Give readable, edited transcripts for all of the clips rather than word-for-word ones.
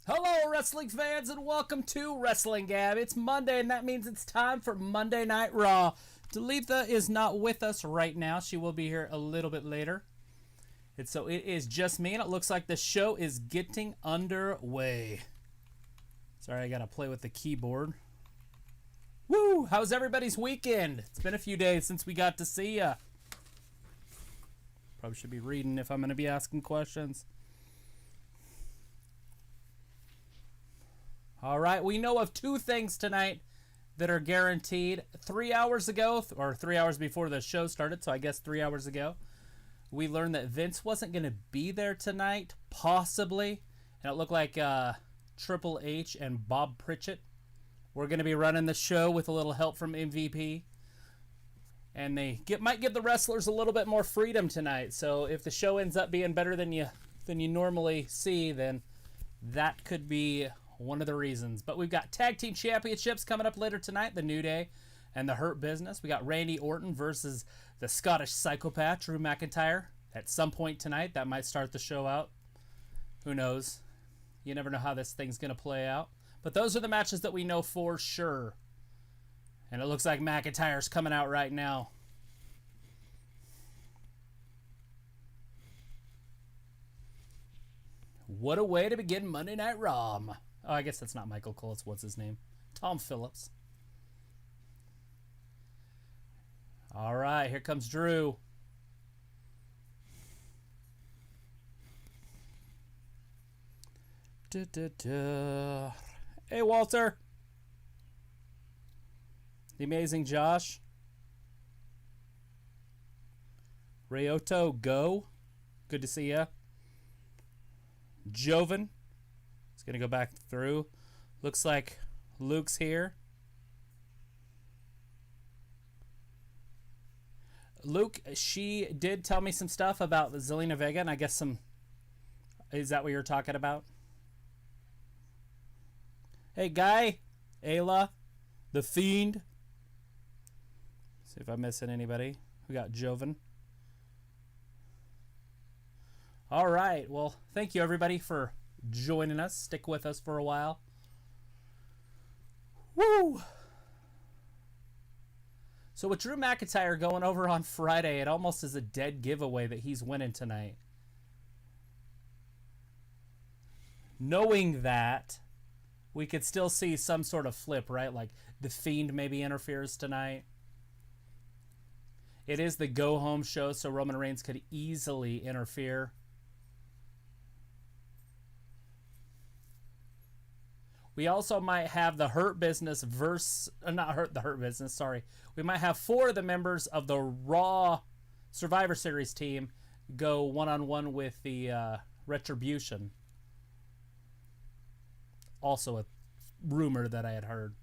Hello, wrestling fans, and welcome to WrestlingGab. It's Monday, and that means it's time for Monday Night Raw. Dalethea is not with us right now. She will be here a little bit later. So it is just me, and it looks like the show is getting underway. Sorry, I got to play with the keyboard. Woo! How's everybody's weekend? It's been a few days since we got to see ya. Probably should be reading if I'm going to be asking questions. All right, we know of two things tonight that are guaranteed. 3 hours ago, or 3 hours before the show started, so I guess 3 hours ago, we learned that Vince wasn't going to be there tonight, possibly. And it looked like Triple H and Bob Pritchett were going to be running the show with a little help from MVP. And they might give the wrestlers a little bit more freedom tonight. So if the show ends up being better than you normally see, then that could be one of the reasons. But we've got tag team championships coming up later tonight. The New Day and the Hurt Business. We got Randy Orton versus the Scottish Psychopath, Drew McIntyre. At some point tonight, that might start the show out. Who knows? You never know how this thing's going to play out. But those are the matches that we know for sure. And it looks like McIntyre's coming out right now. What a way to begin Monday Night Raw. Oh, I guess that's not Michael Cole. It's what's his name? Tom Phillips. All right, here comes Drew. Hey, Walter. The Amazing Josh. Ryoto, go. Good to see ya. Joven. He's going to go back through. Looks like Luke's here. Luke, she did tell me some stuff about Zelina Vega, and I guess some... Is that what you're talking about? Hey, Guy. Ayla. The Fiend. See if I'm missing anybody. We got Joven. All right. Well, thank you, everybody, for joining us. Stick with us for a while. Woo! So with Drew McIntyre going over on Friday, it almost is a dead giveaway that he's winning tonight. Knowing that, we could still see some sort of flip, right? Like the Fiend maybe interferes tonight. It is the go-home show, so Roman Reigns could easily interfere. We also might have the Hurt Business versus... not the Hurt Business, sorry. We might have 4 of the members of the Raw Survivor Series team go one-on-one with the Retribution. Also a rumor that I had heard.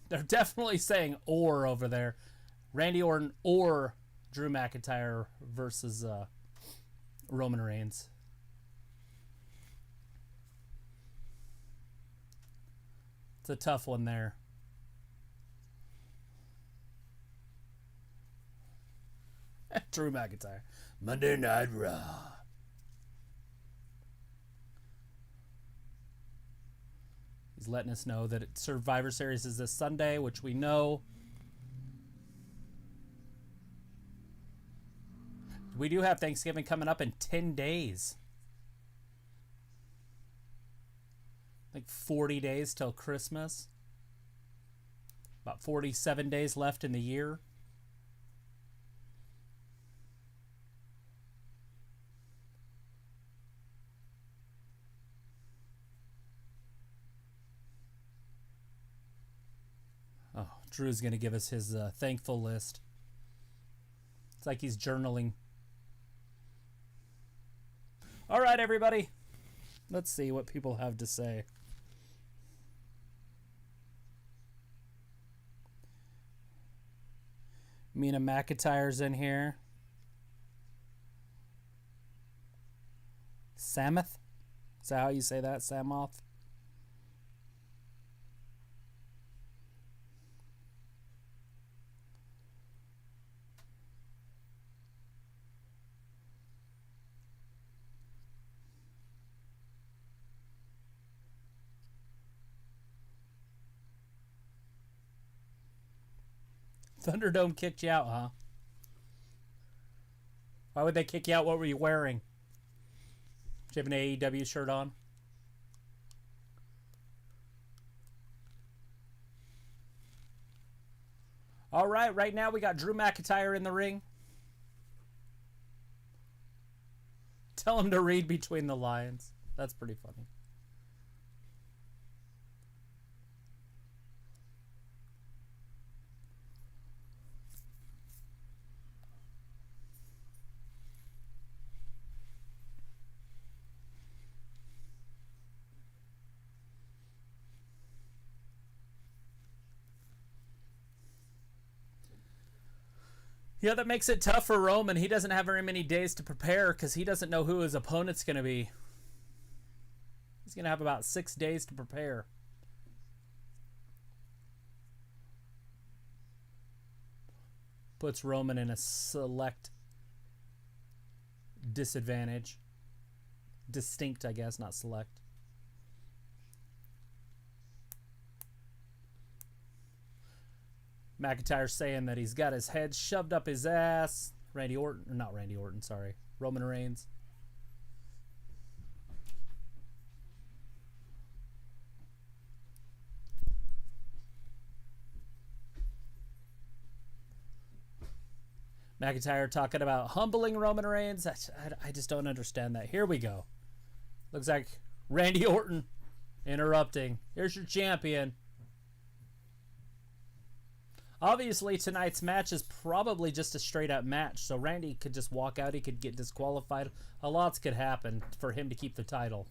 They're definitely saying or over there. Randy Orton or Drew McIntyre versus Roman Reigns. It's a tough one there. Drew McIntyre. Monday Night Raw. He's letting us know that Survivor Series is this Sunday, which we know. We do have Thanksgiving coming up in 10 days. Like 40 days till Christmas. About 47 days left in the year. Oh, Drew's going to give us his thankful list. It's like he's journaling. All right, everybody. Let's see what people have to say. Mina McIntyre's in here. Samoth? Is that how you say that? Samoth? Thunderdome kicked you out, huh? Why would they kick you out? What were you wearing? Did you have an AEW shirt on? All right, right now we got Drew McIntyre in the ring. Tell him to read between the lines. That's pretty funny. Yeah, that makes it tough for Roman. He doesn't have very many days to prepare because he doesn't know who his opponent's going to be. He's going to have about 6 days to prepare. Puts Roman in a select disadvantage. Distinct, I guess, not select. McIntyre saying that he's got his head shoved up his ass. Roman Reigns. McIntyre talking about humbling Roman Reigns. I just don't understand that. Here we go. Looks like Randy Orton interrupting. Here's your champion. Obviously, tonight's match is probably just a straight-up match, so Randy could just walk out. He could get disqualified. A lot could happen for him to keep the title.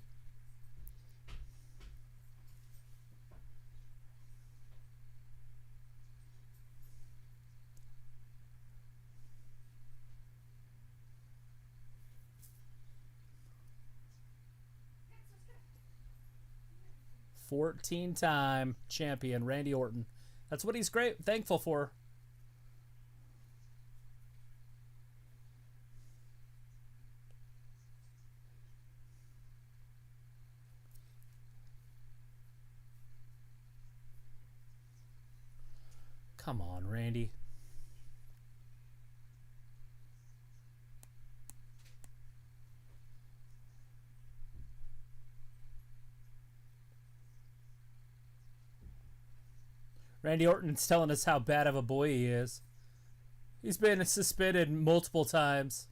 Fourteen-time champion Randy Orton. That's what he's thankful for. Come on, Randy. Randy Orton's telling us how bad of a boy he is. He's been suspended multiple times.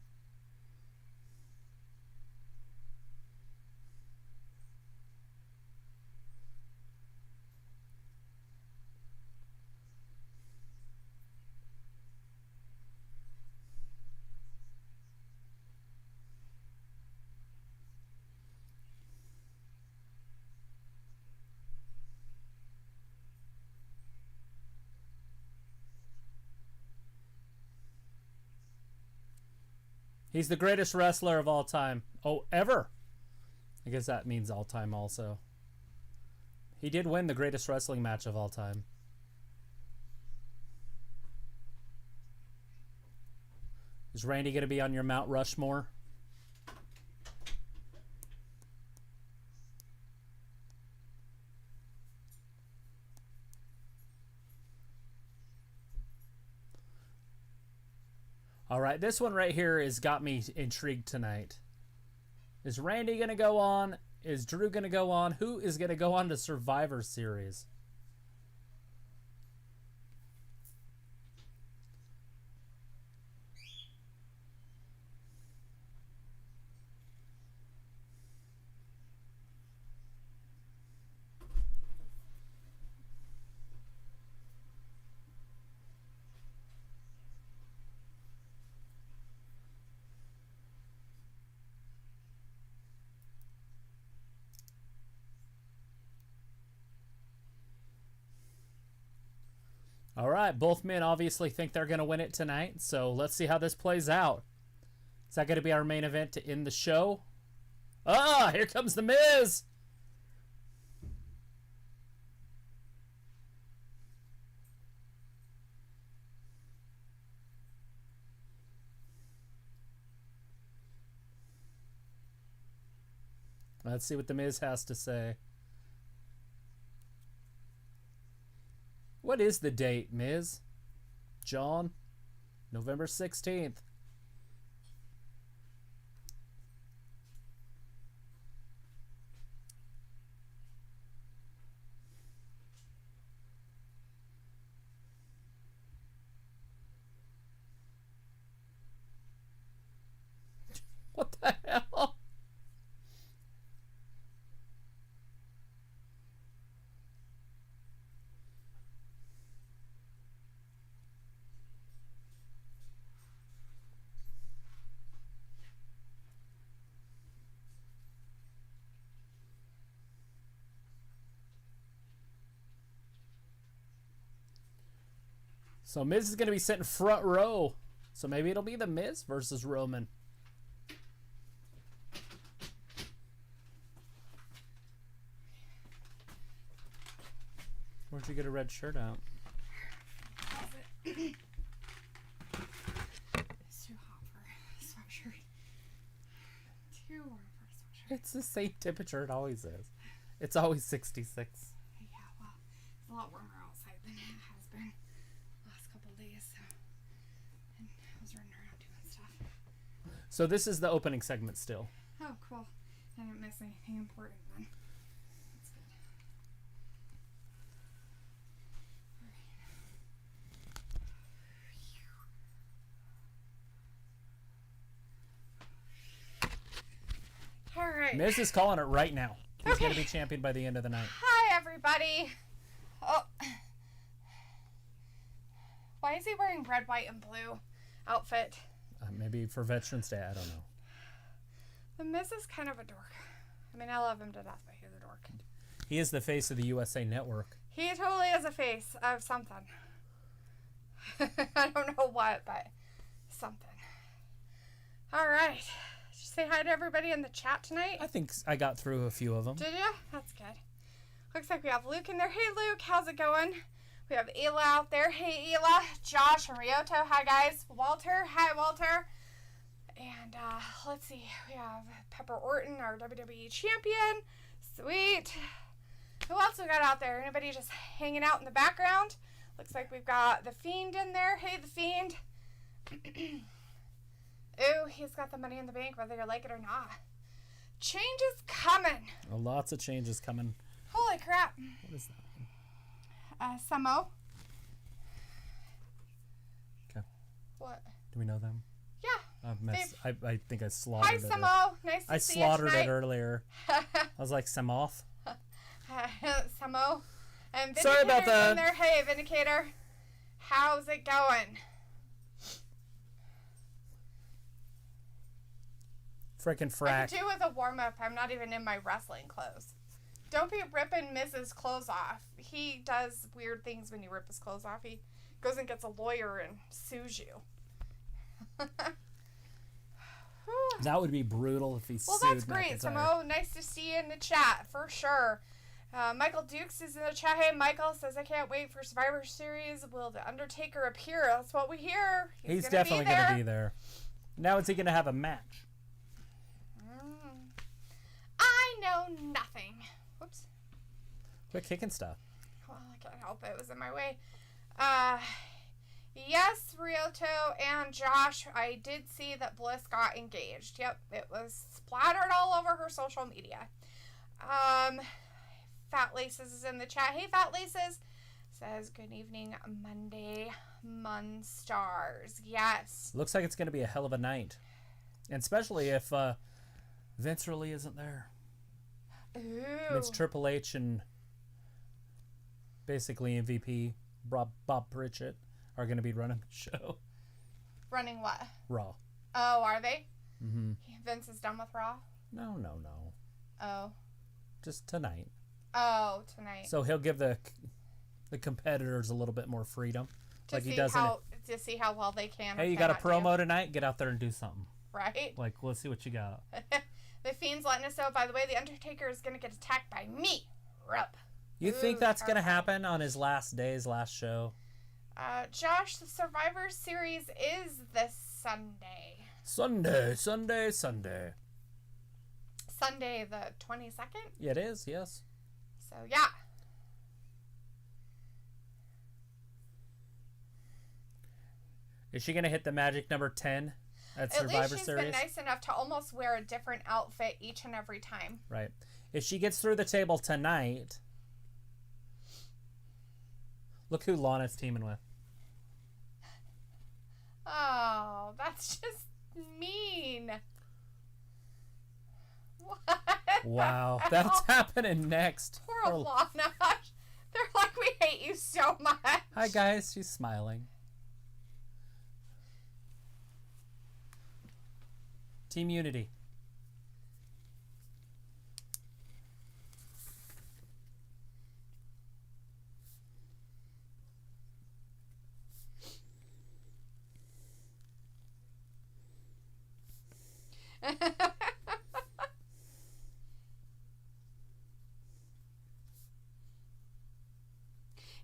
He's the greatest wrestler of all time. Oh, ever. I guess that means all time also. He did win the greatest wrestling match of all time. Is Randy going to be on your Mount Rushmore? All right, this one right here has got me intrigued tonight. Is Randy going to go on? Is Drew going to go on? Who is going to go on to Survivor Series? All right, both men obviously think they're going to win it tonight, so let's see how this plays out. Is that going to be our main event to end the show? Ah, here comes The Miz! Let's see what The Miz has to say. What is the date, Miz? John, November 16th. What the hell? So Miz is going to be sitting front row. So maybe it'll be the Miz versus Roman. Where'd you get a red shirt out? It's too hot for a sweatshirt. Too warm for a sweatshirt. It's the same temperature it always is. It's always 66. Yeah, well, it's a lot warmer outside than it has been the last couple of days. So, and I was running around doing stuff. So this is the opening segment still. Oh, cool. I didn't miss anything important then. That's good. All right. Miz is calling it right now. He's going to be champion by the end of the night. Hi, everybody. Oh. Why is he wearing red, white, and blue outfit? Maybe for Veterans Day. I don't know. The Miz is kind of a dork. I mean, I love him to death, but he's a dork. He is the face of the USA Network. He totally is a face of something. I don't know what, but something. All right. Did you say hi to everybody in the chat tonight? I think I got through a few of them. Did you? That's good. Looks like we have Luke in there. Hey, Luke. How's it going? We have Ela out there. Hey, Ela. Josh and Ryoto. Hi, guys. Walter. Hi, Walter. And let's see. We have Pepper Orton, our WWE champion. Sweet. Who else we got out there? Anybody just hanging out in the background? Looks like we've got the Fiend in there. Hey, the Fiend. Ooh, he's got the money in the bank, whether you like it or not. Change is coming. Oh, lots of changes coming. Holy crap. What is that? Samo. Okay. What? Do we know them? Yeah. I think I slaughtered Hi, it. Samo. Nice to I see you slaughtered tonight. it earlier. I was like, Samoth. Samo. And Sorry about Vindicator's that. in there. Hey, Vindicator. How's it going? Frickin' I frack. could do with a warm-up. I'm not even in my wrestling clothes. Don't be ripping Mrs. clothes off. He does weird things when you rip his clothes off. He goes and gets a lawyer and sues you. That would be brutal if he Well, sued that's great, McIntyre. Samo. Nice to see you in the chat, for sure. Michael Dukes is in the chat. Hey, Michael says, I can't wait for Survivor Series. Will The Undertaker appear? That's what we hear. He's definitely going to be there. Now is he going to have a match? I know nothing. Whoops. Quit kicking stuff. Well, I can't help it. It was in my way. Yes, Ryoto and Josh, I did see that Bliss got engaged. Yep, it was splattered all over her social media. Fat Laces is in the chat. Hey, Fat Laces. Says, good evening, Monday, Munstars. Yes. Looks like it's going to be a hell of a night. And especially if Vince really isn't there. Ooh. It's Triple H and basically MVP Bob Pritchett are going to be running the show. Running what? Raw. Oh, are they? Mm-hmm. Vince is done with Raw? No. Oh. Just tonight. Oh, tonight. So he'll give the competitors a little bit more freedom. To like see he does to see how well they can. Hey, you got a promo tonight? Get out there and do something. Right? Like, let's see what you got. The Fiend's letting us know, by the way, The Undertaker is going to get attacked by me. Rup. You think that's going to happen on his last show? Josh, the Survivor Series is this Sunday. Sunday. Sunday the 22nd? Yeah, it is, yes. So, yeah. Is she going to hit the magic number 10 at At Survivor least she's Series? been nice enough to almost wear a different outfit each and every time. Right. If she gets through the table tonight, look who Lana's teaming with. Oh, that's just mean. What? Wow, that's happening next. Poor Lana. They're like, we hate you so much. Hi, guys. She's smiling. Team Unity.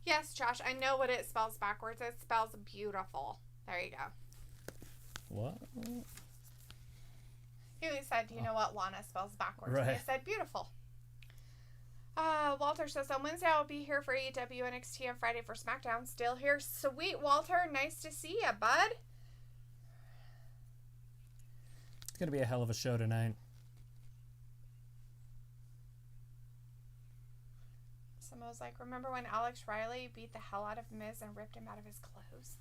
Yes, Josh, I know what it spells backwards. It spells beautiful. There you go. What? He said, do you know what Lana spells backwards? Right. And he said, beautiful. Walter says, on Wednesday I'll be here for AEW NXT and Friday for SmackDown. Still here. Sweet, Walter. Nice to see you, bud. It's going to be a hell of a show tonight. Someone's like, remember when Alex Riley beat the hell out of Miz and ripped him out of his clothes?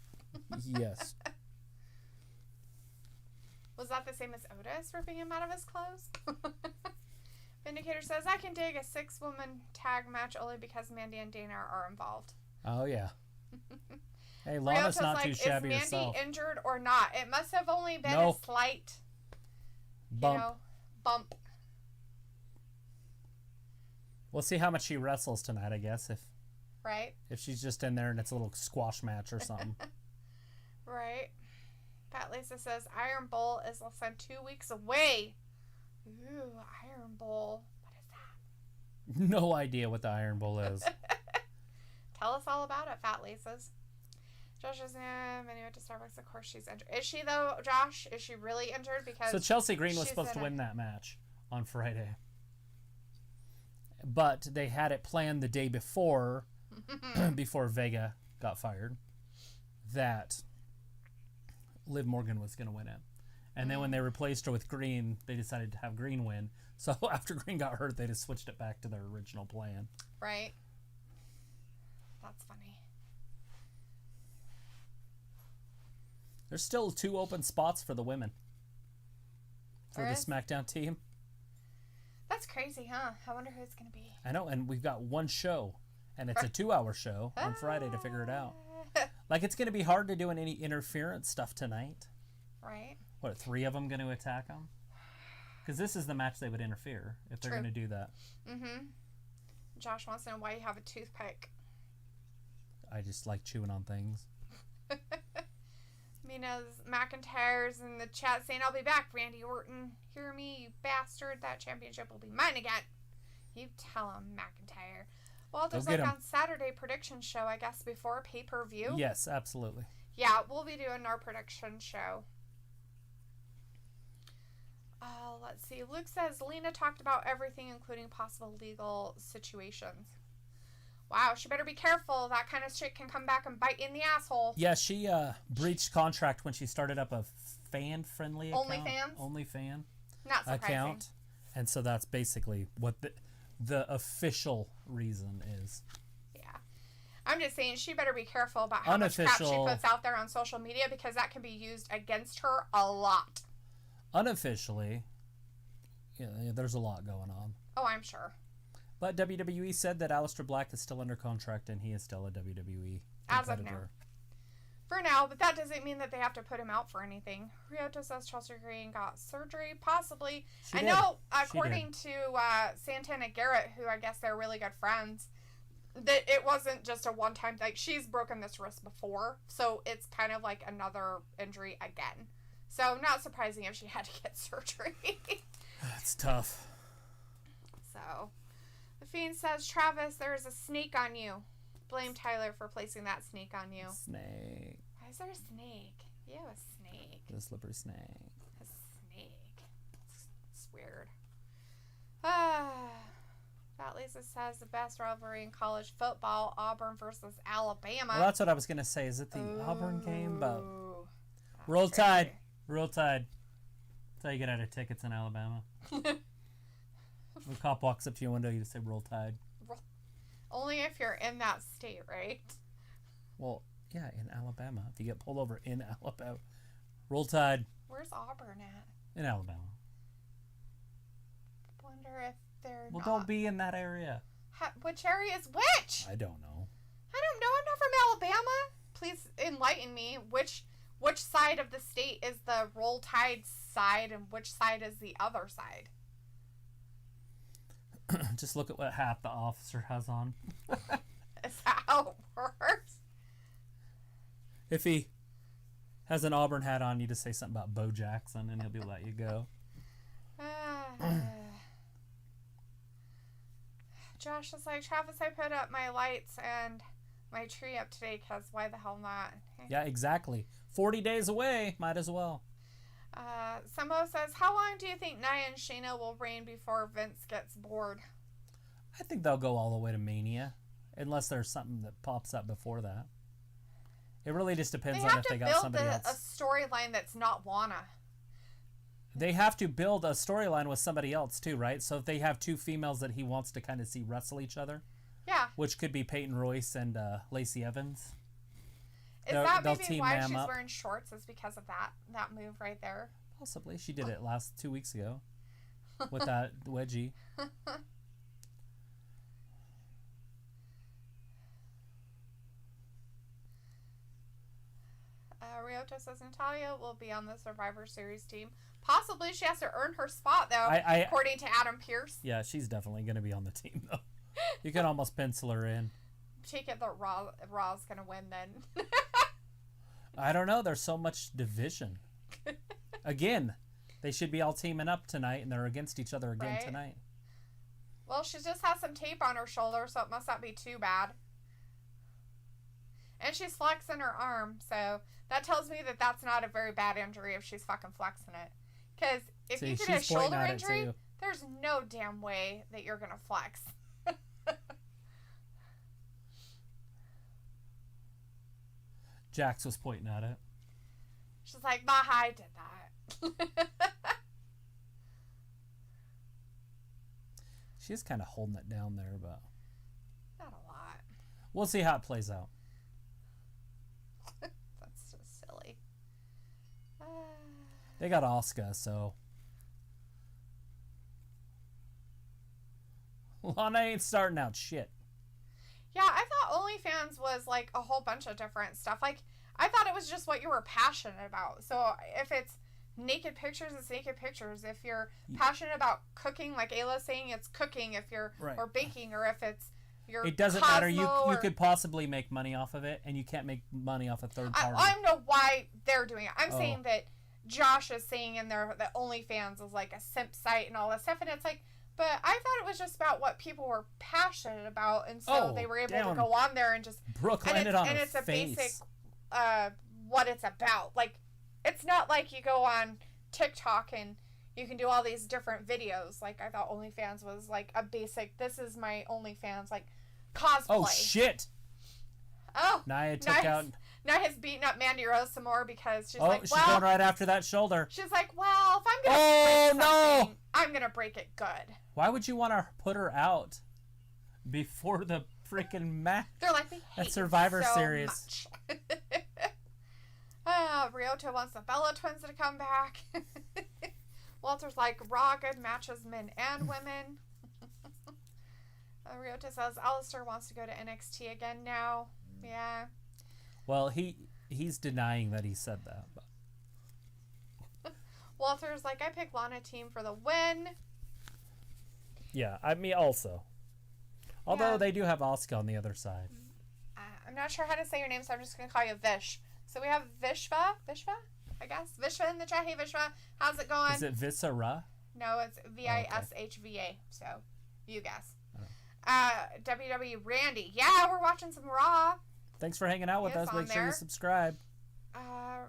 Yes. Was that the same as Otis ripping him out of his clothes? Vindicator says, I can dig a 6-woman tag match only because Mandy and Dana are involved. Oh, yeah. Hey, Lana's Ryota's not like, too shabby is Mandy herself. injured or not? It must have only been No. a slight Bump. Bump. We'll see how much she wrestles tonight, I guess, Right? if she's just in there and it's a little squash match or something. Right. Pat Lisa says, Iron Bowl is less than 2 weeks away. Ooh, Iron Bowl. What is that? No idea what the Iron Bowl is. Tell us all about it, Fat Lisa's. Josh is many went to Starbucks. Of course she's injured. Is she though, Josh? Is she really injured? Because So Chelsea Green was she's supposed to in win that match on Friday. But they had it planned the day before, before Vega got fired, that Liv Morgan was going to win it. And then when they replaced her with Green, they decided to have Green win. So after Green got hurt, they just switched it back to their original plan. Right. That's funny. There's still 2 open spots for the women. For There the is? SmackDown team. That's crazy, huh? I wonder who it's going to be. I know, and we've got one show. And it's a 2-hour show on Friday to figure it out. Like, it's going to be hard to do any interference stuff tonight. Right. What, 3 of them going to attack them? Because this is the match they would interfere if they're True. going to do that. Mm-hmm. Josh wants to know why you have a toothpick. I just like chewing on things. Mina's McIntyre's in the chat saying, I'll be back, Randy Orton. Hear me, you bastard. That championship will be mine again. You tell him, McIntyre. Well, there's Go get like 'em. on Saturday prediction show, I guess, before pay-per-view. Yes, absolutely. Yeah, we'll be doing our prediction show. Let's see. Luke says, Lena talked about everything, including possible legal situations. Wow, she better be careful. That kind of shit can come back and bite you in the asshole. Yeah, she breached contract when she started up a fan-friendly account. OnlyFans? OnlyFan Not surprising. account. And so that's basically what the official reason is. Yeah. I'm just saying she better be careful about how much crap she Unofficial. puts out there on social media because that can be used against her a lot. Unofficially, yeah, there's a lot going on. Oh, I'm sure. But WWE said that Aleister Black is still under contract and he is still a WWE As of competitor. now. For now, but that doesn't mean that they have to put him out for anything. Ryota says Chelsea Green got surgery, possibly. She I did. know, She according to Santana Garrett, who I guess they're really good friends, that it wasn't just a one-time thing. She's broken this wrist before, so it's kind of like another injury again. So not surprising if she had to get surgery. That's tough. So, the Fiend says, Travis, there is a snake on you. Blame Tyler for placing that snake on you. Snake. Why is there a snake? You have a snake. The slippery snake. A snake. It's weird. That Lisa says the best rivalry in college football, Auburn versus Alabama. Well, that's what I was going to say. Is it the Auburn game? But Ooh. Roll Tide. Roll Tide. That's how you get out of tickets in Alabama. When a cop walks up to your window, you just say Roll Tide. Only if you're in that state, right? Well, yeah, in Alabama. If you get pulled over in Alabama. Roll Tide. Where's Auburn at? In Alabama. Wonder if they're Well, not... don't be in that area. Which area is which? I don't know. I don't know. I'm not from Alabama. Please enlighten me. Which side of the state is the Roll Tide side and which side is the other side? Just look at what hat the officer has on. Is that how it works? If he has an Auburn hat on, you just say something about Bo Jackson and he'll be let you go. Josh is like, Travis, I put up my lights and my tree up today because why the hell not? Yeah, exactly. 40 days away. Might as well. Samo says, how long do you think Nia and Shayna will reign before Vince gets bored? I think they'll go all the way to Mania. Unless there's something that pops up before that. It really just depends on if they got somebody else. They have to build a storyline that's not Lana. They have to build a storyline with somebody else too, right? So if they have two females that he wants to kind of see wrestle each other. Yeah. Which could be Peyton Royce and Lacey Evans. Is that maybe why she's wearing shorts? Is because of that move right there? Possibly. She did it 2 weeks ago with that wedgie. Ryota says Natalia will be on the Survivor Series team. Possibly. She has to earn her spot, though, according to Adam Pearce. Yeah, she's definitely going to be on the team, though. You can almost pencil her in. Take it that Raw's going to win, then. I don't know. There's so much division. Again, they should be all teaming up tonight, and they're against each other again tonight. Well, she just has some tape on her shoulder, so it must not be too bad. And she's flexing her arm, so that tells me that that's not a very bad injury if she's fucking flexing it. Because if you get a shoulder injury, there's no damn way that you're going to flex. Jax was pointing at it. She's like, Baha, I did that. She's kind of holding it down there, but... Not a lot. We'll see how it plays out. That's just silly. They got Asuka, so... Lana ain't starting out shit. Yeah, I thought OnlyFans was like a whole bunch of different stuff. Like, I thought it was just what you were passionate about. So if it's naked pictures, it's naked pictures. If you're passionate about cooking, like Ayla's saying, it's cooking. If you're or baking, or if it's your it doesn't matter. You could possibly make money off of it, and you can't make money off a third party. I don't know why they're doing it. I'm saying that Josh is saying in there that OnlyFans is like a simp site and all that stuff, and it's like. But I thought it was just about what people were passionate about, and so they were able to go on there and just... Brooke landed on her face. And it's a basic, what it's about. Like, it's not like you go on TikTok and you can do all these different videos. Like, I thought OnlyFans was, like, a basic, this is my OnlyFans, like, cosplay. Oh, shit! Oh. Nia's beating up Mandy Rose some more because she's like, she's going right after that shoulder. She's like, well, if I'm going to break something, I'm going to break it good. Why would you want to put her out before the freaking match? They're like, they hate that Survivor so Series. Much. Ryota wants the Bella Twins to come back. Walter's like, Raw good matches, men and women. Ryota says, Alistair wants to go to NXT again now. Yeah. Well, he's denying that he said that. But. Walter's like, I picked Lana team for the win. Yeah, I mean also. Although they do have Asuka on the other side. I'm not sure how to say your name, so I'm just going to call you Vish. So we have Vishva, I guess. Vishva in the chat. Hey, Vishva. How's it going? Is it Viscera? No, it's Vishva. So you guess. WWE Randy. Yeah, we're watching some Raw. Thanks for hanging out with us. Make sure you subscribe.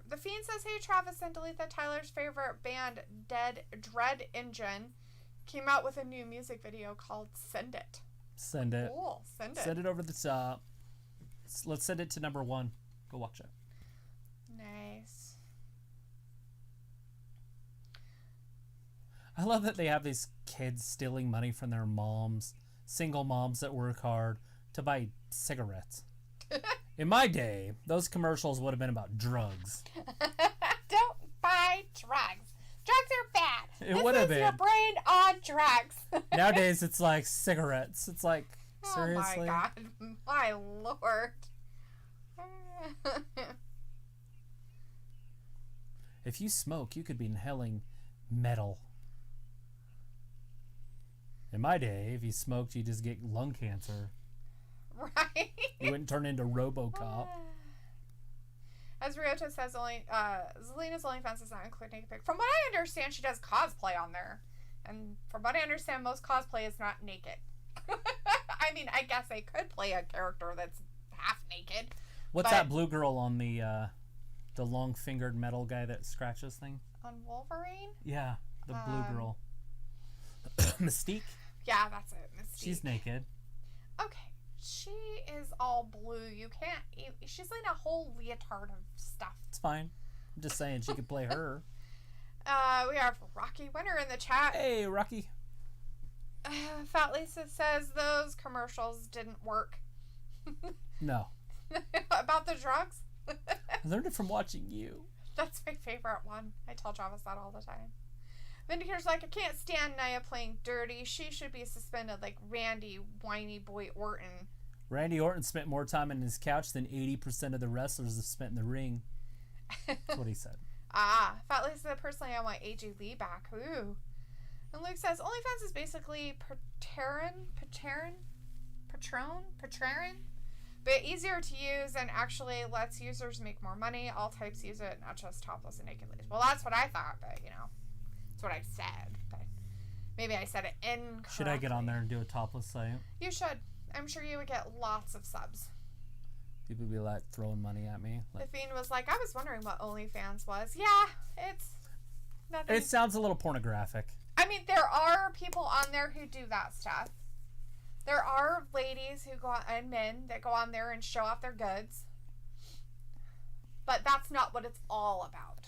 The Fiend says, hey, Travis and Dalethea, Tyler's favorite band, Dread Engine, came out with a new music video called Send It. Send it. Cool. Send it. Send it over the top. Let's send it to number 1. Go watch it. Nice. I love that they have these kids stealing money from their moms, single moms that work hard, to buy cigarettes. In my day, those commercials would have been about drugs. Don't buy drugs. Drugs are bad. It would have been. Your brain on drugs. Nowadays, it's like cigarettes. It's like, seriously? Oh my God. My Lord. If you smoke, you could be inhaling metal. In my day, if you smoked, you just get lung cancer. Right? You wouldn't turn into RoboCop. As Ryota says, Zelina's OnlyFans does not include naked pic. From what I understand, she does cosplay on there. And from what I understand, most cosplay is not naked. I mean, I guess they could play a character that's half naked. What's that blue girl on the long-fingered metal guy that scratches things? On Wolverine? Yeah, the blue girl. Mystique? Yeah, that's it. Mystique. She's naked. Okay. She is all blue. You can't... She's in a whole leotard of stuff. It's fine. I'm just saying she could play her. We have Rocky Winter in the chat. Hey, Rocky. Fat Lisa says those commercials didn't work. No. About the drugs? I learned it from watching you. That's my favorite one. I tell Travis that all the time. Vindicator's like, I can't stand Nia playing dirty. She should be suspended like Randy Whiny Boy Orton. Randy Orton spent more time on his couch than 80% of the wrestlers have spent in the ring. That's what he said. Fat Lisa said, personally, I want AJ Lee back. Ooh. And Luke says, OnlyFans is basically Patreon, but easier to use and actually lets users make more money. All types use it, not just topless and naked ladies. Well, that's what I thought, but you know, that's what I said. But maybe I said it incorrectly. Should I get on there and do a topless site? You should. I'm sure you would get lots of subs. People be like throwing money at me. Like, the Fiend was like, I was wondering what OnlyFans was. Yeah, it's nothing. It sounds a little pornographic. I mean, there are people on there who do that stuff. There are ladies who go on, and men that go on there and show off their goods. But that's not what it's all about.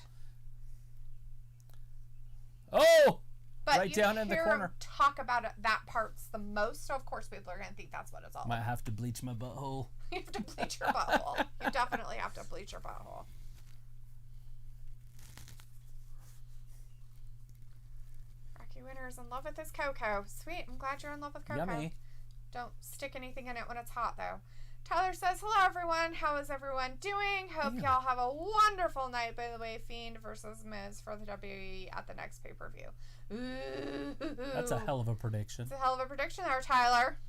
Oh! But right down in the corner. Talk about it, that part's the most, so of course people are going to think that's what it's all Might about. have to bleach my butthole. You have to bleach your butthole. You definitely have to bleach your butthole. Rocky Winter is in love with his Coco. Sweet, I'm glad you're in love with Coco. Yummy. Don't stick anything in it when it's hot, though. Tyler says, hello, everyone. How is everyone doing? Hope y'all have a wonderful night. By the way, Fiend versus Miz for the WWE at the next pay-per-view. Ooh. That's a hell of a prediction. It's a hell of a prediction there, Tyler.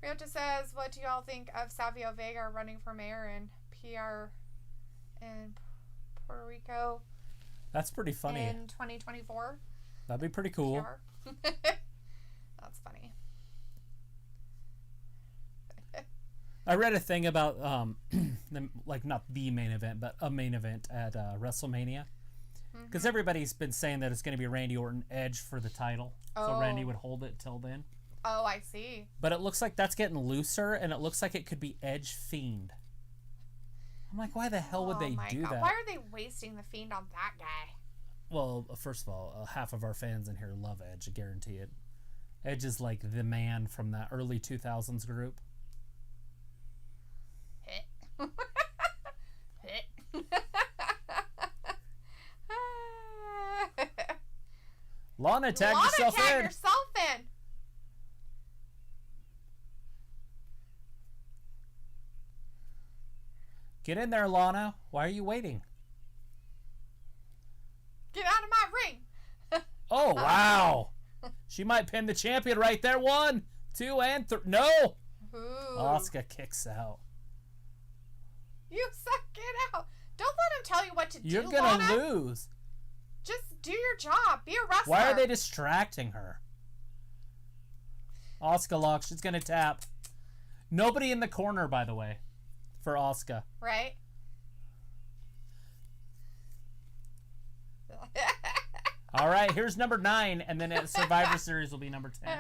Ryota says, what do y'all think of Savio Vega running for mayor in PR in Puerto Rico? That's pretty funny. In 2024. That'd be pretty cool. That's funny. I read a thing about like not the main event, but a main event at WrestleMania, because everybody's been saying that it's going to be Randy Orton Edge for the title, so Randy would hold it till then. Oh, I see. But it looks like that's getting looser, and it looks like it could be Edge Fiend. I'm like, why the hell would they do that? Why are they wasting the Fiend on that guy? Well, first of all, half of our fans in here love Edge, I guarantee it. Edge is like the man from that early 2000s group. Lana, tag yourself in. Get in there, Lana. Why are you waiting? Get out of my ring. Oh, wow. She might pin the champion right there. 1, 2, and 3. No. Asuka kicks out. You suck. Get out. Don't let him tell you what to do, You're going to lose. Just do your job. Be a wrestler. Why are they distracting her? Asuka locks. She's going to tap. Nobody in the corner, by the way, for Asuka. Right? All right, here's number 9, and then at Survivor Series will be number 10.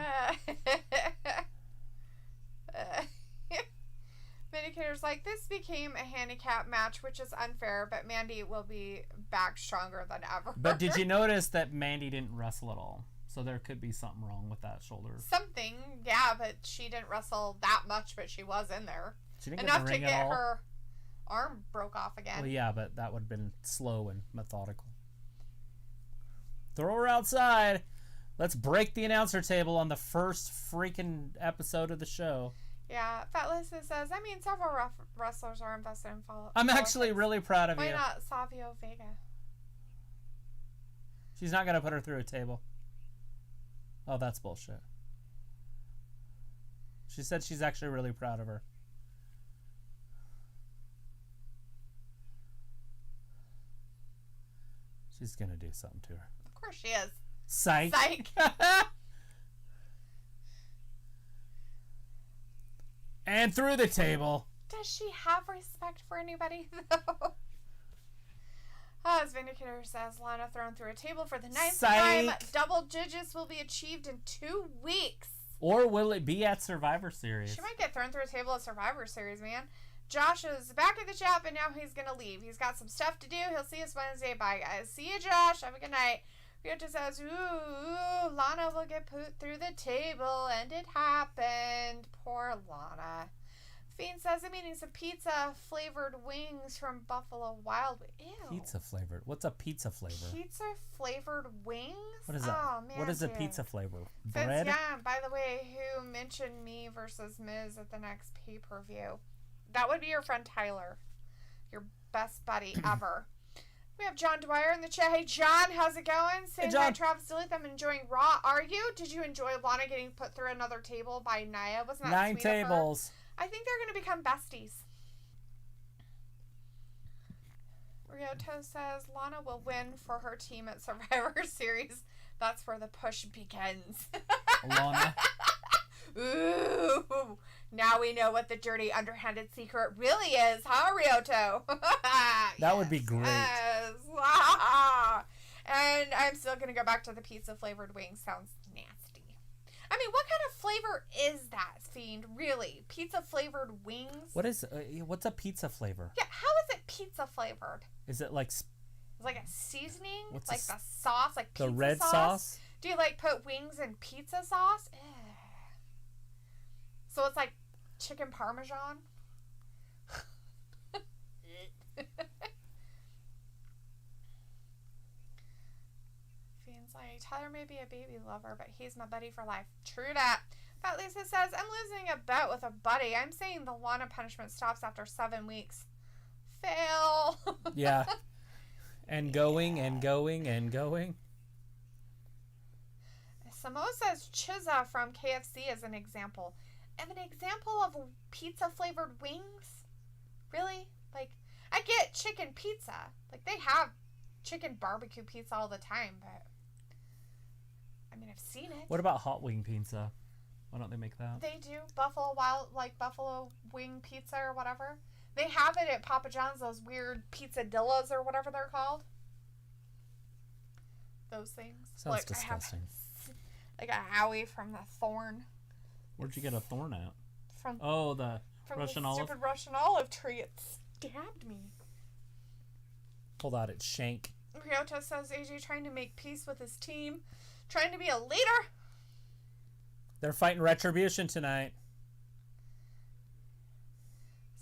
Vindicator's like, this became a handicap match, which is unfair, but Mandy will be back stronger than ever. But did you notice that Mandy didn't wrestle at all? So there could be something wrong with that shoulder. Something, yeah, but she didn't wrestle that much, but she was in there. She didn't enough get to in the get ring at all. her arm broke off again. Well, yeah, but that would have been slow and methodical. Throw her outside. Let's break the announcer table on the first freaking episode of the show. Yeah, Fat Lisa says, I mean, several wrestlers are invested in follow. I'm actually really proud of Why you. Why not Savio Vega? She's not going to put her through a table. Oh, that's bullshit. She said she's actually really proud of her. She's going to do something to her. Of course she is. Psych. Psych. And through the table. Does she have respect for anybody, though? As Vindicator says, Lana thrown through a table for the ninth time. Double digits will be achieved in 2 weeks. Or will it be at Survivor Series? She might get thrown through a table at Survivor Series, man. Josh is back at the chat, but now he's going to leave. He's got some stuff to do. He'll see us Wednesday. Bye, guys. See you, Josh. Have a good night. Ryota says, ooh, Lana will get put through the table, and it happened. Poor Lana. Fiend says, I'm eating some pizza-flavored wings from Buffalo Wild Wings. Ew. Pizza flavored? What's a pizza flavor? Pizza-flavored wings? What is that? Oh, man, what is a dude. pizza flavor? Vince Bread? Young, by the way, who mentioned me versus Miz at the next pay-per-view. That would be your friend Tyler. Your best buddy ever. We have John Dwyer in the chat. Hey, John, how's it going? Saying hi, Travis Dalethea. I'm enjoying Raw. Are you? Did you enjoy Lana getting put through another table by Nia? Wasn't that 9 sweet tables. Of her? I think they're going to become besties. Ryota says Lana will win for her team at Survivor Series. That's where the push begins. Lana. Ooh. Now we know what the dirty, underhanded secret really is, huh, Ryoto? That would be great. Yes. And I'm still going to go back to the pizza-flavored wings. Sounds nasty. I mean, what kind of flavor is that, Fiend? Really? Pizza-flavored wings? What's a pizza flavor? Yeah, how is it pizza-flavored? Is it like... It's like a seasoning? What's like the sauce? Like pizza the red sauce? Do you, like, put wings in pizza sauce? Ew. So it's like chicken parmesan? Fiend's like, Tyler may be a baby lover, but he's my buddy for life. True that. Fat Lisa says, I'm losing a bet with a buddy. I'm saying the Lana punishment stops after 7 weeks. Fail. Yeah. And going and going and going. Samoa says Chizza from KFC is an example. Of an example of pizza-flavored wings? Really? Like, I get chicken pizza. Like, they have chicken barbecue pizza all the time, but... I mean, I've seen it. What about hot wing pizza? Why don't they make that? They do. Buffalo wing pizza or whatever. They have it at Papa John's, those weird pizzadillas or whatever they're called. Those things. Sounds disgusting. Like a Howie from the Thorn. Where'd you get a thorn at? From the Russian olive? Stupid Russian olive tree. It stabbed me. Pulled out its shank. Ryota says AJ trying to make peace with his team. Trying to be a leader. They're fighting retribution tonight.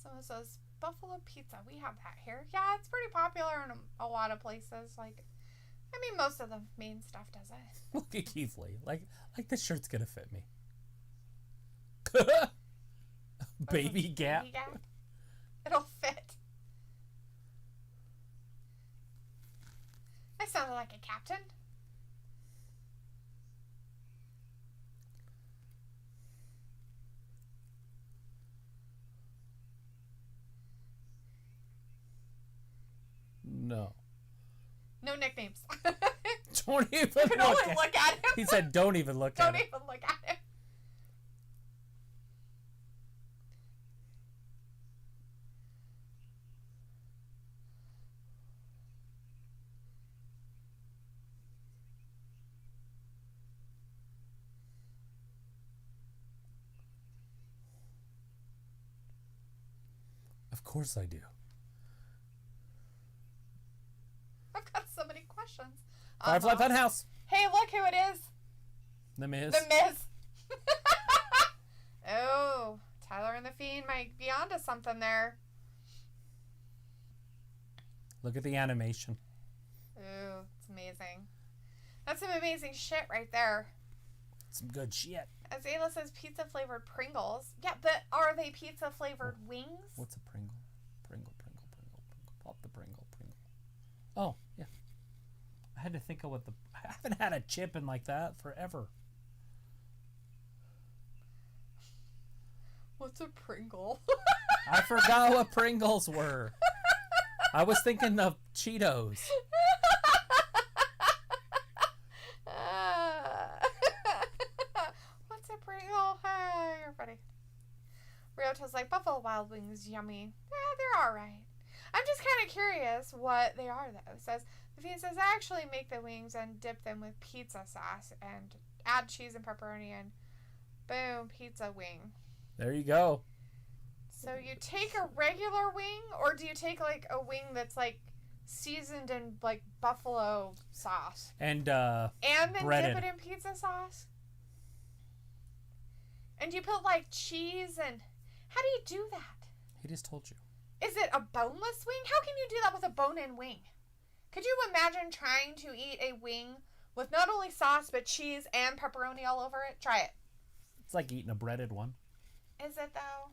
Someone says, Buffalo pizza. We have that here. Yeah, it's pretty popular in a lot of places. Like, I mean, most of the main stuff does it. Look at Keith Lee. Like this shirt's gonna fit me. Baby gap. Baby gap. It'll fit. I sounded like a captain. No. No nicknames. Don't even You can only look at him. He said, "Don't even look at Don't him." even look at him. course I do. I've got so many questions. Firefly Funhouse. Hey, look who it is. The Miz. The Miz. Oh, Tyler and the Fiend might be onto something there. Look at the animation. Ooh, it's amazing. That's some amazing shit right there. Some good shit. As Ayla says, pizza-flavored Pringles. Yeah, but are they pizza-flavored wings? What's a Pringle? Pringle. Pop the Pringle. Oh, yeah. I had to think of I haven't had a chip in like that forever. What's a Pringle? I forgot what Pringles were. I was thinking of Cheetos. What's a Pringle? Hey, you're funny. Ryoto's like, Buffalo Wild Wings, yummy. Yeah, they're alright. I'm just kind of curious what they are, though. Says, the Fiend says, I actually make the wings and dip them with pizza sauce and add cheese and pepperoni and boom, pizza wing. There you go. So you take a regular wing, or do you take like a wing that's like seasoned in like buffalo sauce and then breaded. dip it in pizza sauce? And you put like cheese and how do you do that? He just told you. Is it a boneless wing? How can you do that with a bone-in wing? Could you imagine trying to eat a wing with not only sauce but cheese and pepperoni all over it? Try it. It's like eating a breaded one. Is it though?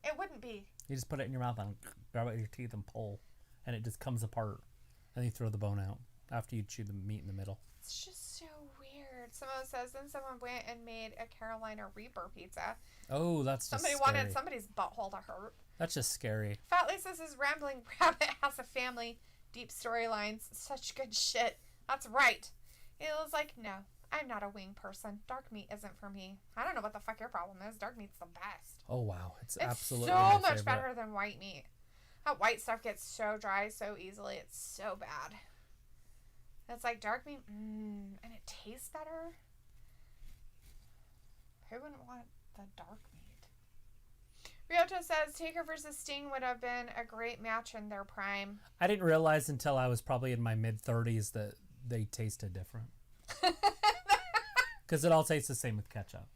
It wouldn't be. You just put it in your mouth and grab it with your teeth and pull, and it just comes apart. And you throw the bone out after you chew the meat in the middle. It's just so weird. Simone says, then someone went and made a Carolina Reaper pizza. Oh, that's just Somebody scary. wanted somebody's butthole to hurt. That's just scary. Fat Lisa says, Rambling Rabbit has a family, deep storylines, such good shit. That's right. It was like, no, I'm not a wing person. Dark meat isn't for me. I don't know what the fuck your problem is. Dark meat's the best. Oh, wow. It's absolutely so my much favorite. better than white meat. That white stuff gets so dry so easily. It's so bad. It's like dark meat, and it tastes better. Who wouldn't want the dark meat? Ryoto says Taker versus Sting would have been a great match in their prime. I didn't realize until I was probably in my mid-30s that they tasted different. Because it all tastes the same with ketchup.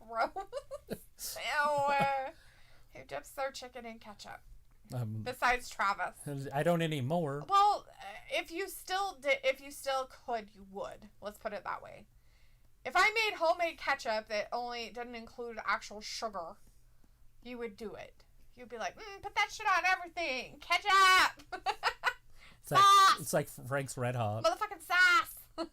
Gross. Ew. Who dips their chicken in ketchup? Besides Travis. I don't anymore. Well, if you still could, you would. Let's put it that way. If I made homemade ketchup that only didn't include actual sugar, you would do it. You'd be like, put that shit on everything. Ketchup. Sauce. It's like Frank's Red Hot. Motherfucking sauce.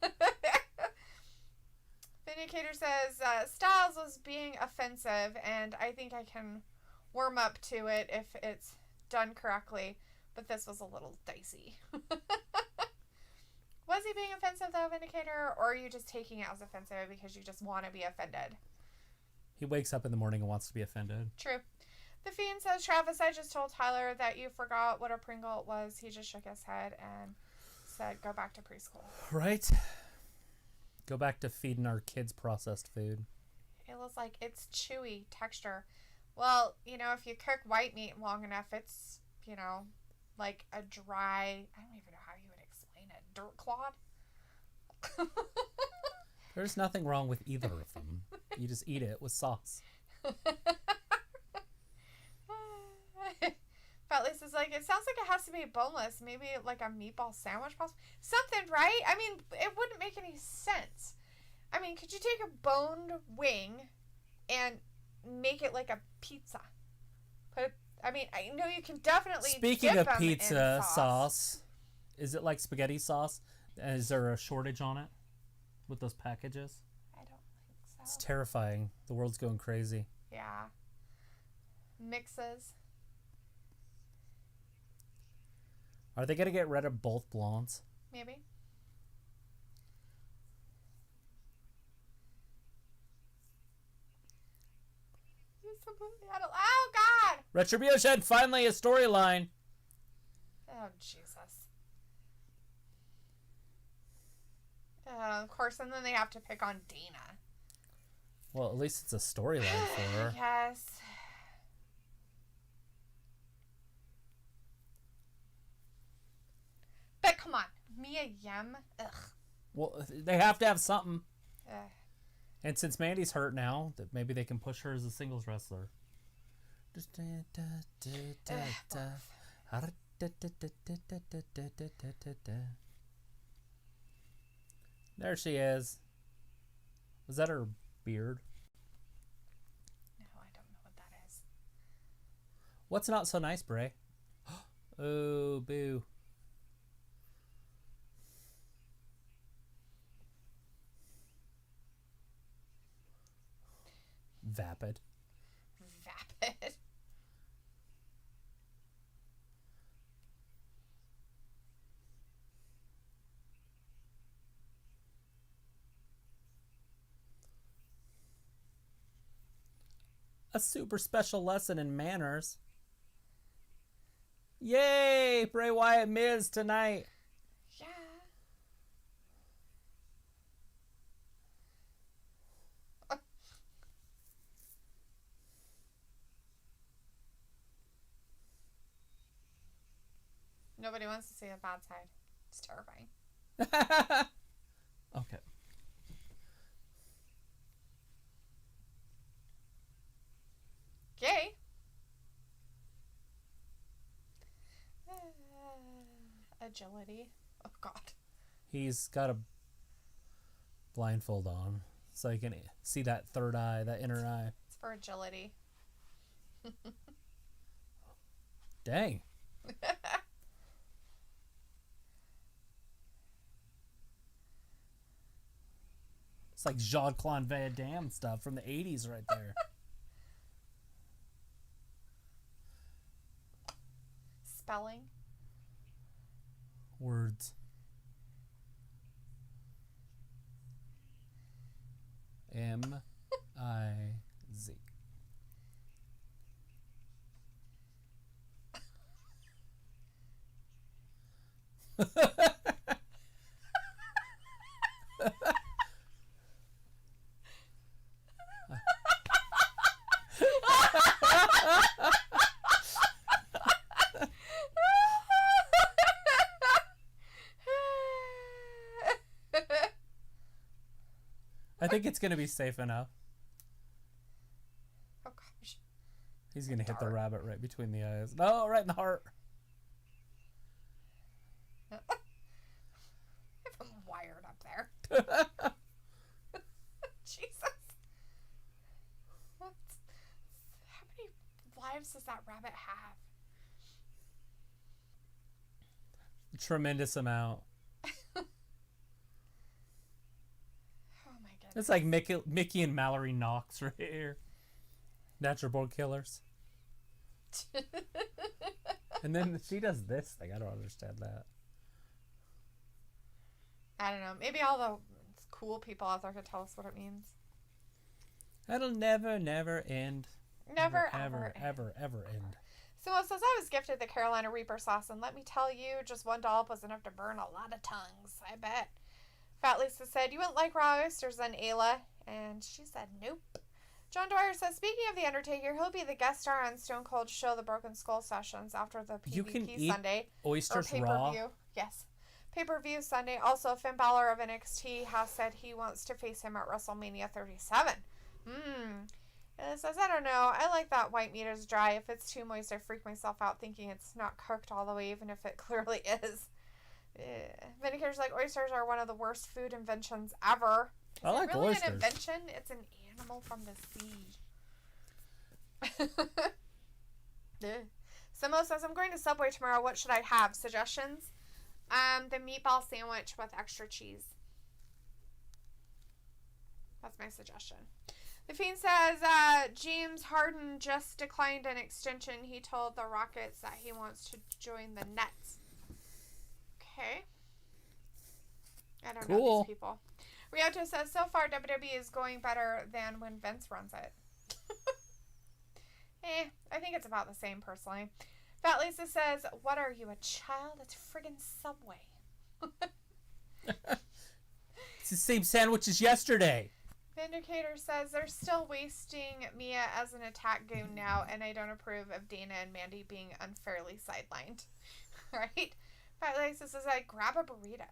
Vindicator says, Styles was being offensive, and I think I can warm up to it if it's done correctly, but this was a little dicey. Was he being offensive, though, Vindicator, or are you just taking it as offensive because you just want to be offended? He wakes up in the morning and wants to be offended. True. The Fiend says, Travis, I just told Tyler that you forgot what a Pringle was. He just shook his head and said, go back to preschool. Right? Go back to feeding our kids processed food. It was like, it's chewy texture. Well, if you cook white meat long enough, it's, like a dry, I don't even know how you would explain it, dirt clod? There's nothing wrong with either of them. You just eat it with sauce. Fat Lisa's like, it sounds like it has to be boneless. Maybe like a meatball sandwich, possibly. Something, right? I mean, it wouldn't make any sense. I mean, could you take a boned wing and make it like a pizza? I know you can definitely Speaking dip of them pizza in sauce, is it like spaghetti sauce? Is there a shortage on it with those packages? I don't think so. It's terrifying. The world's going crazy. Yeah. Mixes. Are they going to get rid of both blondes? Maybe. Oh, God! Retribution, finally a storyline. Oh, Jesus. Of course, and then they have to pick on Dana. Well, at least it's a storyline for her. Yes. come on. Mia Yim? Ugh. Well, they have to have something. Ugh. And since Mandy's hurt now, that maybe they can push her as a singles wrestler. There she is. Was that her beard? No, I don't know what that is. What's not so nice, Bray? Oh, boo. Vapid. Vapid. A super special lesson in manners. Yay! Bray Wyatt Miz tonight. Yeah. Nobody wants to see the bad side. It's terrifying. Okay. Yay. Agility. Oh, God. He's got a blindfold on, so he can see that third eye, that inner eye. It's for agility. Dang. It's like Jean-Claude Van Damme stuff from the 80s right there. Spelling. Words. M-I-Z. I think it's going to be safe enough. Oh, gosh. He's going to hit the rabbit right between the eyes. No, right in the heart. I have him wired up there. Jesus. How many lives does that rabbit have? Tremendous amount. Oh my goodness. It's like Mickey and Mallory Knox right here. Natural born killers. And then she does this thing. I don't understand that. I don't know. Maybe all the cool people out there could tell us what it means. That'll never end. Never, ever end. So it says, I was gifted the Carolina Reaper sauce, and let me tell you, just one dollop was enough to burn a lot of tongues. I bet. Fat Lisa said, you wouldn't like raw oysters then, Ayla? And she said, nope. John Dwyer says, speaking of The Undertaker, he'll be the guest star on Stone Cold Show The Broken Skull Sessions after the PvP You can eat Sunday. oysters or raw? pay-per-view. Yes. Pay-per-view Sunday. Also, Finn Balor of NXT has said he wants to face him at WrestleMania 37. And it says, I don't know. I like that white meat is dry. If it's too moist, I freak myself out thinking it's not cooked all the way, even if it clearly is. Vindicator's like, oysters are one of the worst food inventions ever. I like really oysters. An invention? It's an animal from the sea. Samo says, I'm going to Subway tomorrow. What should I have? Suggestions? The meatball sandwich with extra cheese. That's my suggestion. The Fiend says, James Harden just declined an extension. He told the Rockets that he wants to join the Nets. Okay. I don't know these people. Ryoto says, so far WWE is going better than when Vince runs it. I think it's about the same personally. Fat Lisa says, what are you, a child? It's friggin' Subway. It's the same sandwich as yesterday. Vindicator says, they're still wasting Mia as an attack goon now, and I don't approve of Dana and Mandy being unfairly sidelined. Right? Fat Laces says, I grab a burrito.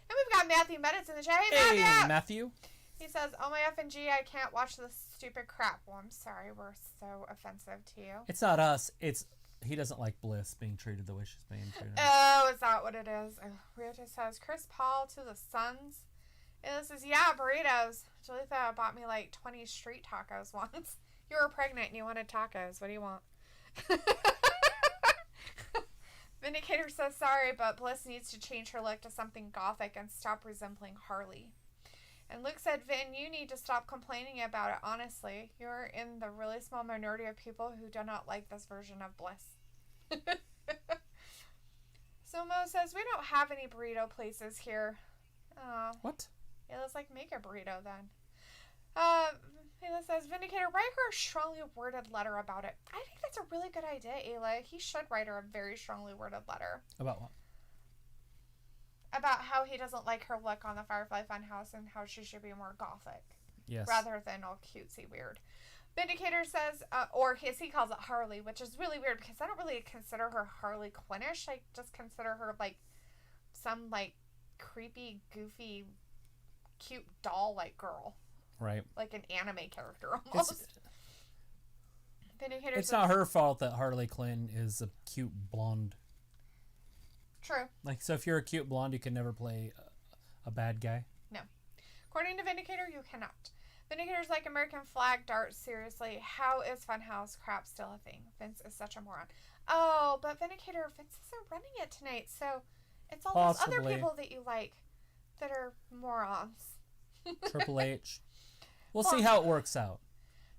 And we've got Matthew Medits in the chat. Hey, Matthew! Matthew. He says, oh my F and G, I can't watch this stupid crap. Well, I'm sorry, we're so offensive to you. It's not us. It's he doesn't like Bliss being treated the way she's being treated. Oh, is that what it is? Ryota says, Chris Paul to the Suns. And this is, yeah, burritos. Dalethea bought me like 20 street tacos once. You were pregnant and you wanted tacos. What do you want? Vindicator says, sorry, but Bliss needs to change her look to something gothic and stop resembling Harley. And Luke said, Vin, you need to stop complaining about it, honestly. You're in the really small minority of people who do not like this version of Bliss. So Mo says, we don't have any burrito places here. Oh. What? Yeah, let's like make a burrito then. Ayla says, Vindicator, write her a strongly worded letter about it. I think that's a really good idea, Ayla. He should write her a very strongly worded letter. About what? About how he doesn't like her look on the Firefly Funhouse and how she should be more gothic. Yes. Rather than all cutesy weird. Vindicator says, or he calls it Harley, which is really weird because I don't really consider her Harley Quinnish. I just consider her like some like creepy, goofy, cute doll-like girl. Right. Like an anime character almost. Vindicator it's says, not her fault that Harley Quinn is a cute blonde. True. Like, so if you're a cute blonde, you can never play a bad guy? No. According to Vindicator, you cannot. Vindicator's like American flag darts. Seriously, how is Funhouse crap still a thing? Vince is such a moron. Oh, but Vindicator, Vince isn't running it tonight, so it's all those other people that you like that are morons. Triple H. We'll see how it works out.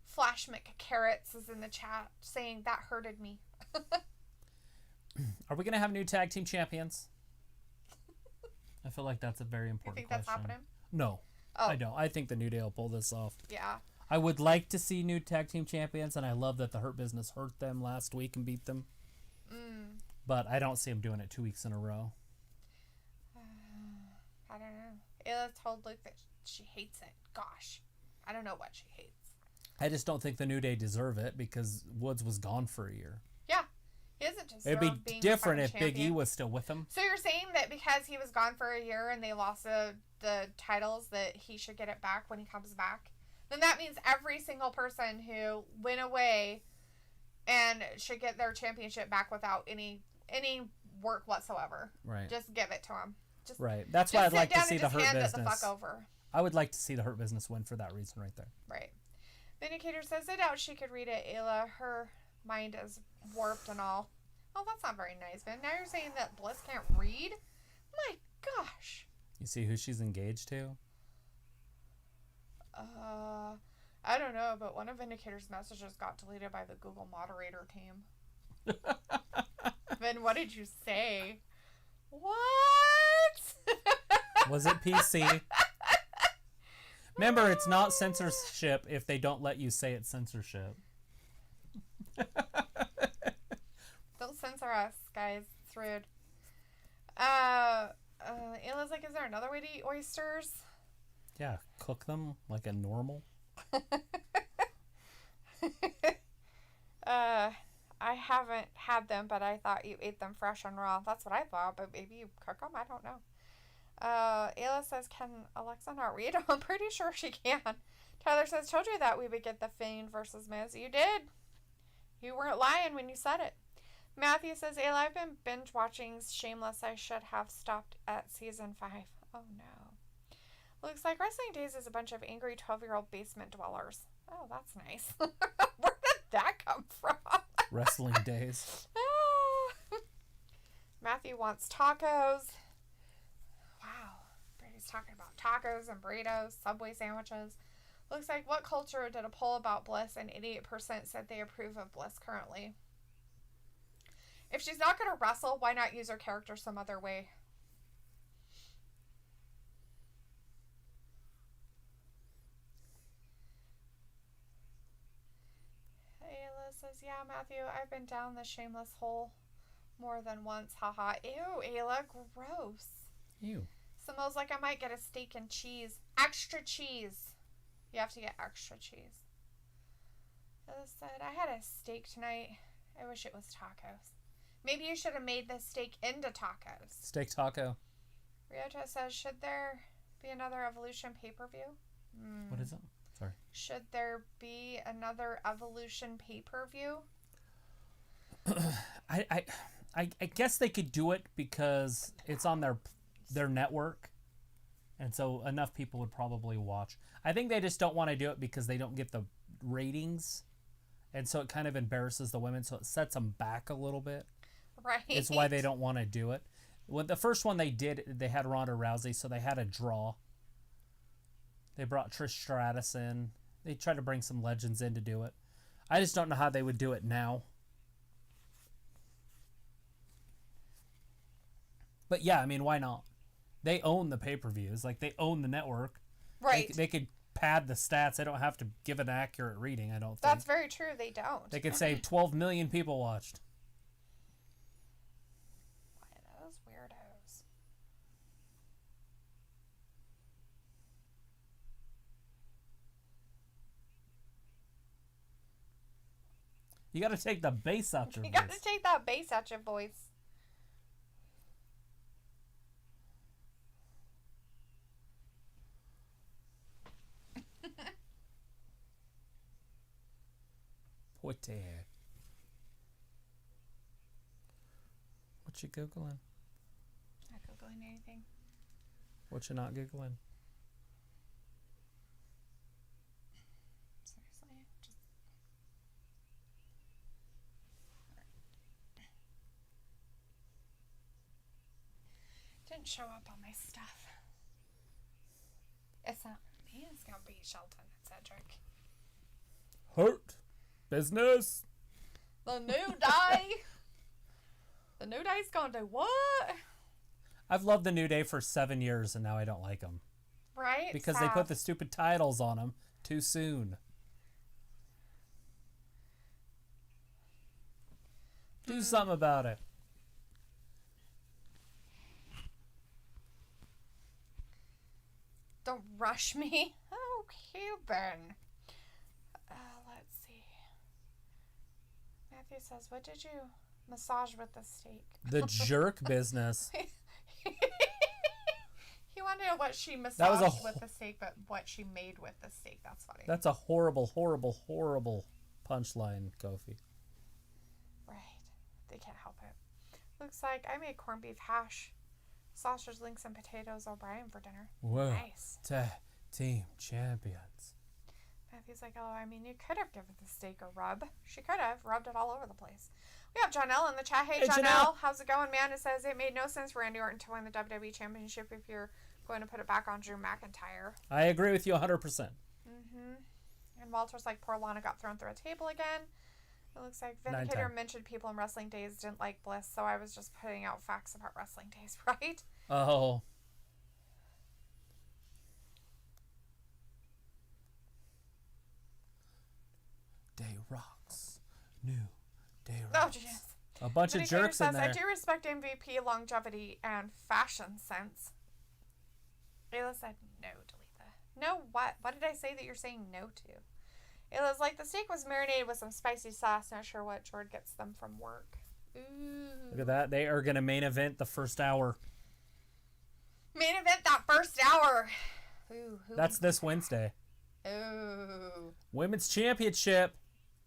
Flash McCarrots is in the chat saying that hurted me. Are we going to have new tag team champions? I feel like that's a very important You think question. that's happening? No, Oh. I don't. I think the New Day will pull this off. Yeah. I would like to see new tag team champions, and I love that the Hurt Business hurt them last week and beat them. But I don't see them doing it 2 weeks in a row. I don't know. Ayla told Luke that she hates it. Gosh. I don't know what she hates. I just don't think the New Day deserve it because Woods was gone for a year. Yeah. He doesn't deserve It'd being be a different if fucking Big E champion. was still with him. So you're saying that because he was gone for a year and they lost the titles that he should get it back when he comes back? Then that means every single person who went away and should get their championship back without any work whatsoever. Right. Just give it to him. Right. That's why I'd like to see the Hurt hand Business. it the fuck over. I would like to see the Hurt Business win for that reason right there. Right. Vindicator says, I doubt she could read it, Ayla. Her mind is warped and all. Oh, that's not very nice, Vin. Now you're saying that Bliss can't read? My gosh. You see who she's engaged to? I don't know, but one of Vindicator's messages got deleted by the Google moderator team. Vin, what did you say? What? Was it PC? Remember, it's not censorship if they don't let you say it's censorship. Don't censor us, guys. It's rude. Ayla's like, is there another way to eat oysters? Yeah, cook them like a normal. I haven't had them, but I thought you ate them fresh and raw. That's what I thought, but maybe you cook them? I don't know. Ayla says, can Alexa not read? I'm pretty sure she can. Tyler says, told you that we would get the Fiend versus Miz. You did. You weren't lying when you said it. Matthew says, Ayla, I've been binge watching Shameless. I should have stopped at season 5. Oh no. Looks like Wrestling Days is a bunch of angry 12-year-old basement dwellers. Oh, that's nice. Where did that come from? Wrestling Days. Matthew wants tacos. Wow. Brady's talking about tacos and burritos, Subway sandwiches. Looks like what culture did a poll about Bliss and 88% said they approve of Bliss currently. If she's not going to wrestle, why not use her character some other way? Ayla says, yeah, Matthew, I've been down the shameless hole more than once. Haha. Ew, Ayla, gross. Ew. Smells like I might get a steak and cheese. Extra cheese. You have to get extra cheese. Ayla said, I had a steak tonight. I wish it was tacos. Maybe you should have made the steak into tacos. Steak taco. Ryota says, should there be another Evolution pay-per-view? What is it? Sorry. Should there be another Evolution pay-per-view? I guess they could do it because it's on their network. And so enough people would probably watch. I think they just don't want to do it because they don't get the ratings. And so it kind of embarrasses the women. So it sets them back a little bit. Right. It's why they don't want to do it. When the first one they did, they had Ronda Rousey, so they had a draw. They brought Trish Stratus in. They tried to bring some legends in to do it. I just don't know how they would do it now. But yeah, I mean, why not? They own the pay-per-views. Like, they own the network. Right. They could pad the stats. They don't have to give an accurate reading, I don't think. That's very true. They don't. They could say 12 million people watched. Those weirdos. You got to take the bass out your voice. You got to take that bass out your voice. What the heck? What you Googling? Not Googling anything. What you not Googling? Seriously? Just... Didn't show up on my stuff. It's not me. It's going to be Shelton and Cedric. Hurt. Business. The New Day. The New Day's going to do what? I've loved the New Day for 7 years, and now I don't like them. Right? Because they put the stupid titles on them too soon. Do something about it. Don't rush me. Oh, Cuban. Let's see. Matthew says, what did you massage with the steak? The jerk business. He wanted to know what she massaged with the steak, but what she made with the steak. That's funny. That's a horrible, horrible, horrible punchline, Kofi. Right. They can't help it. Looks like I made corned beef hash, sausage links, and potatoes O'Brien for dinner. Whoa. Nice. Team champions. Matthew's like, oh, I mean, you could have given the steak a rub. She could have rubbed it all over the place. We have Janelle in the chat. Hey, Janelle. How's it going, man? It says it made no sense for Randy Orton to win the WWE Championship if you're going to put it back on Drew McIntyre. I agree with you 100%. Mm-hmm. And Walter's like, poor Lana got thrown through a table again. It looks like Vindicator mentioned people in Wrestling Days didn't like Bliss, so I was just putting out facts about Wrestling Days, right? Oh. Day rocks. New day rocks. Oh, jeez. A bunch of jerks says, in there. I do respect MVP longevity and fashion sense. Ayla said no, Dalethea. No what? What did I say that you're saying no to? Ayla's like, the steak was marinated with some spicy sauce. Not sure what Jord gets them from work. Ooh. Look at that. They are going to main event the first hour. Main event that first hour. Ooh, that's this Wednesday. Ooh. Women's Championship.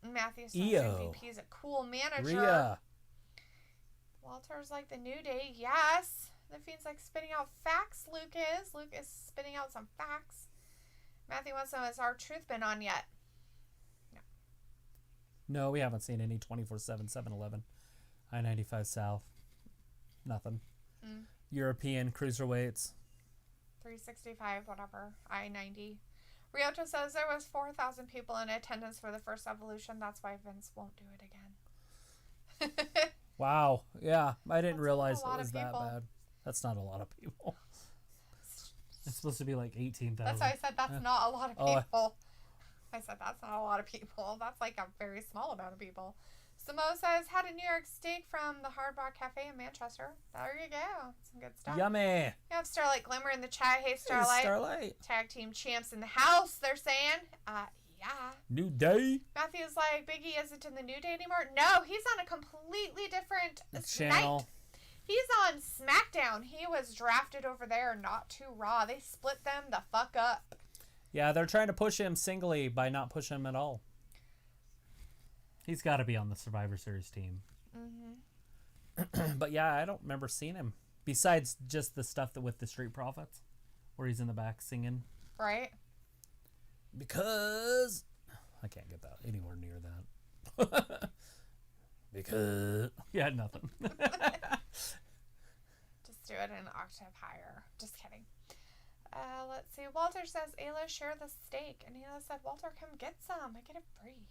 Matthew says MVP is a cool manager. Rhea. Walter's like the New Day. Yes. The Fiend's like spitting out facts, Luke is. Luke is spitting out some facts. Matthew wants to know, has our truth been on yet? No. No, we haven't seen any 24/7, 7-Eleven. I-95 South. Nothing. European cruiserweights. 365, whatever. I-90. Ryota says there was 4,000 people in attendance for the first Evolution. That's why Vince won't do it again. Wow. Yeah, I didn't realize it was that bad. That's not a lot of people. It's supposed to be like 18,000. That's why I said that's not a lot of people. I said that's not a lot of people. That's like a very small amount of people. Samo says, had a New York steak from the Hard Rock Cafe in Manchester. There you go. Some good stuff. Yummy. You have Starlight Glimmer in the chat. Hey, Starlight. Hey, Starlight. Tag team champs in the house, they're saying. Yeah. New Day? Matthew's like, Big E isn't in the New Day anymore. No, he's on a completely different channel. night. He's on SmackDown. He was drafted over there, not to Raw. They split them the fuck up. Yeah, they're trying to push him singly by not pushing him at all. He's got to be on the Survivor Series team. But yeah, I don't remember seeing him. Besides just the stuff with the Street Profits, where he's in the back singing. Right. Because I can't get that anywhere near that. Because yeah, nothing. Just do it an octave higher. Just kidding. Let's see. Walter says, Ayla, share the steak. And Ayla said, Walter, come get some. I get it free.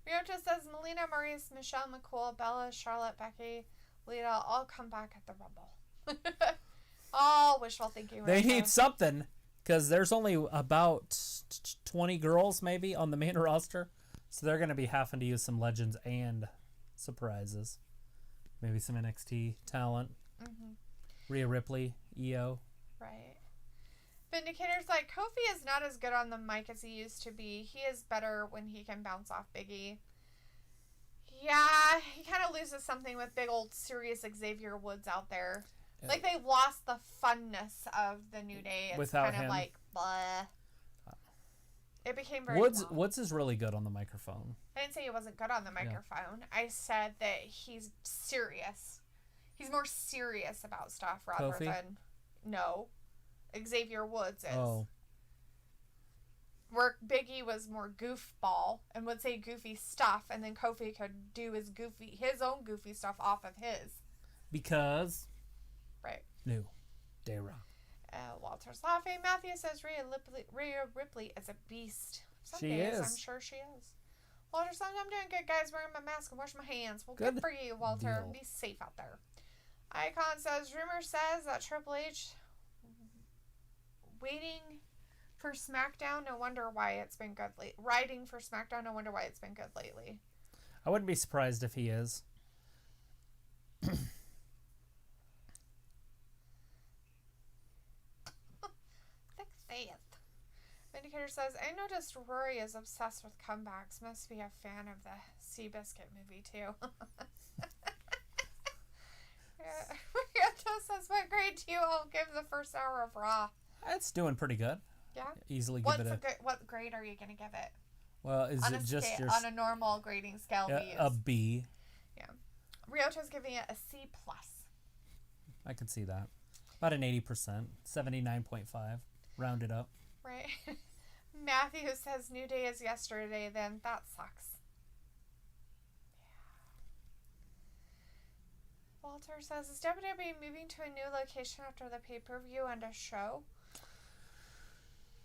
Ryota says, Melina, Maurice, Michelle, McCool, Bella, Charlotte, Becky, Lita, all come back at the Rumble. All wishful thinking. They need something, because there's only about 20 girls maybe on the main roster. So they're going to be having to use some legends and surprises. Maybe some NXT talent. Rhea Ripley, EO. Right. Vindicator's like, Kofi is not as good on the mic as he used to be. He is better when he can bounce off Big E. Yeah, he kind of loses something with big old serious Xavier Woods out there. Like, they lost the funness of the New Day. It's without kind of him. like, blah. It became very Woods is really good on the microphone. I didn't say he wasn't good on the microphone. Yeah. I said that he's serious. He's more serious about stuff rather Kofi? than... No. Xavier Woods is. Oh. Where Big E was more goofball and would say goofy stuff, and then Kofi could do his own goofy stuff off of his. Because... Right. New Day Raw. Walter's laughing. Matthew says Rhea Ripley is a beast. Some She days, is. I'm sure she is. Walter says, I'm doing good, guys. Wearing my mask and wash my hands. Well, Good good for you, Walter. deal. Be safe out there. Icon says, rumor says that Triple H waiting for SmackDown. No wonder why it's been good lately. Writing for SmackDown. No wonder why it's been good lately. I wouldn't be surprised if he is. Thick faith. Vindicator says, I noticed Rory is obsessed with comebacks. Must be a fan of the Seabiscuit movie, too. Ryoto says, what grade do you all give the first hour of Raw? It's doing pretty good. Yeah? Easily give it what grade are you going to give it? Well, is on it just scale, your... on a normal grading scale we use? A B. Yeah. Ryoto's giving it a C+. I could see that. About an 80%. 79.5. Rounded up. Right. Matthew says New Day is yesterday, then that sucks. Yeah. Walter says, is WWE moving to a new location after the pay-per-view and a show?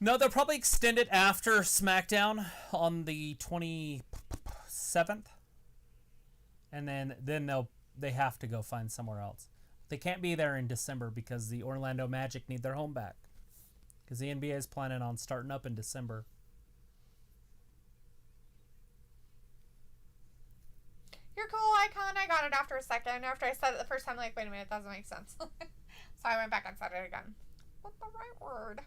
No, they'll probably extend it after SmackDown on the 27th. And then they have to go find somewhere else. They can't be there in December because the Orlando Magic need their home back. Because the NBA is planning on starting up in December. You're cool, Icon. I got it after a second. After I said it the first time, like, wait a minute, that doesn't make sense. So I went back and said it again. What the right word?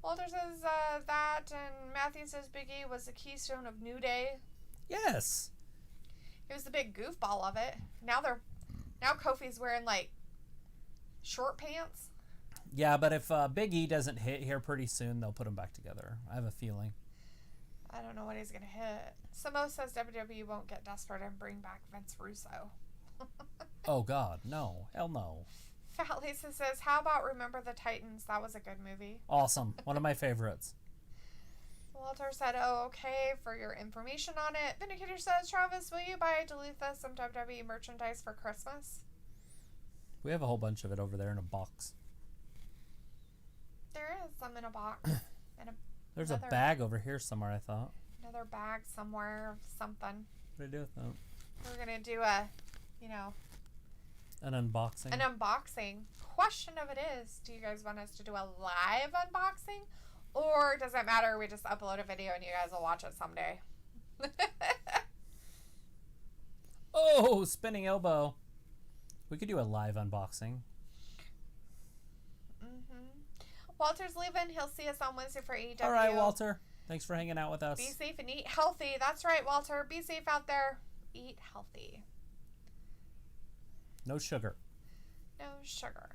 Walter says that, and Matthew says Big E was the keystone of New Day. Yes. He was the big goofball of it. Now Kofi's wearing, like, short pants. Yeah, but if Big E doesn't hit here pretty soon, they'll put them back together. I have a feeling. I don't know what he's going to hit. Samo says WWE won't get desperate and bring back Vince Russo. Oh, God. No. Hell no. Fat Lisa says, how about Remember the Titans? That was a good movie. Awesome. One of my favorites. Walter said, oh, okay, for your information on it. Vindicator says, Travis, will you buy Dalethea some WWE merchandise for Christmas? We have a whole bunch of it over there in a box. There is some in a box. There's a bag over here somewhere, I thought. Another bag somewhere of something. What do I do with that? We're going to do a, an unboxing. An unboxing. Question of it is, do you guys want us to do a live unboxing? Or does it matter? We just upload a video and you guys will watch it someday. Oh, spinning elbow. We could do a live unboxing. Walter's leaving. He'll see us on Wednesday for AEW. All right, Walter. Thanks for hanging out with us. Be safe and eat healthy. That's right, Walter. Be safe out there. Eat healthy. No sugar. No sugar.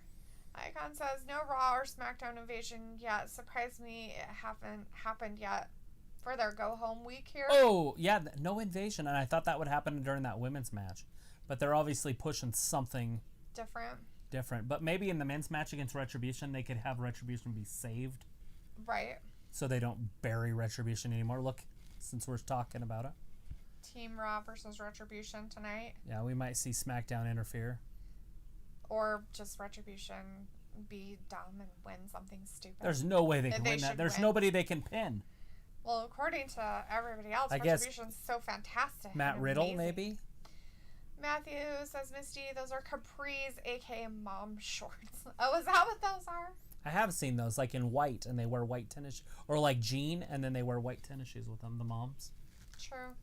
Icon says, no Raw or SmackDown invasion yet. Surprised me it haven't happened yet for their go-home week here. Oh, yeah, no invasion. And I thought that would happen during that women's match. But they're obviously pushing something different. But maybe in the men's match against Retribution, they could have Retribution be saved. Right. So they don't bury Retribution anymore. Look, since we're talking about it. Team Raw versus Retribution tonight. Yeah, we might see SmackDown interfere. Or just Retribution be dumb and win something stupid. There's no way they can win that. There's nobody they can pin. Well, according to everybody else, Retribution's so fantastic. Matt Riddle, maybe? Matthew says, Misty, those are capris, a.k.a. mom shorts. Oh, is that what those are? I have seen those, like in white, and they wear white tennis shoes. Or like jean, and then they wear white tennis shoes with them, the moms. True.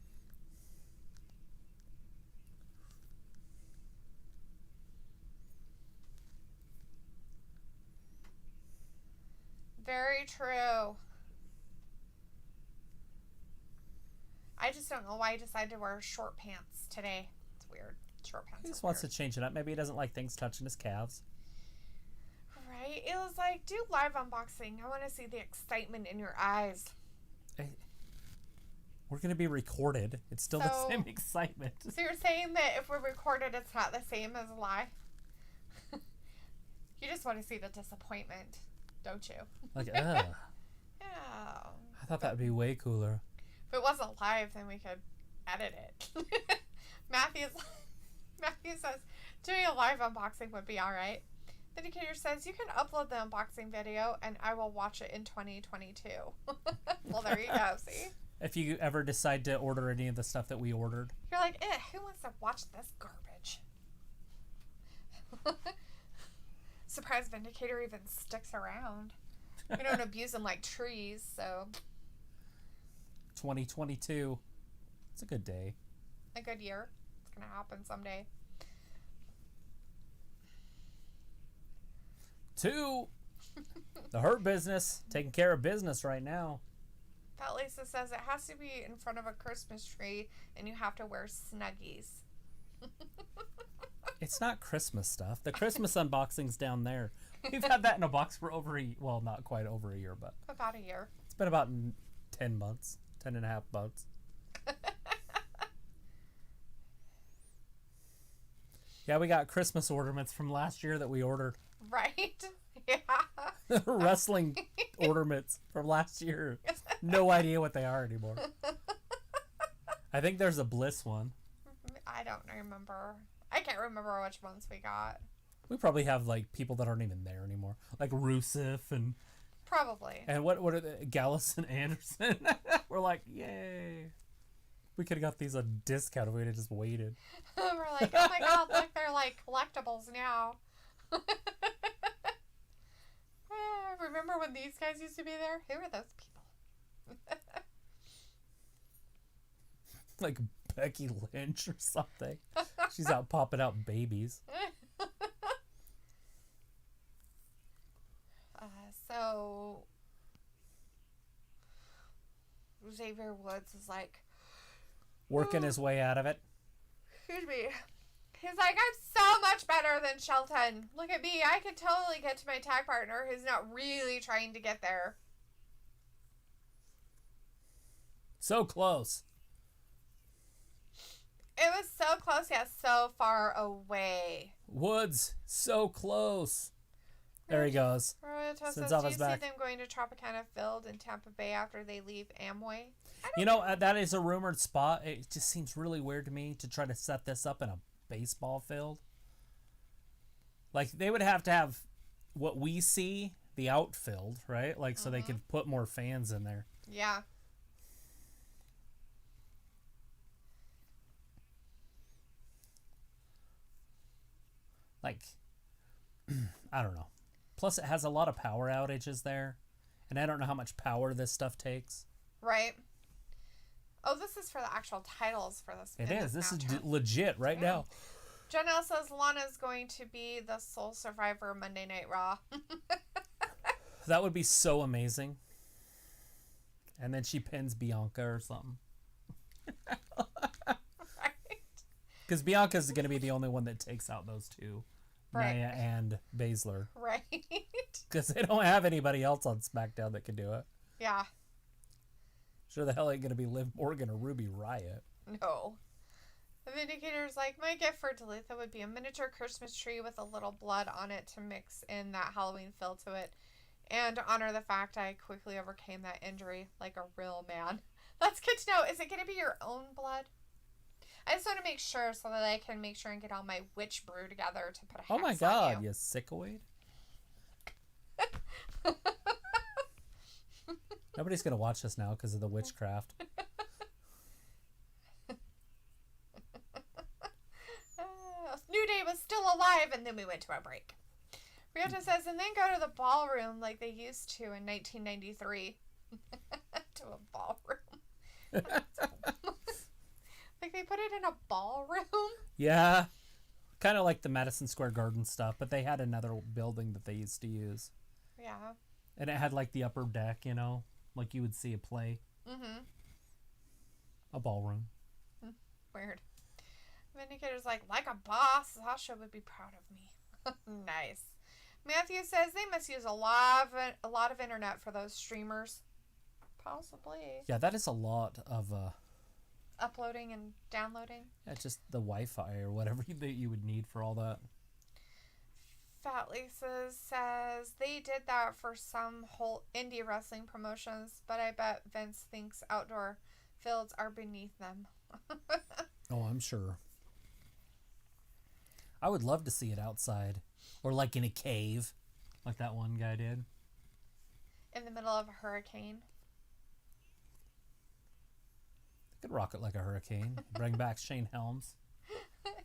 Very true. I just don't know why he decided to wear short pants today. It's weird. Short pants. He just wants to change it up. Maybe he doesn't like things touching his calves. Right? It was like, do live unboxing. I want to see the excitement in your eyes. We're going to be recorded. It's still the same excitement. So you're saying that if we're recorded, it's not the same as live? You just want to see the disappointment, don't you? Like, ugh. Yeah. I thought that would be way cooler. If it wasn't live, then we could edit it. Matthew says, doing a live unboxing would be alright. The Indicator says, you can upload the unboxing video and I will watch it in 2022. Well, there you go, see? If you ever decide to order any of the stuff that we ordered. You're like, who wants to watch this garbage? Surprise Vindicator even sticks around. We don't abuse them like trees, so... 2022. It's a good day. A good year. It's going to happen someday. 2. The Hurt Business. Taking care of business right now. Fat Lisa says it has to be in front of a Christmas tree and you have to wear Snuggies. It's not Christmas stuff. The Christmas unboxing's down there. We've had that in a box for well, not quite over a year, but... About a year. It's been about 10 months. 10 and a half months. Yeah, we got Christmas ornaments from last year that we ordered. Right? Yeah. Wrestling ornaments from last year. No idea what they are anymore. I think there's a Bliss one. I don't remember. I can't remember which ones we got. We probably have like people that aren't even there anymore. Like Rusev and... Probably. And what are the Gallus and Anderson? We're like, yay. We could have got these on discount if we had just waited. We're like, oh my god, look, they're like collectibles now. Remember when these guys used to be there? Who are those people? Like Becky Lynch or something. She's out popping out babies. So Xavier Woods is like working his way out of it. Excuse me. He's like, I'm so much better than Shelton. Look at me. I could totally get to my tag partner who's not really trying to get there. So close. It was so close, yet so far away. Woods, so close. There he goes. Says, do you see them going to Tropicana Field in Tampa Bay after they leave Amway? You know, that is a rumored spot. It just seems really weird to me to try to set this up in a baseball field. Like, they would have to have what we see, the outfield, right? Like, so they could put more fans in there. Yeah. Like, I don't know. Plus, it has a lot of power outages there. And I don't know how much power this stuff takes. Right. Oh, this is for the actual titles for this. It is. This is legit right now. Janelle says Lana's going to be the sole survivor Monday Night Raw. That would be so amazing. And then she pins Bianca or something. Because Bianca's going to be the only one that takes out those two. Right. Nia and Baszler. Right. Because they don't have anybody else on SmackDown that can do it. Yeah. Sure the hell ain't going to be Liv Morgan or Ruby Riott. No. The Vindicator's like, my gift for Dalethea would be a miniature Christmas tree with a little blood on it to mix in that Halloween feel to it. And to honor the fact I quickly overcame that injury like a real man. That's good to know. Is it going to be your own blood? I just want to make sure so that I can make sure and get all my witch brew together to put a hex Oh my god, on you sickoid. Nobody's going to watch this now because of the witchcraft. New Day was still alive, and then we went to a break. Ryota says, and then go to the ballroom like they used to in 1993. To a ballroom. Like they put it in a ballroom? Yeah. Kind of like the Madison Square Garden stuff, but they had another building that they used to use. Yeah. And it had like the upper deck, you know, like you would see a play. Mm-hmm. A ballroom. Weird. Vindicator's like a boss, Sasha would be proud of me. Nice. Matthew says they must use a lot of internet for those streamers. Possibly. Yeah, that is a lot of Uploading and downloading. Yeah, just the Wi-Fi or whatever that you would need for all that. Fat Lisa says they did that for some whole indie wrestling promotions, but I bet Vince thinks outdoor fields are beneath them. Oh, I'm sure. I would love to see it outside. Or like in a cave. Like that one guy did. In the middle of a hurricane. Could rock it like a hurricane. Bring back Shane Helms.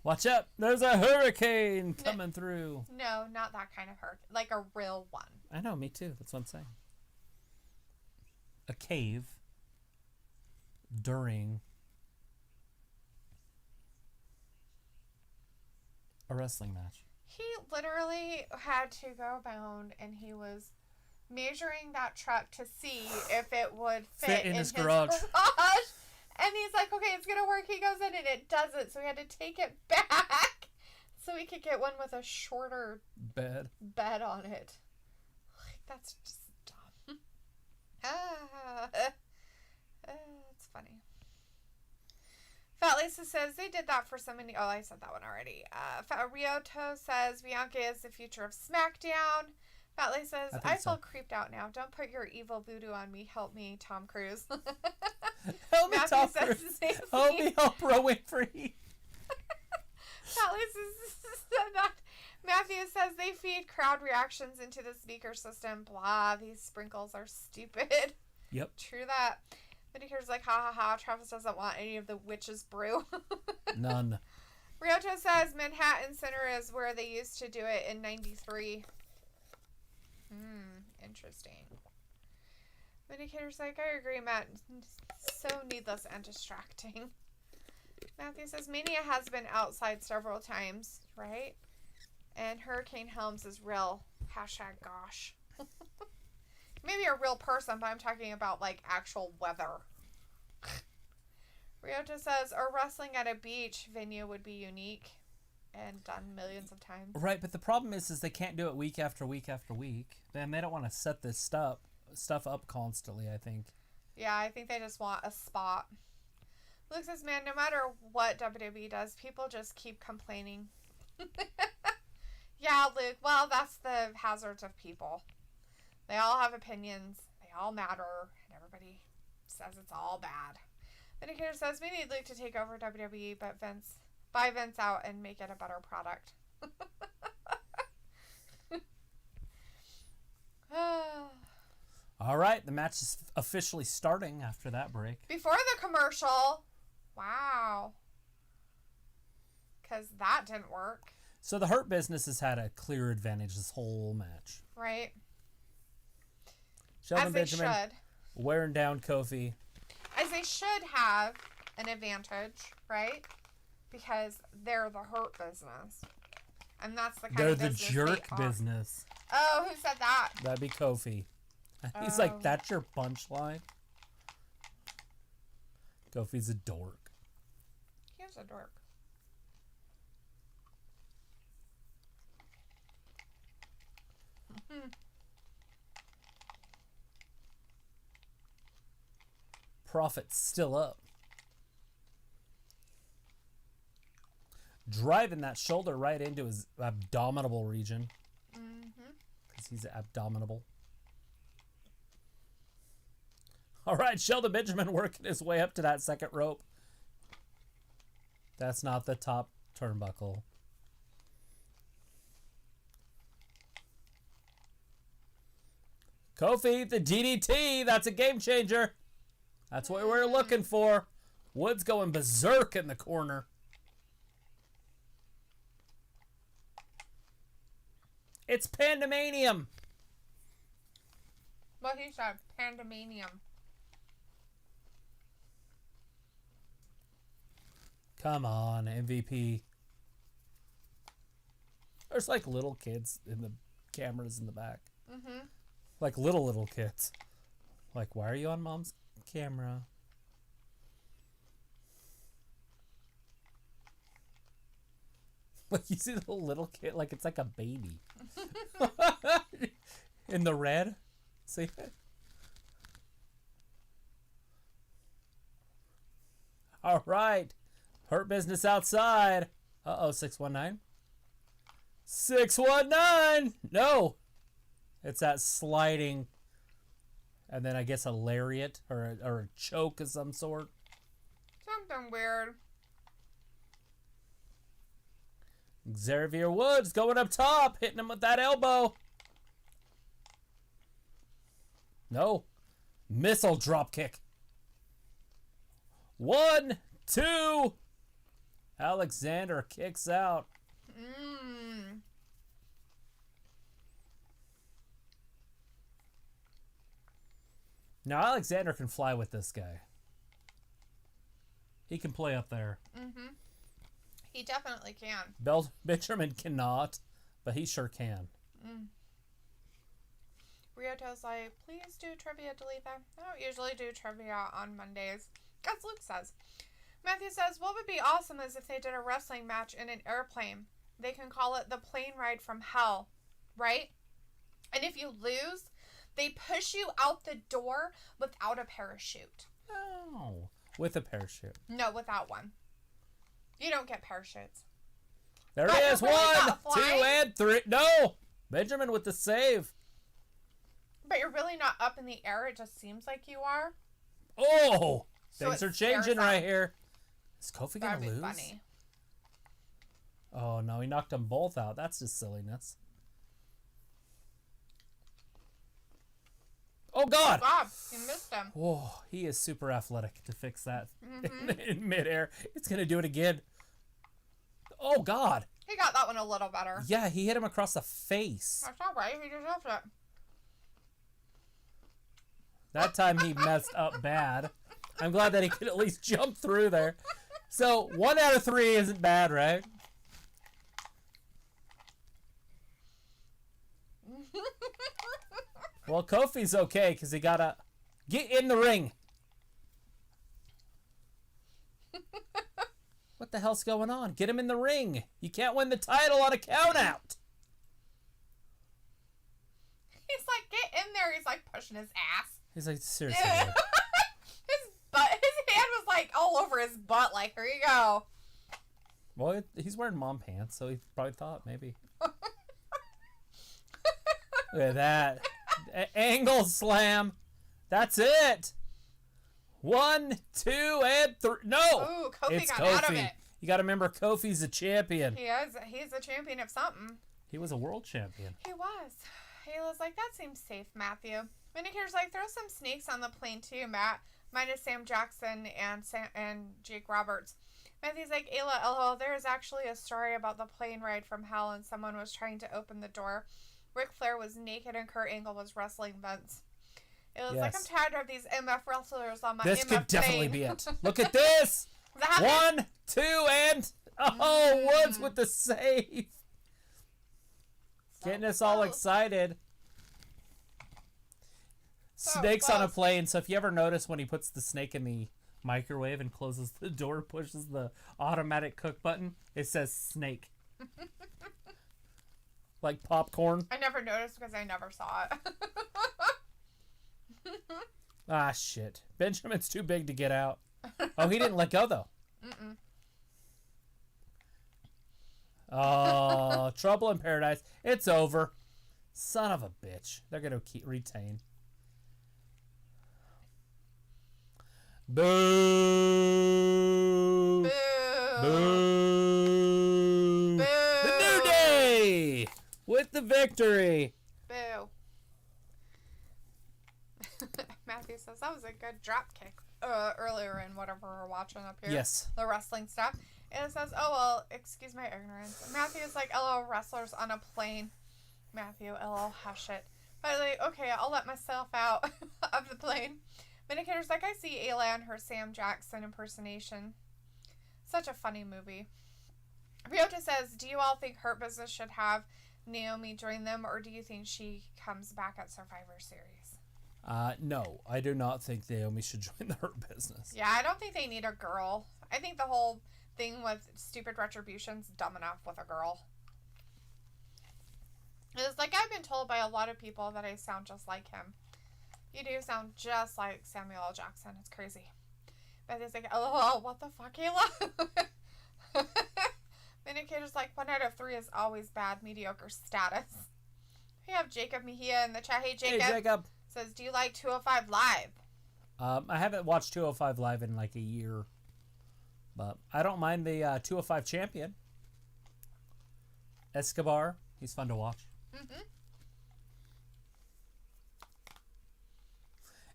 Watch out! There's a hurricane coming through. No, not that kind of hurricane. Like a real one. I know, me too. That's what I'm saying. A cave during a wrestling match. He literally had to go around and he was measuring that truck to see if it would fit in his garage. And he's like, okay, it's going to work. He goes in and it doesn't. So we had to take it back so we could get one with a shorter bed on it. Like, that's just dumb. It's funny. Fat Lisa says they did that for so many. Oh, I said that one already. Fat Ryoto says Bianca is the future of SmackDown. Fat Lisa says I feel creeped out now. Don't put your evil voodoo on me. Help me, Tom Cruise. Help me, Tom Cruise. Help me, Oprah Winfrey. Fat Lisa said that. Matthew says they feed crowd reactions into the speaker system. Blah, these sprinkles are stupid. Yep. True that. Vindicator's like, ha ha ha, Travis doesn't want any of the witch's brew. None. Ryoto says Manhattan Center is where they used to do it in 93. Interesting. Vindicator's like, I agree, Matt. So needless and distracting. Matthew says Mania has been outside several times, right? And Hurricane Helms is real. Hashtag gosh. Maybe a real person, but I'm talking about like actual weather. Ryota says a wrestling at a beach venue would be unique and done millions of times. Right, but the problem is they can't do it week after week after week. Then they don't want to set this stuff up constantly, I think. Yeah, I think they just want a spot. Luke says, man, no matter what WWE does, people just keep complaining. Yeah, Luke, well, that's the hazards of people. They all have opinions. They all matter. And everybody says it's all bad. Vindicator says, we need Luke to take over WWE, but buy Vince out and make it a better product. All right, the match is officially starting after that break. Before the commercial. Wow. Because that didn't work. So the Hurt Business has had a clear advantage this whole match. Right. Shelton As they Benjamin should. wearing down Kofi. As they should have an advantage, right? Because they're the Hurt Business. And that's the kind They're of the business jerk they are. business. Oh, who said that? That'd be Kofi. He's Oh. like, that's your punchline? Kofi's a dork. He is a dork. Profit's still up. Driving that shoulder right into his abdominal region. Because he's abdominal. All right, Shelton Benjamin working his way up to that second rope. That's not the top turnbuckle. Kofi, the DDT, that's a game changer. That's what we're looking for. Woods going berserk in the corner. It's pandemanium. What he said, pandemanium. Come on, MVP. There's like little kids in the cameras in the back. Like little kids. Like, why are you on mom's camera? Like, you see the little kid, like it's like a baby. In the red. See? All right. Hurt Business outside. Uh-oh, 619. 619! No! It's that sliding, and then I guess a lariat or a choke of some sort. Something weird. Xavier Woods going up top, hitting him with that elbow. No. Missile drop kick. 1, 2. Alexander kicks out. Now Alexander can fly with this guy. He can play up there. He definitely can. Benjamin cannot, but he sure can. Ryoto's like, please do trivia, Dalethea. I don't usually do trivia on Mondays. As Luke says. Matthew says, what would be awesome is if they did a wrestling match in an airplane. They can call it the plane ride from hell, right? And if you lose, they push you out the door without a parachute. No. With a parachute. No, without one. You don't get parachutes. There it is. 1, 2, and 3. No! Benjamin with the save. But you're really not up in the air. It just seems like you are. Oh! So things are changing right here. Is Kofi going to lose? Funny. Oh, no. He knocked them both out. That's just silliness. Oh, God! Oh, God. You missed him. Oh, he is super athletic to fix that in midair. It's going to do it again. Oh, God. He got that one a little better. Yeah, he hit him across the face. That's all right. He deserved it. That time he messed up bad. I'm glad that he could at least jump through there. So, 1 out of 3 isn't bad, right? Well, Kofi's okay because he got to get in the ring. What the hell's going on? Get him in the ring. You can't win the title on a count out. He's like, get in there. He's like pushing his ass. He's like, seriously. his hand was like all over his butt. Like, here you go. Well, he's wearing mom pants, so he probably thought maybe. Look at that. Angle slam. That's it. 1, 2, and 3. No. Ooh, Kofi it's got Kofi. out of it. You got to remember, Kofi's a champion. He is. He's a champion of something. He was a world champion. He was. Ayla's like, that seems safe, Matthew. Vindicator's like, throw some snakes on the plane too, Matt. Minus Sam Jackson and Jake Roberts. Matthew's like, Ayla, LOL, there is actually a story about the plane ride from hell and someone was trying to open the door. Ric Flair was naked and Kurt Angle was wrestling Vince. Ayla's like, I'm tired of these MF wrestlers on my this MF could definitely plane. be it. Look at this. 1, 2, and... Oh, Woods with the save. Getting us all excited. Snakes on a plane. So if you ever notice when he puts the snake in the microwave and closes the door, pushes the automatic cook button. It says snake. Like popcorn. I never noticed because I never saw it. Ah, shit. Benjamin's too big to get out. Oh, he didn't let go, though. Mm-mm. Oh, Trouble in Paradise. It's over. Son of a bitch. They're going to retain. Boo! Boo! Boo! Boo! The New Day with the victory. Boo. Matthew says that was a good drop kick earlier in whatever we're watching up here. Yes. The wrestling stuff. And it says, oh, well, excuse my ignorance. And Matthew's like, LO, wrestlers on a plane. Matthew, LO, hush it. But like, okay, I'll let myself out of the plane. Vindicator's like, I see Ayla and her Sam Jackson impersonation. Such a funny movie. Ryota says, do you all think Hurt Business should have Naomi join them, or do you think she comes back at Survivor Series? No, I do not think Naomi should join the Hurt Business. Yeah, I don't think they need a girl. I think the whole thing with stupid retribution's dumb enough with a girl. It's like, I've been told by a lot of people that I sound just like him. You do sound just like Samuel L. Jackson. It's crazy. But it's like, oh, what the fuck, Ayla? Vindicator's like, 1 out of 3 is always bad, mediocre status. We have Jacob Mejia in the chat. Hey, Jacob. Hey, Jacob. Says, do you like 205 Live? I haven't watched 205 Live in like a year. But I don't mind the 205 champion. Escobar. He's fun to watch. Mm-hmm.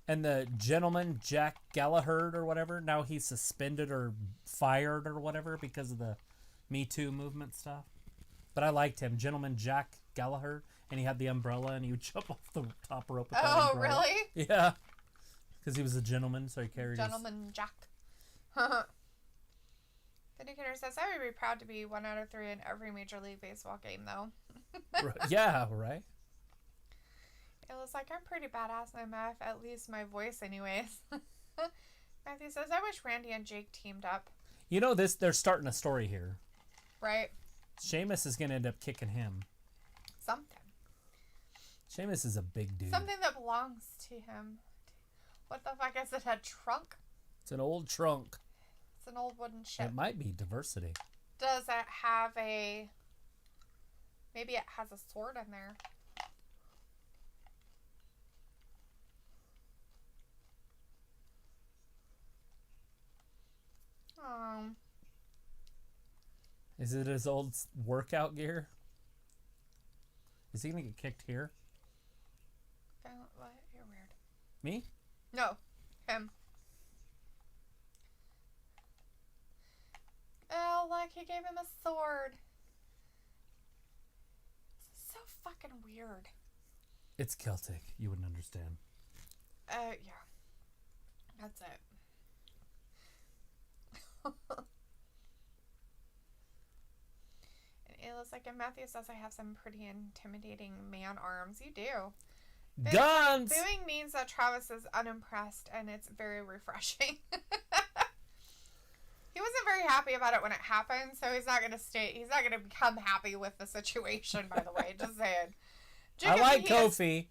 And the gentleman, Jack Gallagher or whatever, now he's suspended or fired or whatever because of the Me Too movement stuff. But I liked him. Gentleman Jack Gallagher. And he had the umbrella and he would jump off the top rope with that umbrella. Oh, really? Yeah. Because he was a gentleman, so he carried Gentleman Jack. Vindicator says, I would be proud to be 1 out of 3 in every Major League Baseball game, though. Yeah, right? It was like, I'm pretty badass in MF, at least my voice anyways. Matthew says, I wish Randy and Jake teamed up. You know, they're starting a story here. Right. Sheamus is going to end up kicking him. Something. Sheamus is a big dude. Something that belongs to him. What the fuck is it, a trunk? It's an old trunk. It's an old wooden ship. It might be diversity. Does it have a... Maybe it has a sword in there. Is it his old workout gear? Is he going to get kicked here? What? You're weird. Me? No. Him. Oh, look, he gave him a sword. This is so fucking weird. It's Celtic. You wouldn't understand. Yeah. That's it. And Ayla's like, and Matthew says I have some pretty intimidating man arms. You do. Guns! Booing means that Travis is unimpressed, and it's very refreshing. He wasn't very happy about it when it happened, so he's not gonna become happy with the situation, by the way. Just saying. I like Kofi,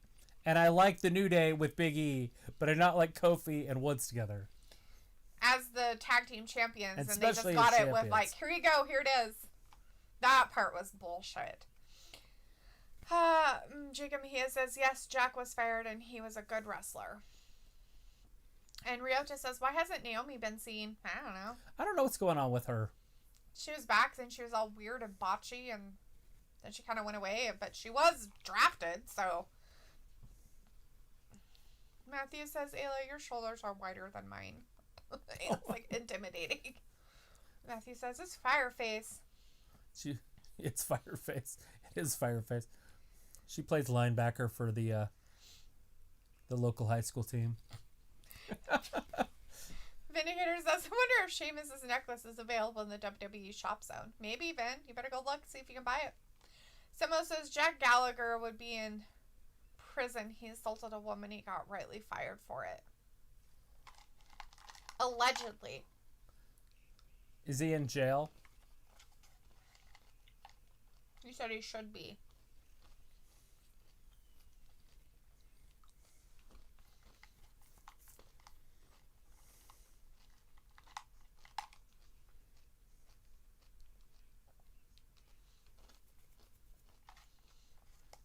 and I like the New Day with Big E, but I not like Kofi and Woods together. As the tag team champions, and they just especially got as it with champions. like, here you go, here it is. That part was bullshit. Jacob Mejia says, yes, Jack was fired and he was a good wrestler. And Ryota says, why hasn't Naomi been seen? I don't know. I don't know what's going on with her. She was back, then she was all weird and botchy, and then she kind of went away, but she was drafted, so. Matthew says, Ayla, your shoulders are wider than mine. It's like intimidating. Matthew says, it's Fireface. It's Fireface. It is Fireface. She plays linebacker for the local high school team. Vindicator says, I wonder if Sheamus' necklace is available in the WWE shop zone. Maybe, Vin. You better go look, see if you can buy it. Simo says, Jack Gallagher would be in prison. He assaulted a woman. He got rightly fired for it. Allegedly. Is he in jail? You said he should be.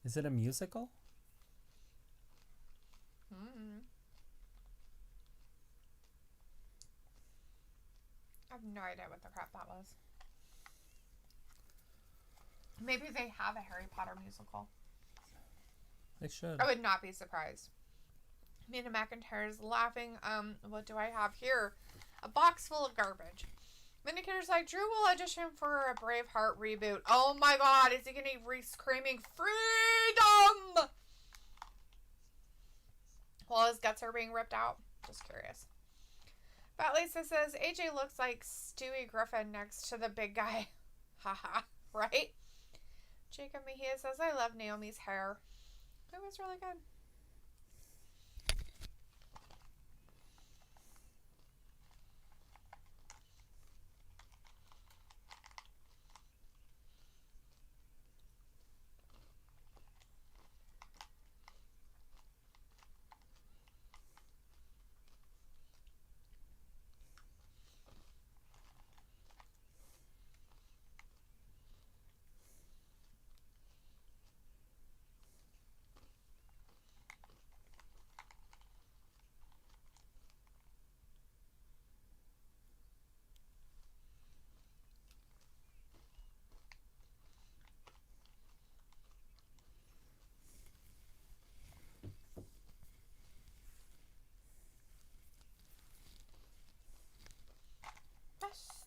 Is it a musical? I have no idea what the crap that was. Maybe they have a Harry Potter musical. They should. I would not be surprised. Mina McIntyre's laughing. What do I have here? A box full of garbage. Vindicator's like, Drew will audition for a Braveheart reboot. Oh my god, is he going to be screaming freedom while his guts are being ripped out? Just curious. But Lisa says, AJ looks like Stewie Griffin next to the big guy. Haha, right? Jacob Mejia says, I love Naomi's hair. It was really good.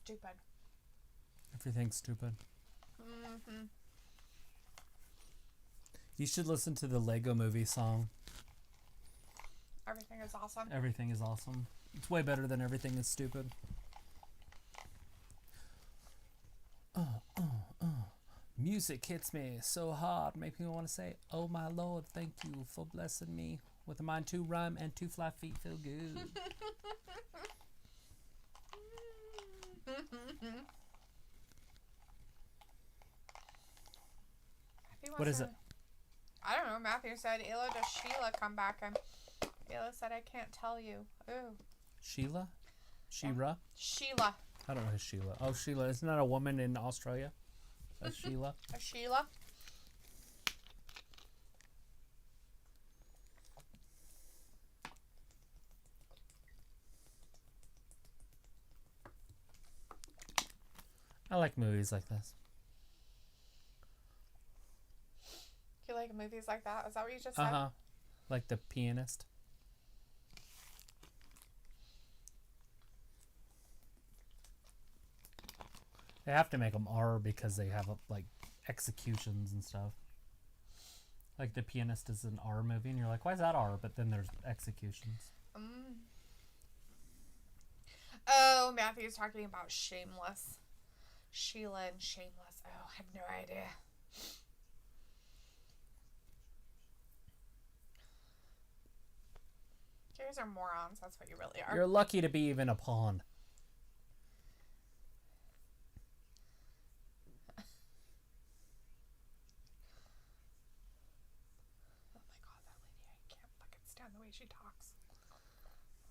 Stupid. Everything's stupid. Mm-hmm. You should listen to the Lego Movie song. Everything is awesome. Everything is awesome. It's way better than Everything is Stupid. Music hits me so hard, makes me want to say, oh my Lord, thank you for blessing me with a mind to rhyme and 2 fly feet feel good. What is it? I don't know. Matthew said, Ayla, does Sheila come back? And Ayla said, I can't tell you. Ooh. Sheila? She-Ra? Sheila. I don't know who's Sheila. Oh, Sheila. Isn't that a woman in Australia? That's Sheila? A Sheila? I like movies like this. You like movies like that? Is that what you just said? Uh-huh. Like The Pianist. They have to make them R because they have like executions and stuff. Like The Pianist is an R movie, and you're like, why is that R? But then there's executions. Oh, Matthew's talking about Shameless. Sheila and Shameless. Oh, I have no idea. You guys are morons. That's what you really are. You're lucky to be even a pawn. Oh my god, that lady. I can't fucking stand the way she talks.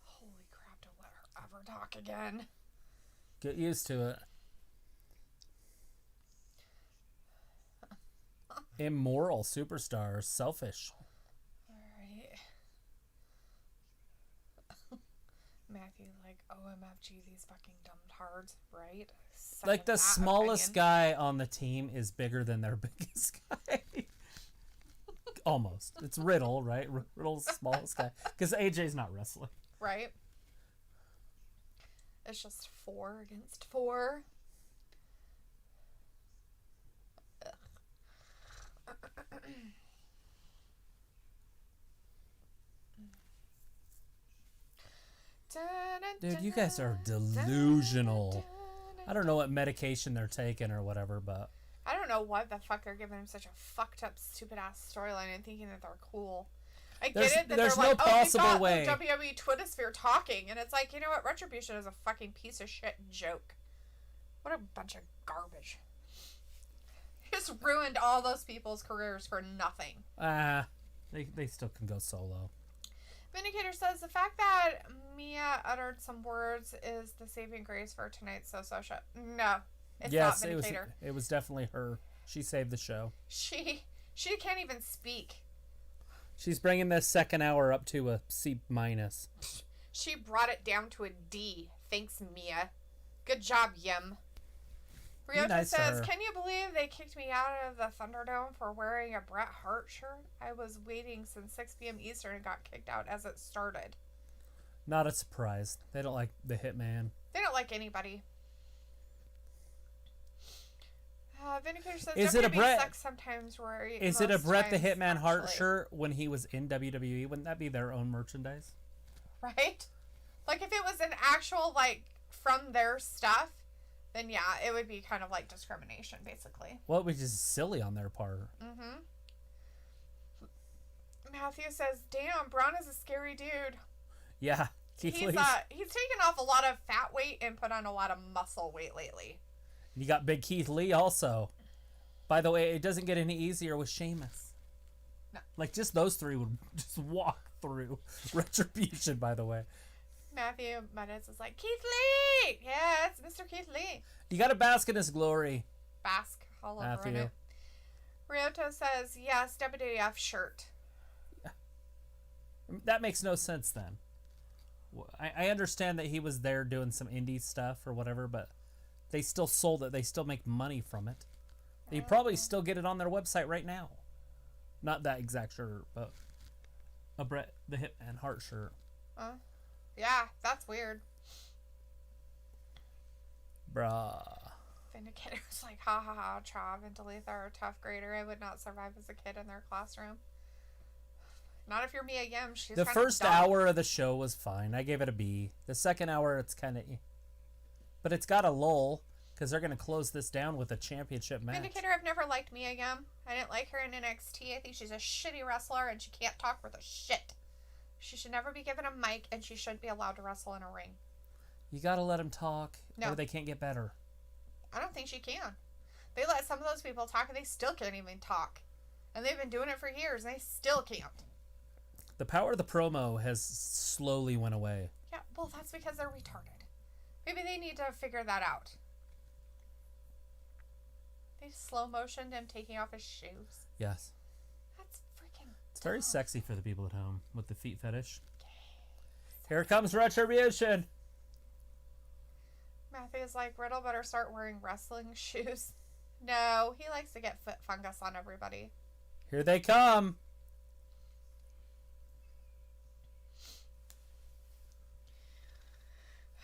Holy crap, don't let her ever talk again. Get used to it. Immoral superstar, selfish. Alright. Matthew, like, OMFG, these fucking dumb tards, right? Like the smallest guy on the team is bigger than their biggest guy. Almost. It's Riddle, right? Riddle's the smallest guy. Because AJ's not wrestling. Right? It's just 4 against 4. Dude, you guys are delusional. I don't know what medication they're taking or whatever, but... I don't know what the fuck they're giving him such a fucked up, stupid ass storyline and thinking that they're cool. I get it that there's they're no like, possible oh, we got way. the WWE Twittersphere talking, and it's like, you know what? Retribution is a fucking piece of shit joke. What a bunch of garbage. Just ruined all those people's careers for nothing. They still can go solo. Vindicator says the fact that Mia uttered some words is the saving grace for tonight's so show. No, it's not Vindicator. It was definitely her. She saved the show. She can't even speak. She's bringing this second hour up to a C-. She brought it down to a D. Thanks, Mia. Good job, Yim. Ryota Nice says, can you believe they kicked me out of the Thunderdome for wearing a Bret Hart shirt? I was waiting since 6 p.m. Eastern and got kicked out as it started. Not a surprise. They don't like the Hitman. They don't like anybody. Vindicator says, Is it a Bret? Sucks sometimes where Is it a Bret the Hitman actually. Hart shirt when he was in WWE? Wouldn't that be their own merchandise? Right? Like if it was an actual like from their stuff, then yeah, it would be kind of like discrimination, basically. Well, which is silly on their part. Mm-hmm. Matthew says, damn, Braun is a scary dude. Yeah. He's taken off a lot of fat weight and put on a lot of muscle weight lately. You got Big Keith Lee also. By the way, it doesn't get any easier with Sheamus. No. Like, just those three would just walk through Retribution, by the way. Matthew Menace is like, Keith Lee! Yeah, it's Mr. Keith Lee. You gotta bask in his glory. Bask all over Matthew. it. Ryota says, yes, WWF shirt. Yeah. That makes no sense then. I understand that he was there doing some indie stuff or whatever, but they still sold it. They still make money from it. They probably still get it on their website right now. Not that exact shirt, but a Bret the Hitman Hart shirt. Yeah, that's weird. Bruh. Vindicator's like, ha ha ha, Trav and Dalethea are a tough grader. I would not survive as a kid in their classroom. Not if you're Mia Yim. She's the kind first of dumb. hour of the show was fine. I gave it a B. The second hour, it's kind of... But it's got a lull, because they're going to close this down with a championship match. Vindicator, I've never liked Mia Yim. I didn't like her in NXT. I think she's a shitty wrestler, and she can't talk worth a shit. She should never be given a mic, and she shouldn't be allowed to wrestle in a ring. You got to let them talk, no. or they can't get better. I don't think she can. They let some of those people talk, and they still can't even talk. And they've been doing it for years, and they still can't. The power of the promo has slowly went away. Yeah, well, that's because they're retarded. Maybe they need to figure that out. They slow motioned him taking off his shoes. Yes. That's freaking It's very sexy for the people at home with the feet fetish. Here comes Retribution. Matthew's like, Riddle better start wearing wrestling shoes. No, he likes to get foot fungus on everybody. Here they come.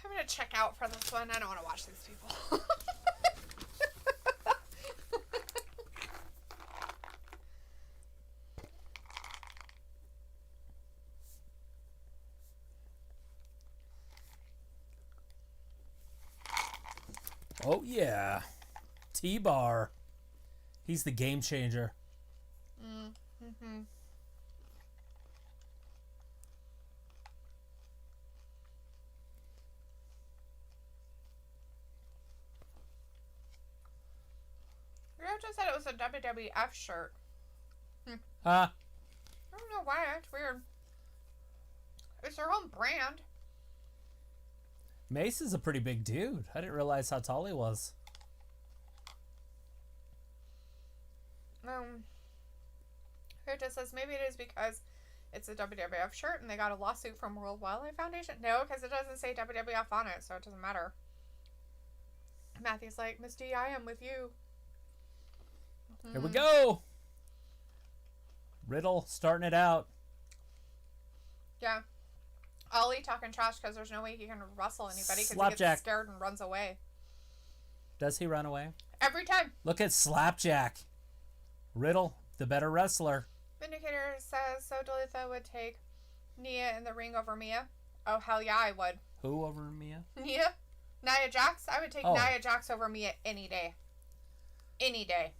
I'm going to check out for this one. I don't want to watch these people. Oh, yeah. T-Bar. He's the game changer. Mm-hmm. Just said it was a WWF shirt. Huh? I don't know why. It's weird. It's their own brand. Mace is a pretty big dude. I didn't realize how tall he was. Here it just says maybe it is because it's a WWF shirt and they got a lawsuit from World Wildlife Foundation. No, because it doesn't say WWF on it, so it doesn't matter. Matthew's like, Miss D, I am with you. Here we go. Riddle starting it out. Yeah. Ollie talking trash because there's no way he can wrestle anybody because he Slapjack. gets scared and runs away. Does he run away? Every time. Look at Slapjack. Riddle, the better wrestler. Vindicator says, so Dalethea would take Nia in the ring over Mia. Oh, hell yeah, I would. Who over Mia? Nia? Nia Jax? I would take Nia Jax over Mia any day. Any day.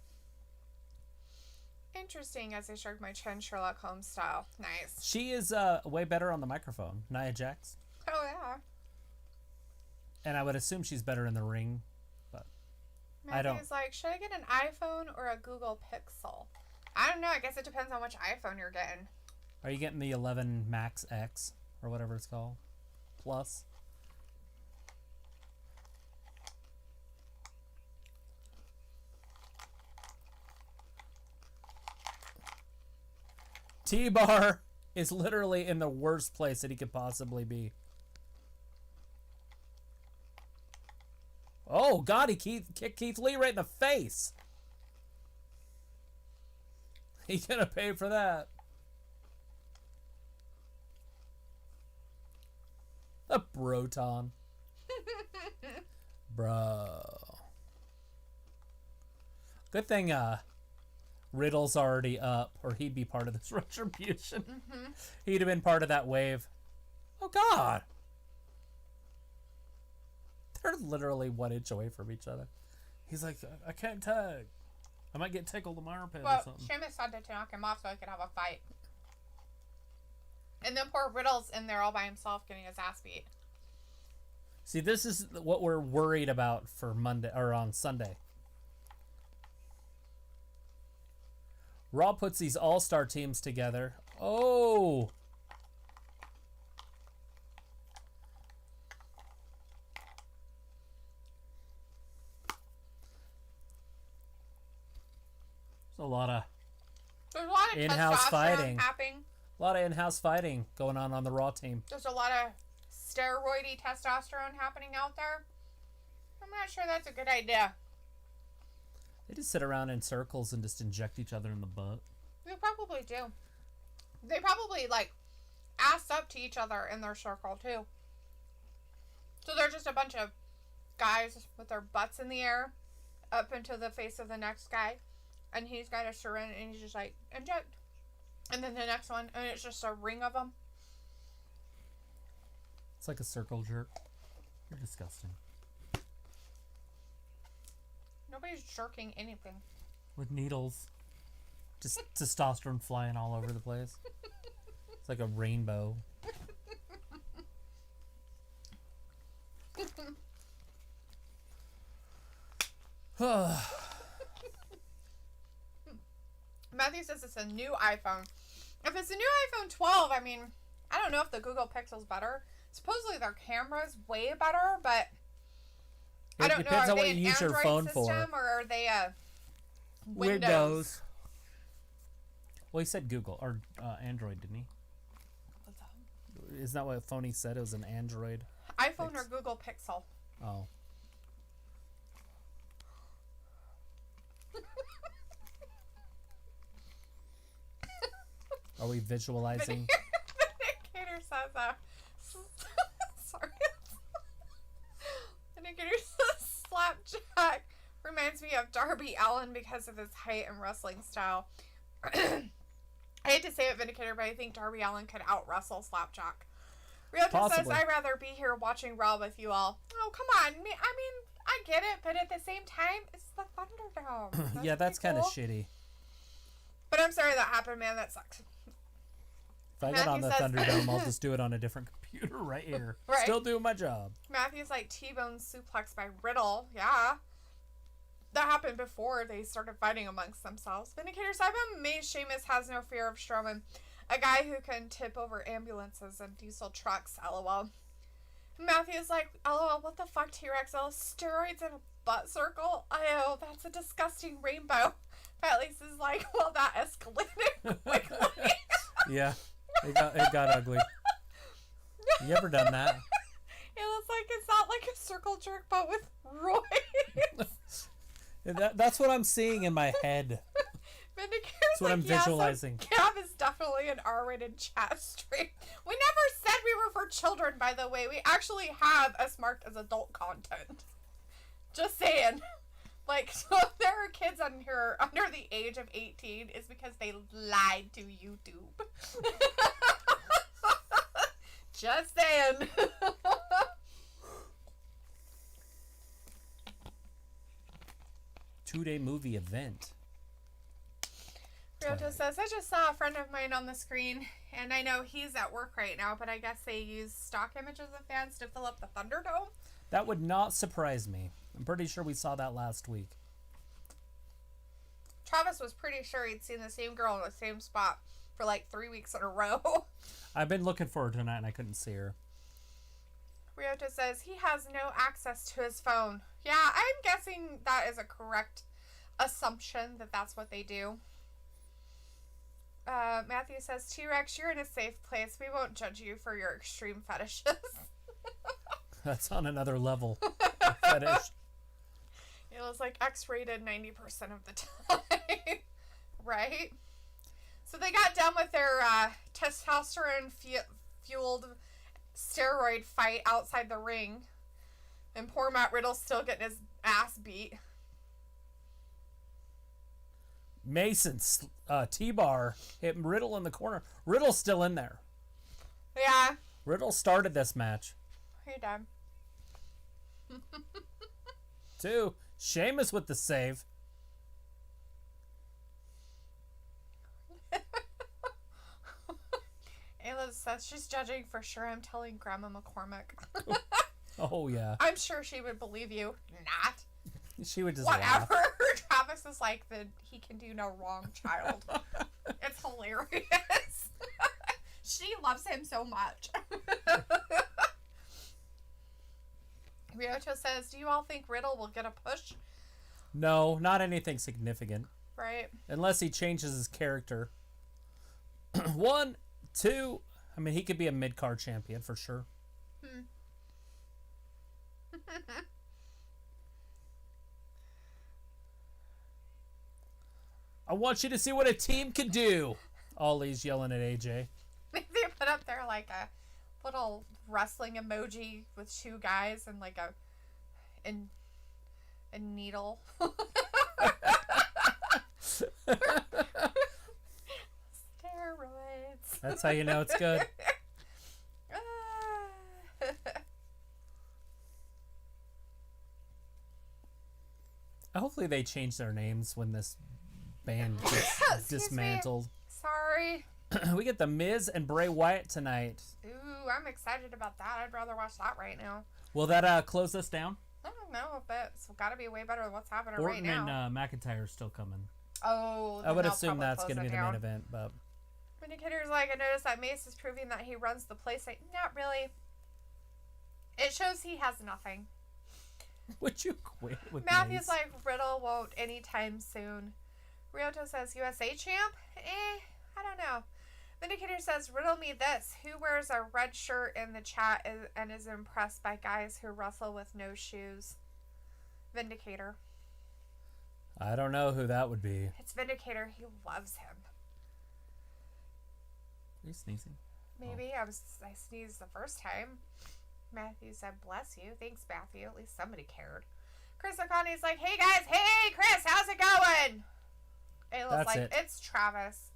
And interesting as I stroke my chin, Sherlock Holmes style. Nice. She is way better on the microphone, Nia Jax. Oh, yeah. And I would assume she's better in the ring, but I don't. Matthew's like, should I get an iPhone or a Google Pixel? I don't know. I guess it depends on which iPhone you're getting. Are you getting the 11 Max X or whatever it's called? Plus? T-Bar is literally in the worst place that he could possibly be. Oh, God, he kicked Keith Lee right in the face. He's going to pay for that. A Broton. Bro. Good thing Riddle's already up, or he'd be part of this retribution. Mm-hmm. He'd have been part of that wave. Oh, God. They're literally 1 inch away from each other. He's like, I can't tag. I might get tickled in my armpit or something. Sheamus had to knock him off so I could have a fight. And then poor Riddle's in there all by himself getting his ass beat. See, this is what we're worried about for Monday or on Sunday. Raw puts these all-star teams together. Oh! There's a lot of in-house fighting. A lot of in-house fighting going on the Raw team. There's a lot of steroidy testosterone happening out there. I'm not sure that's a good idea. They just sit around in circles and just inject each other in the butt. They probably do. They probably, like, ass up to each other in their circle, too. So they're just a bunch of guys with their butts in the air up into the face of the next guy. And he's got a syringe and he's just like, inject. And then the next one, and it's just a ring of them. It's like a circle jerk. You're disgusting. Nobody's jerking anything. With needles. Just testosterone flying all over the place. It's like a rainbow. Matthew says it's a new iPhone. If it's a new iPhone 12, I mean, I don't know if the Google Pixel's better. Supposedly their camera's way better, but I don't know. Depends on what you use your phone system for. Or are they Windows? Windows. Well, he said Google or Android, didn't he? What's that? Isn't that what phone he said? It was an Android. iPhone or Google Pixel? Oh. Are we visualizing? Vindicator says sorry. Vindicator says Slapjack reminds me of Darby Allin because of his height and wrestling style. I hate to say it, Vindicator, but I think Darby Allin could out-wrestle Slapjack. Ryota says, I'd rather be here watching Raw with you all. Oh, come on. I mean, I get it, but at the same time, it's the Thunderdome. Yeah, that's kind of shitty. But I'm sorry that happened, man. That sucks. If I get on the Thunderdome, I'll just do it on a different computer right here. Right. Still doing my job. Matthew's like T-Bone suplex by Riddle. Yeah. That happened before they started fighting amongst themselves. Vindicator said, I'm amazed Sheamus has no fear of Strowman. A guy who can tip over ambulances and diesel trucks, lol. Matthew's like, lol, what the fuck, T-Rex? Steroids in a butt circle? Oh, that's a disgusting rainbow. At least is like, well, that escalated quickly. Yeah, it got ugly. You ever done that? It looks like it's not like a circle jerk, but with roids. That's what I'm seeing in my head. That's what I'm visualizing. So Gab is definitely an R-rated chat stream. We never said we were for children, by the way. We actually have us marked as adult content. Just saying. Like, so if there are kids on here under the age of 18, it's because they lied to YouTube. Just saying. Two-day movie event. Ryoto says, I just saw a friend of mine on the screen, and I know he's at work right now, but I guess they use stock images of fans to fill up the Thunderdome. That would not surprise me. I'm pretty sure we saw that last week. Travis was pretty sure he'd seen the same girl in the same spot for like 3 weeks in a row. I've been looking for her tonight, and I couldn't see her. Ryoto says he has no access to his phone. Yeah, I'm guessing that is a correct assumption that that's what they do. Matthew says, T-Rex, you're in a safe place. We won't judge you for your extreme fetishes. That's on another level. Fetish. It was like X-rated 90% of the time. Right? So they got done with their testosterone-fueled steroid fight outside the ring. And poor Matt Riddle's still getting his ass beat. Mason's T-bar hit Riddle in the corner. Riddle's still in there. Yeah. Riddle started this match. Hey, Dad. 2. Sheamus with the save. Ayla says she's judging for sure. I'm telling Grandma McCormick. Oh, yeah. I'm sure she would believe you. Not. She would just Whatever. laugh. Travis is like the he can do no wrong child. It's hilarious. She loves him so much. Ryoto says, do you all think Riddle will get a push? No, not anything significant. Right. Unless he changes his character. 1, 2. I mean, he could be a mid-card champion for sure. I want you to see what a team can do. Ollie's yelling at AJ. Maybe they put up there like a little wrestling emoji with 2 guys and like a needle. Steroids. That's how you know it's good. Hopefully they change their names when this band gets dismantled. Sorry. We get the Miz and Bray Wyatt tonight. Ooh, I'm excited about that. I'd rather watch that right now. Will that close us down? I don't know, but it's got to be way better than what's happening Orton right now. and McIntyre are still coming. Oh, I would assume that's going to be the main event, but Vindicator's like, I noticed that Mace is proving that he runs the place. Like, not really. It shows he has nothing. would you quit with Matthew's Mace? like, Riddle won't anytime soon. Ryoto says, USA champ? I don't know. Vindicator says, riddle me this. Who wears a red shirt in the chat and is impressed by guys who wrestle with no shoes? Vindicator. I don't know who that would be. It's Vindicator. He loves him. Are you sneezing? Maybe. I sneezed the first time. Matthew said, bless you. Thanks, Matthew. At least somebody cared. Chris O'Connor's like, hey, guys. Hey, Chris. How's it going? Ayla's like, it's Travis.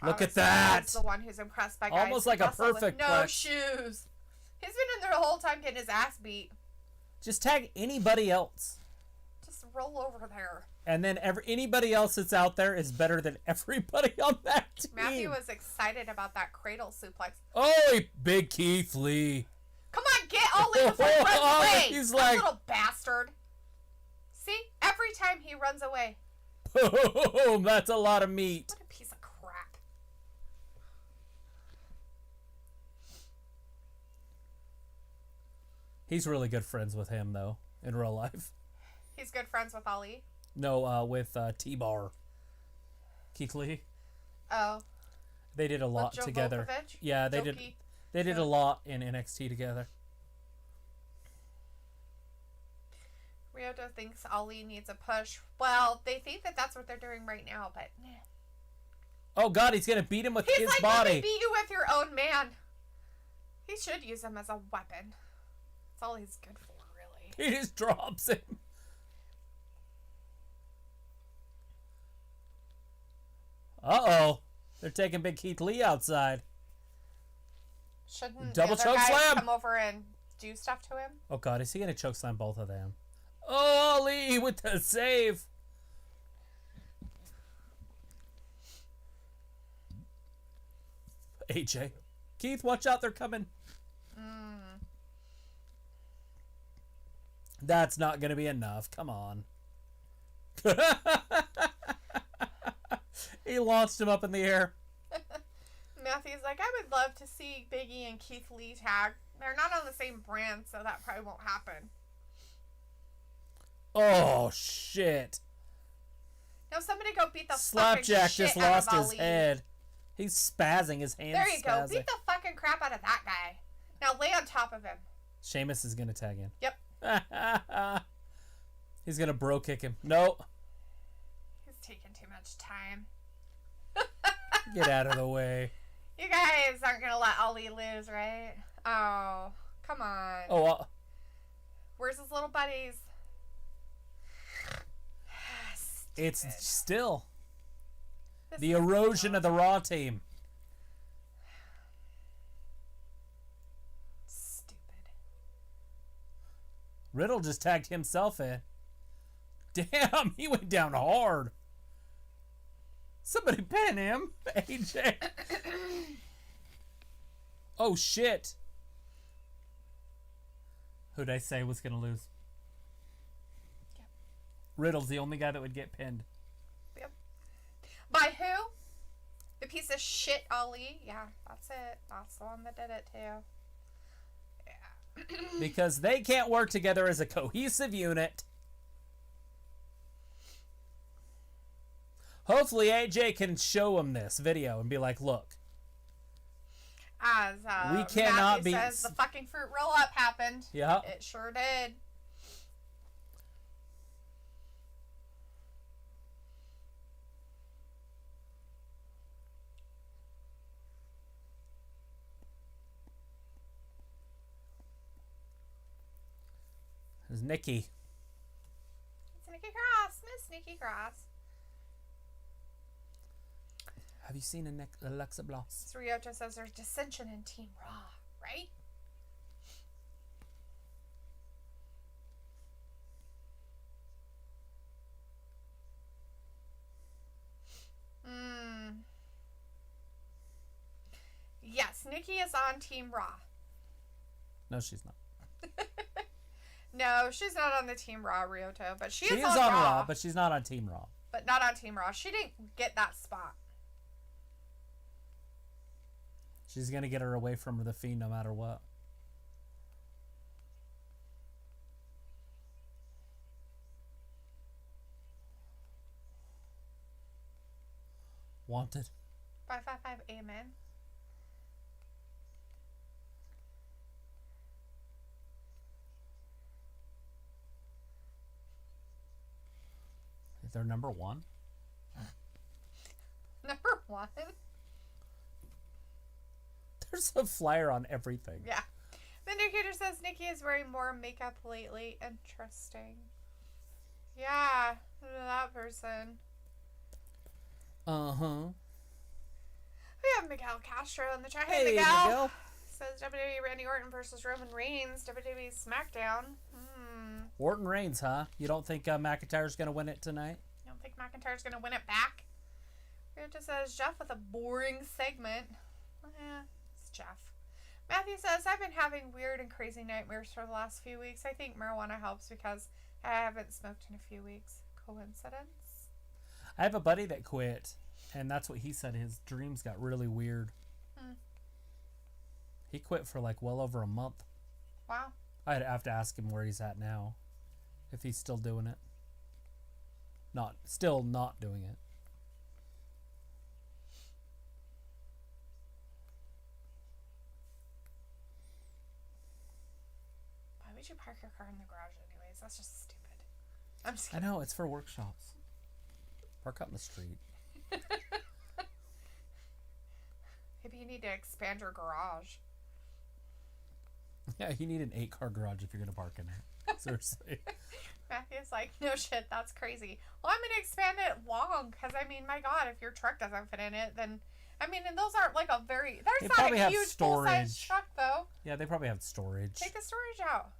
Look at that. He's the one who's impressed by guys almost like a perfect with no flex. shoes. He's been in there the whole time getting his ass beat. Just tag anybody else. Just roll over there. And then anybody else that's out there is better than everybody on that team. Matthew was excited about that cradle suplex. Oh, Big Keith Lee. Come on, get Ollie before he runs away. He's that like, little bastard. See? Every time he runs away. boom, that's a lot of meat. What a piece of crap. He's really good friends with him, though, in real life. He's good friends with Ali. No, with T-Bar. Keith Lee. Oh. They did a lot Joe together. Volkovich? Yeah, they did. Jokey. They did a lot in NXT together. Ryoto thinks Ali needs a push. Well, they think that that's what they're doing right now, but... Oh, God, he's going to beat him with his like, body. Let me beat you with your own man. He should use him as a weapon. That's all he's good for, really. He just drops him. Uh-oh. They're taking Big Keith Lee outside. Shouldn't Double the other choke guys slam. come over and do stuff to him? Oh, God, is he going to chokeslam both of them? Oh, Lee with the save. AJ. Keith, watch out, they're coming. That's not going to be enough. Come on. He launched him up in the air. Matthew's like, I would love to see Biggie and Keith Lee tag. They're not on the same brand, so that probably won't happen. Oh, shit. Now somebody go beat the Slapjack fucking just shit out lost of his Ali. head. He's spazzing. His hands There you go. spazzing. Beat the fucking crap out of that guy. Now lay on top of him. Sheamus is going to tag in. Yep. He's going to bro kick him. No. He's taking too much time. Get out of the way. You guys aren't going to let Ali lose, right? Oh, come on. Oh, Where's his little buddies? it's still This the is erosion of the Raw team. stupid. Riddle just tagged himself in. Damn, he went down hard. Somebody pin him, AJ. Oh, shit. Who'd I say was going to lose? Yep. Riddle's the only guy that would get pinned. Yep. By who? The piece of shit Ali? Yeah, that's it. That's the one that did it, too. Yeah. Because they can't work together as a cohesive unit. Hopefully AJ can show him this video and be like, look. As We cannot Matthew be- says, the fucking fruit roll-up happened. Yeah. It sure did. There's Nikki. It's Nikki Cross. Miss Nikki Cross. Have you seen Alexa Bliss? Ryota says there's dissension in Team Raw, right? Yes, Nikki is on Team Raw. No, she's not. No, she's not on the Team Raw, Ryota, but she She is is on Raw. Raw, but she's not on Team Raw. But not on Team Raw. She didn't get that spot. She's going to get her away from the Fiend no matter what. Wanted. 555 amen. They're number one. Number one. There's a flyer on everything. Yeah. The indicator says Nikki is wearing more makeup lately. Interesting. Yeah, that person. Uh-huh. We have Miguel Castro in the chat. Hey, Hey, Miguel. Miguel. Says WWE Randy Orton versus Roman Reigns. WWE SmackDown. Orton Reigns, huh? You don't think McIntyre's going to win it tonight? You don't think McIntyre's going to win it back? It just says Jeff with a boring segment. It's Jeff. Matthew says, I've been having weird and crazy nightmares for the last few weeks. I think marijuana helps because I haven't smoked in a few weeks. Coincidence? I have a buddy that quit, and that's what he said. His dreams got really weird. He quit for like well over a month. Wow. I'd have to ask him where he's at now. If he's still doing it. Still not doing it. Why would you park your car in the garage anyways? That's just stupid. I'm just kidding. I know, it's for workshops. Park out in the street. Maybe you need to expand your garage. Yeah, you need an 8-car garage if you're going to park in it. Seriously. Matthew's like, no shit, that's crazy. Well, I'm going to expand it long, because, I mean, my God, if your truck doesn't fit in it, then, I mean, and those aren't like a very, They there's not probably a have huge full-size storage. truck, though. Yeah, they probably have storage. Take the storage out.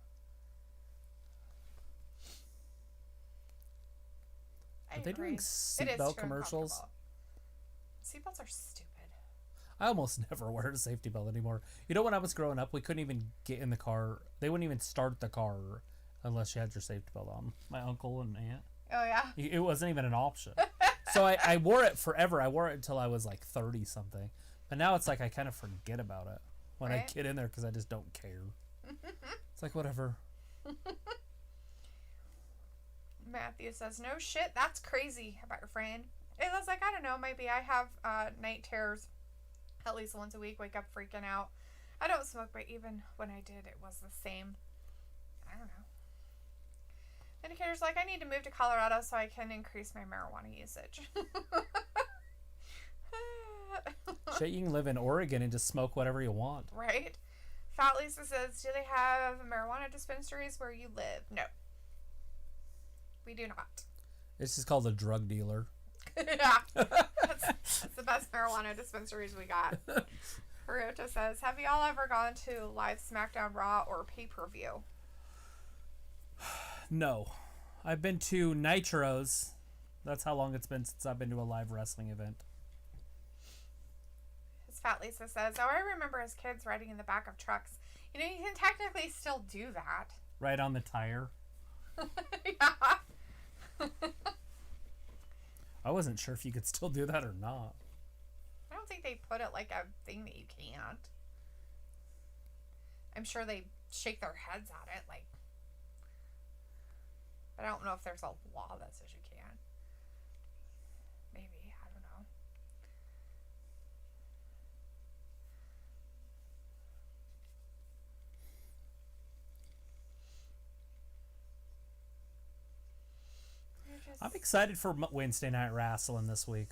Are they doing It is seatbelt too commercials? uncomfortable. Seatbelts are stupid. I almost never wear a safety belt anymore. You know, when I was growing up, we couldn't even get in the car. They wouldn't even start the car unless you had your safety belt on. My uncle and aunt. Oh, yeah? It wasn't even an option. So I wore it forever. I wore it until I was like 30-something. But now it's like I kind of forget about it when I get in there because I just don't care. It's like, whatever. Matthew says, no shit, that's crazy about your friend. It was like, I don't know, maybe I have night terrors at least once a week, wake up freaking out. I don't smoke, but even when I did, it was the same. I don't know. Indicator's like, I need to move to Colorado so I can increase my marijuana usage. Shit, you can live in Oregon and just smoke whatever you want. Right? Fat Lisa says, do they have marijuana dispensaries where you live? No. We do not. It's just called a drug dealer. Yeah. That's the best marijuana dispensaries we got. Hiroto says, have you all ever gone to live SmackDown Raw or pay-per-view? No. I've been to Nitros. That's how long it's been since I've been to a live wrestling event. His Fat Lisa says, oh, I remember as kids riding in the back of trucks. You know, you can technically still do that. Right on the tire. Yeah. I wasn't sure if you could still do that or not. I don't think they put it like a thing that you can't. I'm sure they shake their heads at it, like. But I don't know if there's a law that says you can. Maybe, I don't know. I'm excited for Wednesday Night Wrestling this week.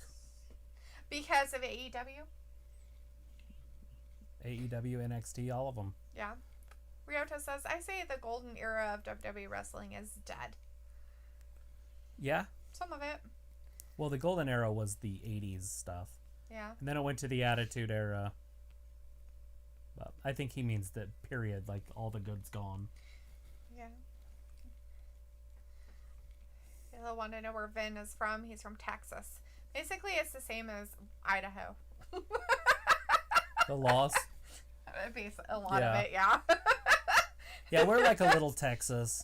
Because of AEW? AEW, NXT, all of them. Yeah. Ryota says, I say the golden era of WWE wrestling is dead. Yeah? Some of it. Well, the golden era was the 80s stuff. Yeah. And then it went to the Attitude Era. But I think he means the period, like all the good's gone. Yeah. You'll want to know where Vin is from. He's from Texas. Basically, it's the same as Idaho. The laws? A lot of it, yeah. Yeah, we're like a little Texas.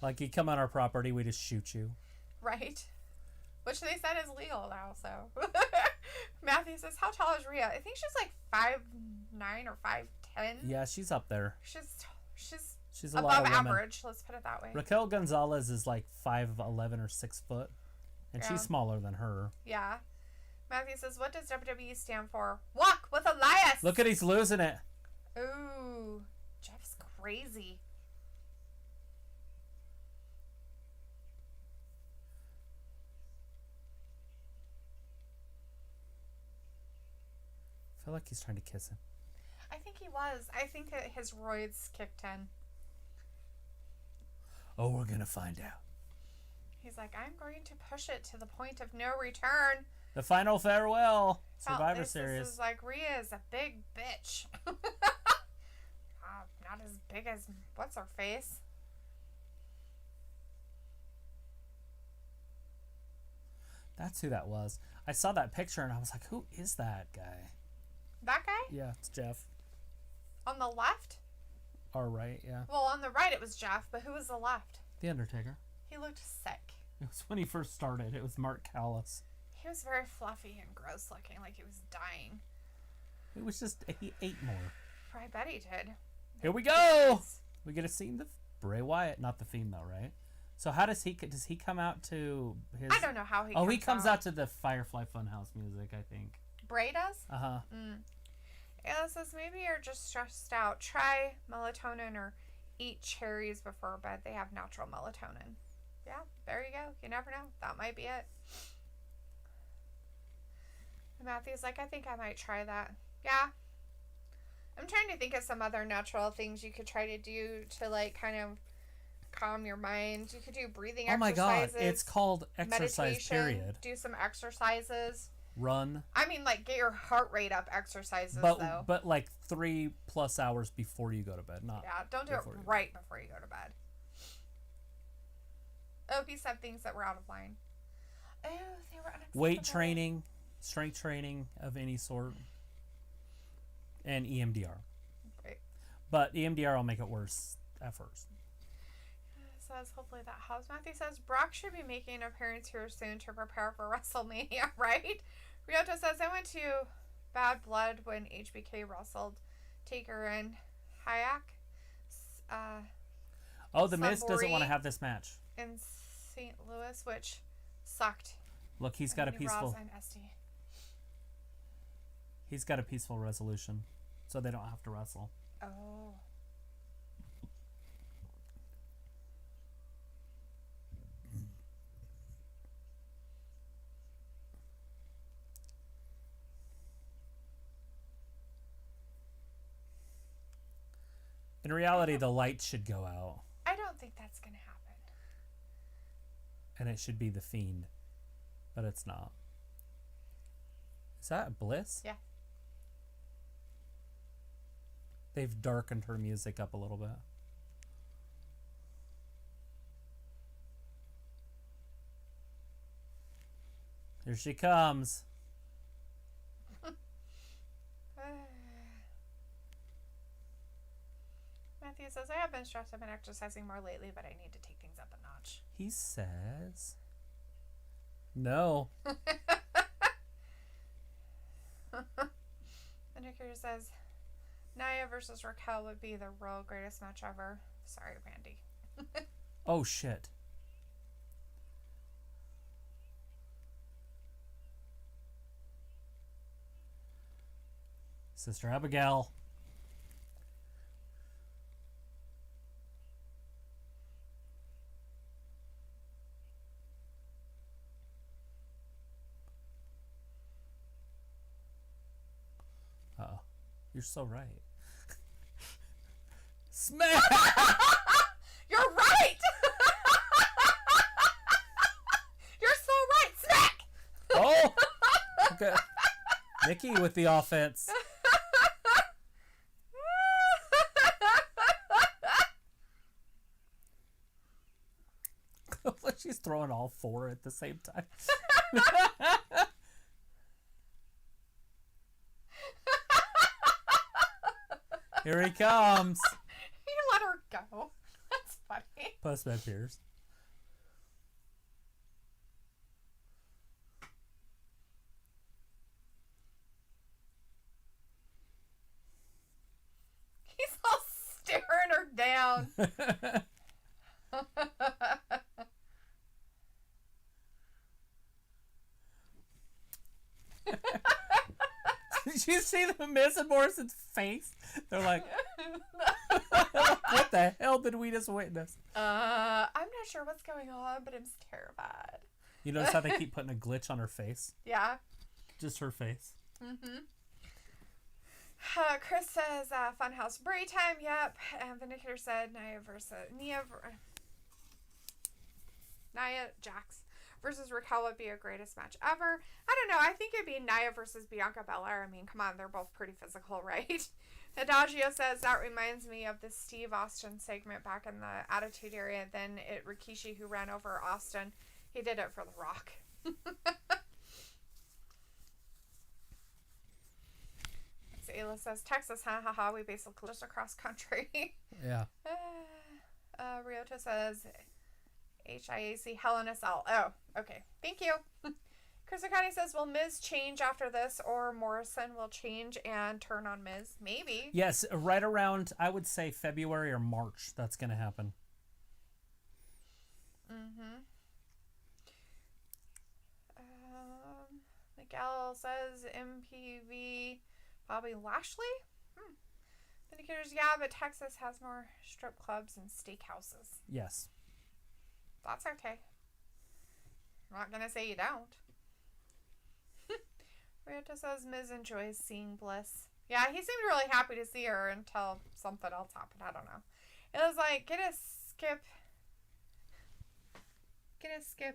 Like, you come on our property, we just shoot you. Right. Which they said is legal now, so. Matthew says, how tall is Rhea? I think she's like 5'9" or 5'10". Yeah, she's up there. She's a above lot of women. average, let's put it that way. Raquel Gonzalez is like 5'11" or 6 foot. And she's smaller than her. Yeah. Matthew says, what does WWE stand for? Walk with Elias! Look at he's losing it. Ooh. Jeff's crazy. I feel like he's trying to kiss him. I think he was. I think that his roids kicked in. Oh, we're going to find out. He's like, I'm going to push it to the point of no return. The final farewell. Survivor Series. This is like, Rhea is a big bitch. Not as big as, what's her face? That's who that was. I saw that picture and I was like, who is that guy? That guy? Yeah, it's Jeff. On the left? Or right, yeah. Well, on the right it was Jeff, but who was the left? The Undertaker. He looked sick. It was when he first started. It was Mark Callis. He was very fluffy and gross looking, like he was dying. It was just, he ate more. I bet he did. Here we go! We get to see the Bray Wyatt, not the Fiend though, right? So how does he come out to his... I don't know how he he comes out to the Firefly Funhouse music, I think. Bray does? Uh-huh. Ayla says, maybe you're just stressed out. Try melatonin or eat cherries before bed. They have natural melatonin. Yeah, there you go. You never know. That might be it. Matthew's like, I think I might try that. Yeah. I'm trying to think of some other natural things you could try to do to, like, kind of calm your mind. You could do breathing exercises. Oh my god, it's called exercise, period. Do some exercises. Run. I mean, like, get your heart rate up exercises, but, though. But, like, 3+ hours before you go to bed, not... Yeah, don't do it right before you go to bed. Oh, he said things that were out of line. Oh, they were unexpected. weight training, strength training of any sort, and EMDR. Right. But EMDR will make it worse at first. Says hopefully that helps. Matthew says Brock should be making an appearance here soon to prepare for WrestleMania, right? Ryota says I went to Bad Blood when HBK wrestled Taker and Hayek. The Miz doesn't want to have this match in St. Louis, which sucked. Look, he's got a peaceful. And SD. He's got a peaceful resolution, so they don't have to wrestle. Oh. In reality, the lights should go out. I don't think that's going to happen. And it should be the Fiend. But it's not. Is that Bliss? Yeah. They've darkened her music up a little bit. Here she comes. Matthew says, I have been stressed. I've been exercising more lately, but I need to take things up a notch. He says. No. Undercarrier says, Nia versus Raquel would be the world greatest match ever. Sorry, Randy. Oh, shit. Sister Abigail. Uh-oh. You're so right. Smack! You're right! You're so right! Smack! Oh! Okay. Nikki with the offense. She's throwing all four at the same time. Here he comes. You let her go. That's funny. Postman Pierce. He's all staring her down. Did you see the Miz and Morrison's face? They're like, what the hell did we just witness? I'm not sure what's going on, but I'm terrified. You notice how they keep putting a glitch on her face? Yeah. Just her face. Mm-hmm. Chris says, Funhouse Bray time, yep. And Vindicator said, Nia Jax versus Raquel would be a greatest match ever. I don't know. I think it'd be Nia versus Bianca Belair. I mean, come on. They're both pretty physical, right? Adagio says, that reminds me of the Steve Austin segment back in the Attitude Era. Then Rikishi who ran over Austin. He did it for The Rock. Ayla says, Texas, ha ha ha. We basically just across country. Yeah. Ryota says, HIAC Hell in a Cell. Oh, okay. Thank you. Chris Akani says, will Miz change after this, or Morrison will change and turn on Miz? Maybe. Yes, right around, I would say February or March, that's going to happen. Mm-hmm. Miguel says, MPV Bobby Lashley? Indicators, yeah, but Texas has more strip clubs and steakhouses. Yes. That's okay. I'm not going to say you don't. Ryota says Miz enjoys seeing Bliss. Yeah, he seemed really happy to see her until something else happened. I don't know. It was like, get a skip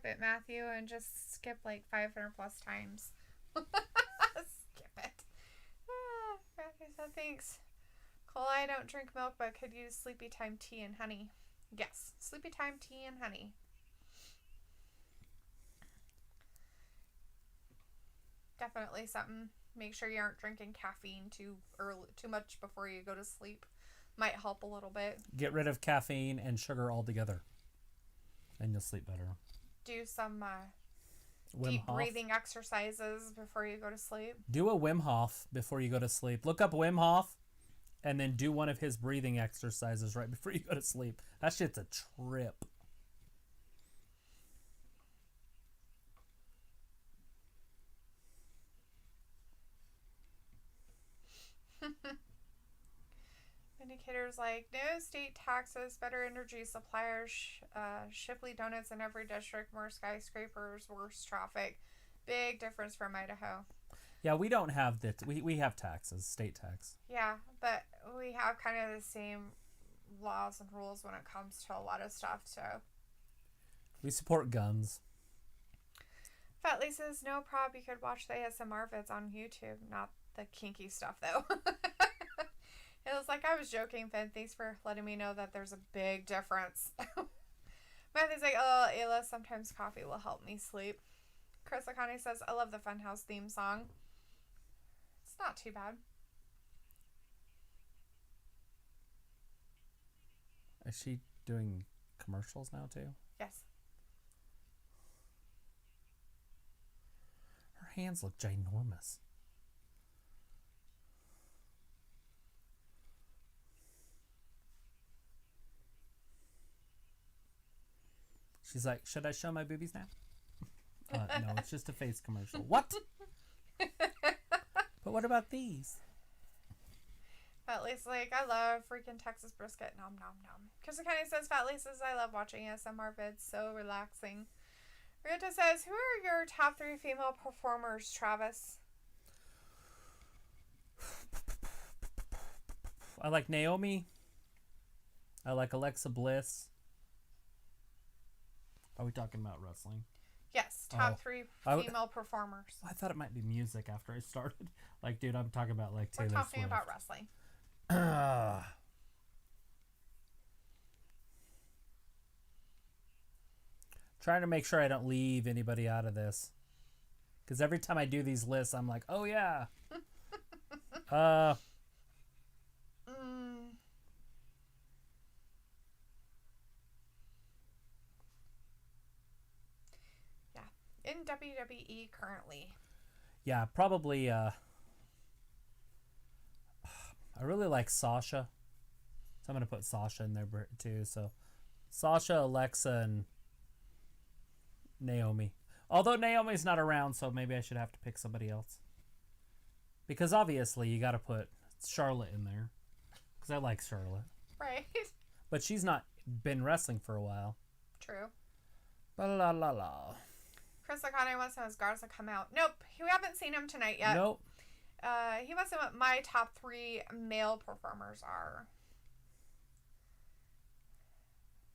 it, Matthew, and just skip like 500 plus times. Skip it. Matthew said, thanks. Cole, I don't drink milk, but could use sleepy time tea and honey. Yes, sleepy time tea and honey. definitely something. Make sure you aren't drinking caffeine too much before you go to sleep. Might help a little bit. Get rid of caffeine and sugar altogether, and you'll sleep better. Do some Wim deep Hof. breathing exercises before you go to sleep. Do a Wim Hof before you go to sleep. Look up Wim Hof, and then do one of his breathing exercises right before you go to sleep. That shit's a trip. Indicators like no state taxes, better energy suppliers, Shipley donuts in every district, more skyscrapers, worse traffic. Big difference from Idaho. Yeah, we don't have that. We have taxes, state tax. Yeah, but we have kind of the same laws and rules when it comes to a lot of stuff, so. We support guns. Fatley says, no prob, you could watch the ASMR vids on YouTube, not the kinky stuff, though. It was like I was joking, Finn. Thanks for letting me know that there's a big difference. Matthew's like, oh, Ayla, sometimes coffee will help me sleep. Chris Akane says, I love the Funhouse theme song. It's not too bad. Is she doing commercials now, too? Yes. Her hands look ginormous. She's like, should I show my boobies now? No, it's just a face commercial. What? But what about these? Fatley's like, I love freaking Texas brisket. Nom, nom, nom. Chris Akane says, Fatley says, I love watching ASMR vids. So relaxing. Ryota says, who are your top 3 female performers, Travis? I like Naomi. I like Alexa Bliss. Are we talking about wrestling? Yes, top 3 female performers. I thought it might be music after I started. Like, dude, I'm talking about like Taylor We're talking Swift. about wrestling. Trying to make sure I don't leave anybody out of this. Because every time I do these lists, I'm like, oh yeah. In WWE currently. Yeah, probably. I really like Sasha. So I'm going to put Sasha in there too. So Sasha, Alexa, and Naomi. Although Naomi's not around, so maybe I should have to pick somebody else. Because obviously you got to put Charlotte in there. Because I like Charlotte. Right. But she's not been wrestling for a while. True. La la la. Chris Akane wants to know, has Garza come out? Nope. We haven't seen him tonight yet. Nope. He wants to know what my top 3 male performers are.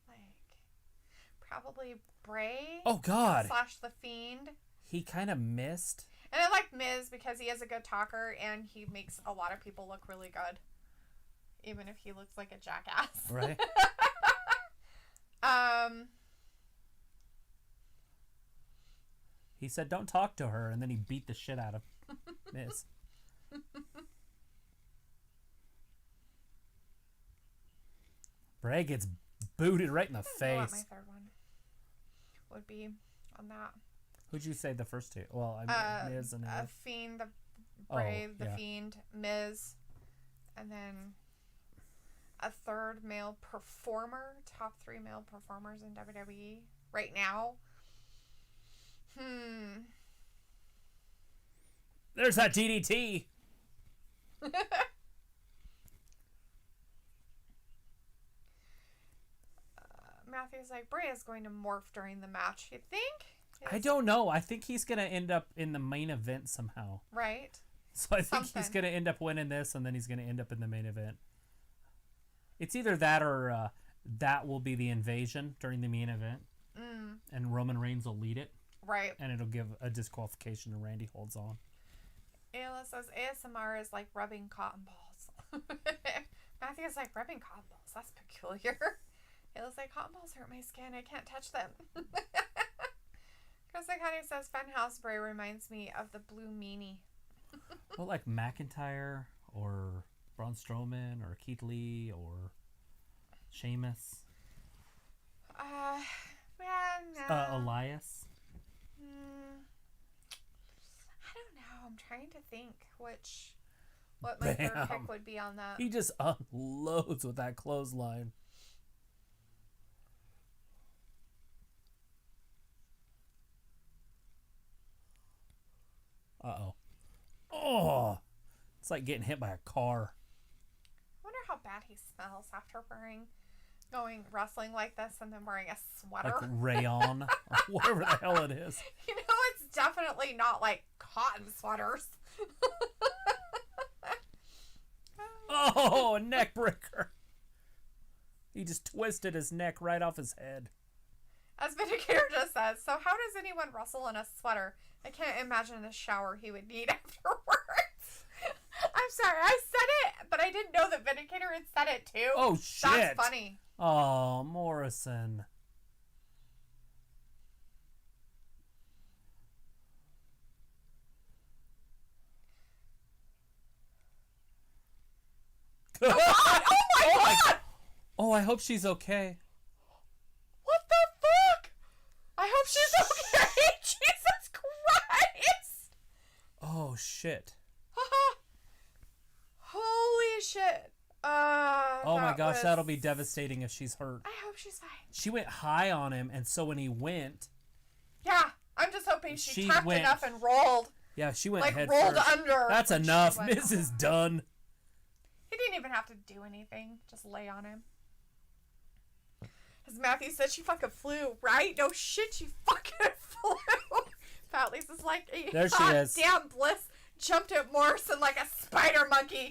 Like, probably Bray. Oh, God. / The Fiend. He kind of missed. And I like Miz because he is a good talker and he makes a lot of people look really good. Even if he looks like a jackass. Right. He said, don't talk to her, and then he beat the shit out of Miz. Bray gets booted right in the face. What my third one would be on that. Who'd you say the first 2? Well, Miz and Fiend, Bray, yeah. Fiend, Miz, and then a third male performer. Top 3 male performers in WWE right now. There's that DDT. Matthew's like, Bray is going to morph during the match. You think? I don't know. I think he's going to end up in the main event somehow. Right. So I think he's going to end up winning this, and then he's going to end up in the main event. It's either that or that will be the invasion during the main event. And Roman Reigns will lead it. Right. And it'll give a disqualification and Randy holds on. Ayla says ASMR is like rubbing cotton balls. Matthew is like, rubbing cotton balls? That's peculiar. Ayla's like, cotton balls hurt my skin. I can't touch them. Costa says Funhouse Bray reminds me of the Blue Meanie. Well, like McIntyre or Braun Strowman or Keith Lee or Sheamus. Elias. I don't know. I'm trying to think what my third pick would be on that. He just unloads with that clothesline. Uh-oh. Oh! It's like getting hit by a car. I wonder how bad he smells after going wrestling like this and then wearing a sweater. Like rayon or whatever the hell it is. You know, it's definitely not like cotton sweaters. Oh, a neck breaker. He just twisted his neck right off his head. As Vindicator just says, so how does anyone wrestle in a sweater? I can't imagine the shower he would need afterwards. I'm sorry, I said it, but I didn't know that Vindicator had said it too. Oh, shit. That's funny. Oh, Morrison. Oh, God! Oh, my God! Oh, I hope she's okay. What the fuck? I hope she's okay. Jesus Christ! Oh, shit. Holy shit. Oh my gosh, that'll be devastating if she's hurt. I hope she's fine. She went high on him, and so when he went... Yeah, I'm just hoping she tapped enough and rolled. Yeah, she went like head rolled first. under. That's enough. Miz is done. He didn't even have to do anything. Just lay on him. As Matthew said, she fucking flew, right? No shit, she fucking flew. Pat Lisa's like, there she is. Damn, Bliss jumped at Morrison like a spider monkey.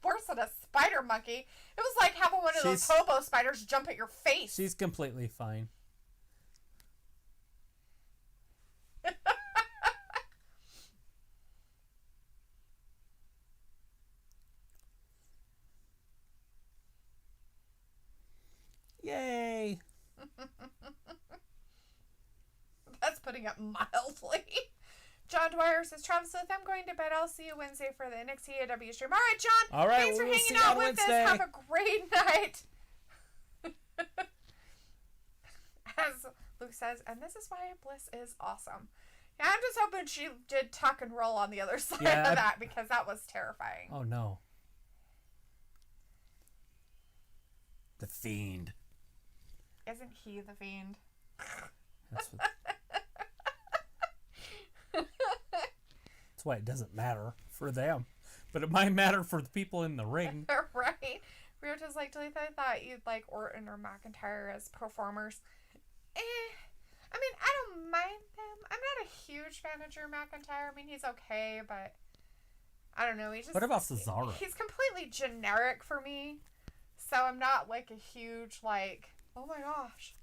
Worse than a spider monkey. It was like having one of those hobo spiders jump at your face. She's completely fine. Yay! That's putting it mildly. John Dwyer says, Travis Smith, I'm going to bed. I'll see you Wednesday for the NXT AEW stream. All right, John. All right, thanks for we'll hanging out with Wednesday. us. Have a great night. As Luke says, and this is why Bliss is awesome. Yeah, I'm just hoping she did tuck and roll on the other side of that because that was terrifying. Oh, no. The Fiend. Isn't he the Fiend? That's why it doesn't matter for them. But it might matter for the people in the ring. Right. Riota's like, Dalethea, I thought you'd like Orton or McIntyre as performers. I mean, I don't mind them. I'm not a huge fan of Drew McIntyre. I mean, he's okay, but I don't know. What about Cesaro? He's completely generic for me. So I'm not like a huge, like, oh my gosh.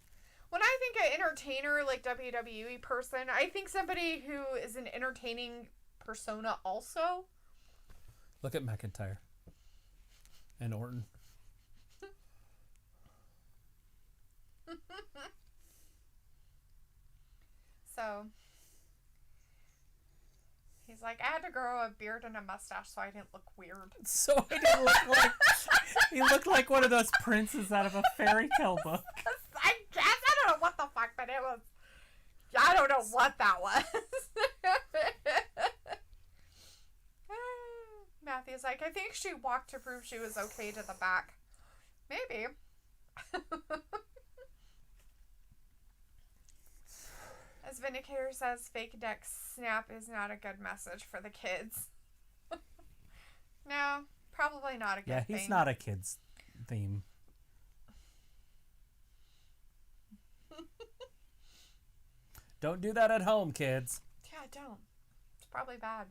When I think an entertainer, like WWE person, I think somebody who is an entertaining persona also. Look at McIntyre and Orton. So he's like, I had to grow a beard and a mustache so I didn't look weird. So I didn't look like he looked like one of those princes out of a fairy tale book. I guess I don't know what the fuck, but it was. I don't know what that was. Matthew's like, I think she walked to prove she was okay to the back. Maybe. As Vindicator says, fake neck snap is not a good message for the kids. No, probably not a good thing. Yeah, he's not a kid's theme. Don't do that at home, kids. Yeah, don't. It's probably bad.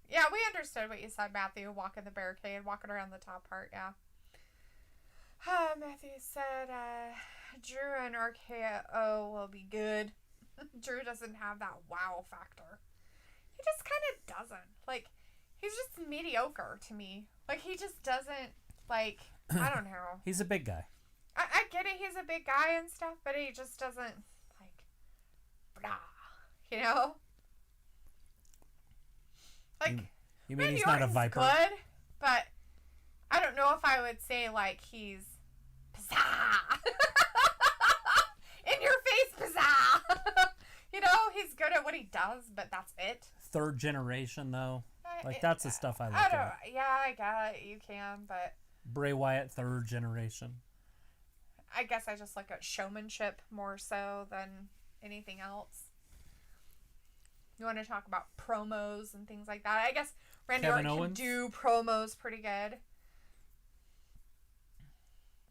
Yeah, we understood what you said, Matthew. Walking the barricade, walking around the top part, yeah. Matthew said, Drew and RKO will be good. Drew doesn't have that wow factor. He just kind of doesn't. Like, he's just mediocre to me. Like, he just doesn't, like... I don't know. He's a big guy. I get it. He's a big guy and stuff, but he just doesn't, like, blah, you know? Like, you mean he's not a viper? Good, but I don't know if I would say, like, he's pizzazz. In your face, pizzazz. You know, he's good at what he does, but that's it. Third generation, though. Like, that's the stuff I look at. Yeah, I get it. You can, but... Bray Wyatt, third generation. I guess I just look at showmanship more so than anything else. You want to talk about promos and things like that? I guess Randy Orton can do promos pretty good.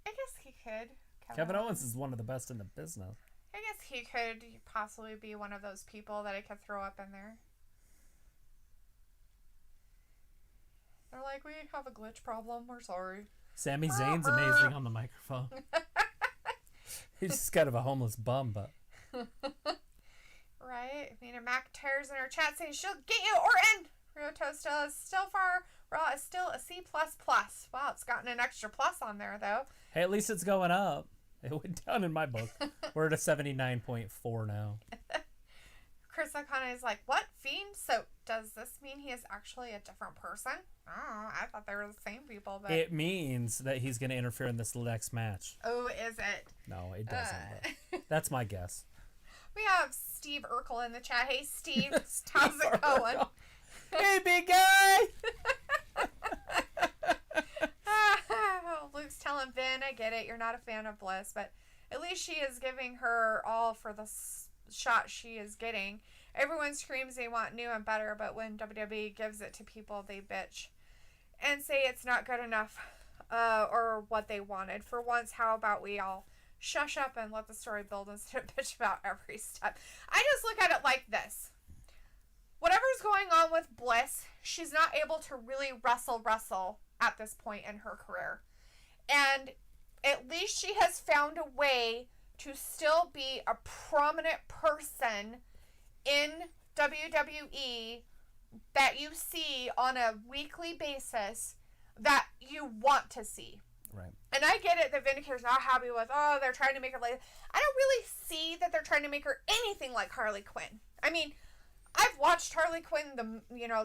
I guess he could. Kevin Owens is one of the best in the business. I guess he could possibly be one of those people that I could throw up in there. They're like, we have a glitch problem. We're sorry. Sami Zayn's amazing on the microphone. He's just kind of a homeless bum, but... Right? Nina McIntyre's in her chat saying she'll get you, Orton! Ryoto is still a C++. Wow, it's gotten an extra plus on there, though. Hey, at least it's going up. It went down in my book. We're at a 79.4 now. Chris O'Connor is like, what? Fiend? So does this mean he is actually a different person? Oh, I thought they were the same people. But it means that he's going to interfere in this next match. Oh, is it? No, it doesn't. But that's my guess. We have Steve Urkel in the chat. Hey, Steve. How's it going? Hey, big guy! Luke's telling Vin, I get it. You're not a fan of Bliss, but at least she is giving her all for the shot she is getting. Everyone screams they want new and better, but when WWE gives it to people, they bitch and say it's not good enough or what they wanted. For once, how about we all shush up and let the story build instead of bitch about every step? I just look at it like this. Whatever's going on with Bliss, she's not able to really wrestle at this point in her career. And at least she has found a way to still be a prominent person in WWE that you see on a weekly basis that you want to see. Right. And I get it that Vindicator's not happy with, they're trying to make her like... I don't really see that they're trying to make her anything like Harley Quinn. I mean, I've watched Harley Quinn, the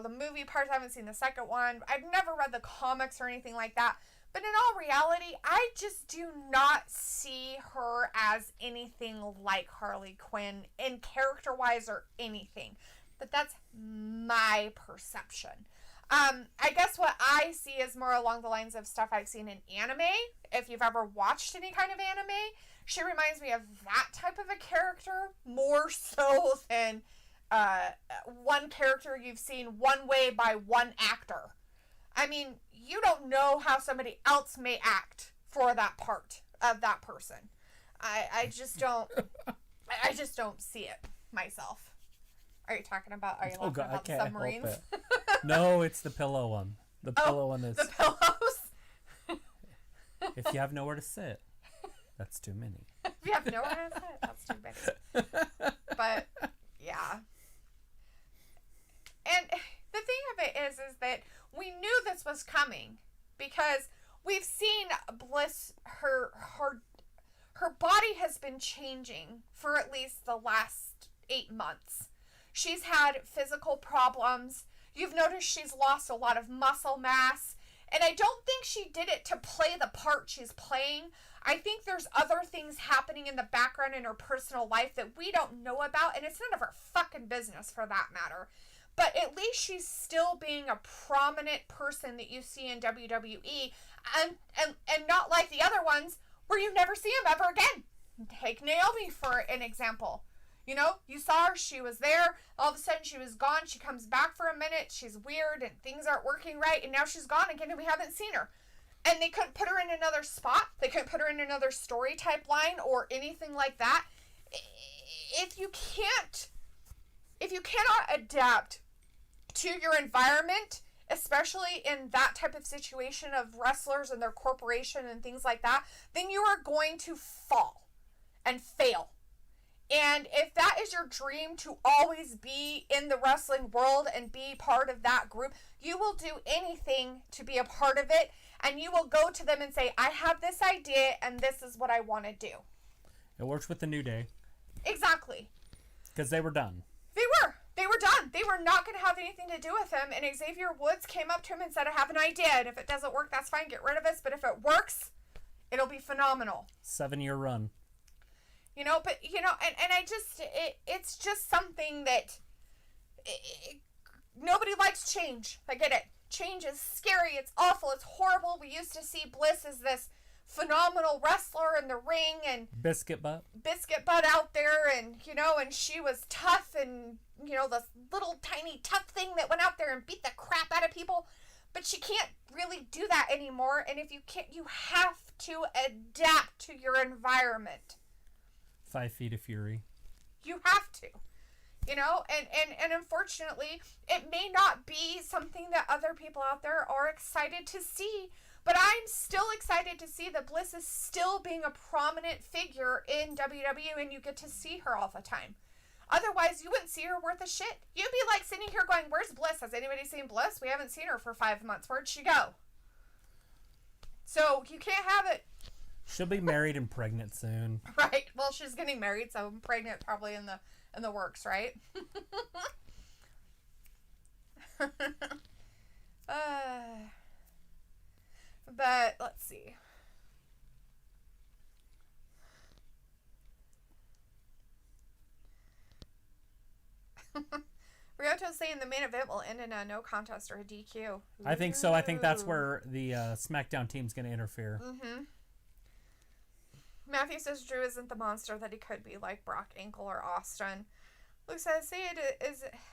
movie parts. I haven't seen the second one. I've never read the comics or anything like that. But in all reality, I just do not see her as anything like Harley Quinn in character-wise or anything. But that's my perception. I guess what I see is more along the lines of stuff I've seen in anime. If you've ever watched any kind of anime, she reminds me of that type of a character more so than one character you've seen one way by one actor. I mean, you don't know how somebody else may act for that part of that person. I just don't see it myself. Are you laughing about the submarines? No, it's the pillow one. The pillow one is... The pillows? If you have nowhere to sit, that's too many. If you have nowhere to sit, that's too many. But, yeah. And the thing of it is that we knew this was coming because we've seen Bliss, her body has been changing for at least the last 8 months. She's had physical problems. You've noticed she's lost a lot of muscle mass. And I don't think she did it to play the part she's playing. I think there's other things happening in the background in her personal life that we don't know about, and it's none of our fucking business for that matter. But at least she's still being a prominent person that you see in WWE, and not like the other ones where you never see them ever again. Take Naomi for an example. You know, you saw her, she was there, all of a sudden she was gone, she comes back for a minute, she's weird, and things aren't working right, and now she's gone again, and we haven't seen her. And they couldn't put her in another spot, they couldn't put her in another story type line, or anything like that. If you cannot adapt to your environment, especially in that type of situation of wrestlers and their corporation and things like that, then you are going to fall and fail. And if that is your dream to always be in the wrestling world and be part of that group, you will do anything to be a part of it. and you will go to them and say, I have this idea and this is what I want to do. It works with the New Day. Exactly. Because they were done. They were done. They were not going to have anything to do with him. And Xavier Woods came up to him and said, I have an idea. And if it doesn't work, that's fine. Get rid of us. But if it works, it'll be phenomenal. 7-year run. You know, but, you know, and I just, it's just something that nobody likes change. I get it. Change is scary. It's awful. It's horrible. We used to see Bliss as this phenomenal wrestler in the ring and biscuit butt out there, and you know, and she was tough, and you know, this little tiny tough thing that went out there and beat the crap out of people. But she can't really do that anymore, and if you can't, you have to adapt to your environment. 5 feet of fury. You have to. You know, and unfortunately, it may not be something that other people out there are excited to see, but I'm still excited to see that Bliss is still being a prominent figure in WWE, and you get to see her all the time. Otherwise, you wouldn't see her worth a shit. You'd be like sitting here going, where's Bliss? Has anybody seen Bliss? We haven't seen her for 5 months. Where'd she go? So, you can't have it. She'll be married and pregnant soon. Right. Well, she's getting married, so pregnant probably in the works, right? But let's see. Ryoto's saying the main event will end in a no contest or a DQ. I think so. I think that's where the SmackDown team's going to interfere. Mm-hmm. Matthew says Drew isn't the monster that he could be, like Brock Angle or Austin. Luke says,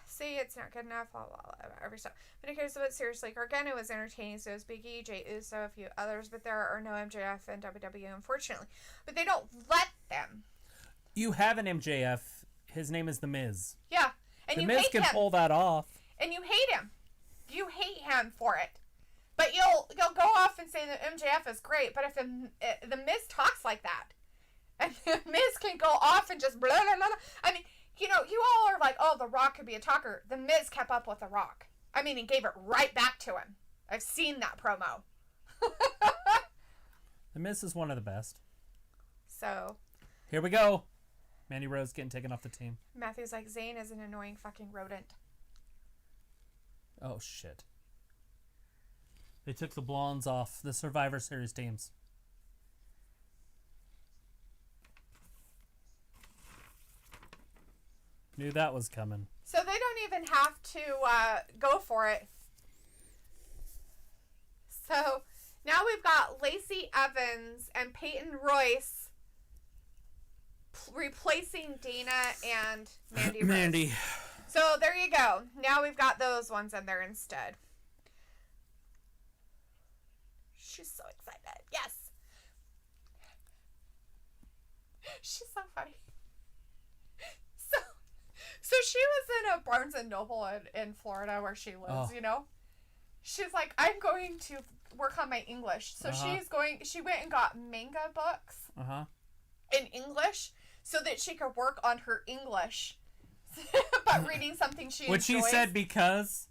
say it's not good enough, blah, blah, blah, every stuff. But who cares about seriously? Gargano was entertaining, so was Big E, Jey Uso, a few others, but there are no MJF and WWE, unfortunately. But they don't let them. You have an MJF. His name is The Miz. Yeah. And The you Miz hate can him. pull that off. And you hate him. You hate him for it. But you'll go off and say that MJF is great, but if the Miz talks like that, and the Miz can go off and just blah, blah, blah, blah. I mean, you know, you all are like, oh, The Rock could be a talker. The Miz kept up with The Rock. I mean, he gave it right back to him. I've seen that promo. The Miz is one of the best. So. Here we go. Mandy Rose getting taken off the team. Matthew's like, Zayn is an annoying fucking rodent. Oh, shit. They took the blondes off the Survivor Series teams. Knew that was coming. So they don't even have to go for it. So now we've got Lacey Evans and Peyton Royce replacing Dana and Mandy Rose. Mandy. So there you go. Now we've got those ones in there instead. She's so excited. Yes. She's so funny. So she was in a Barnes & Noble in Florida where she lives, you know? She's like, I'm going to work on my English. So she went and got manga books in English so that she could work on her English. But reading something she enjoys. She said because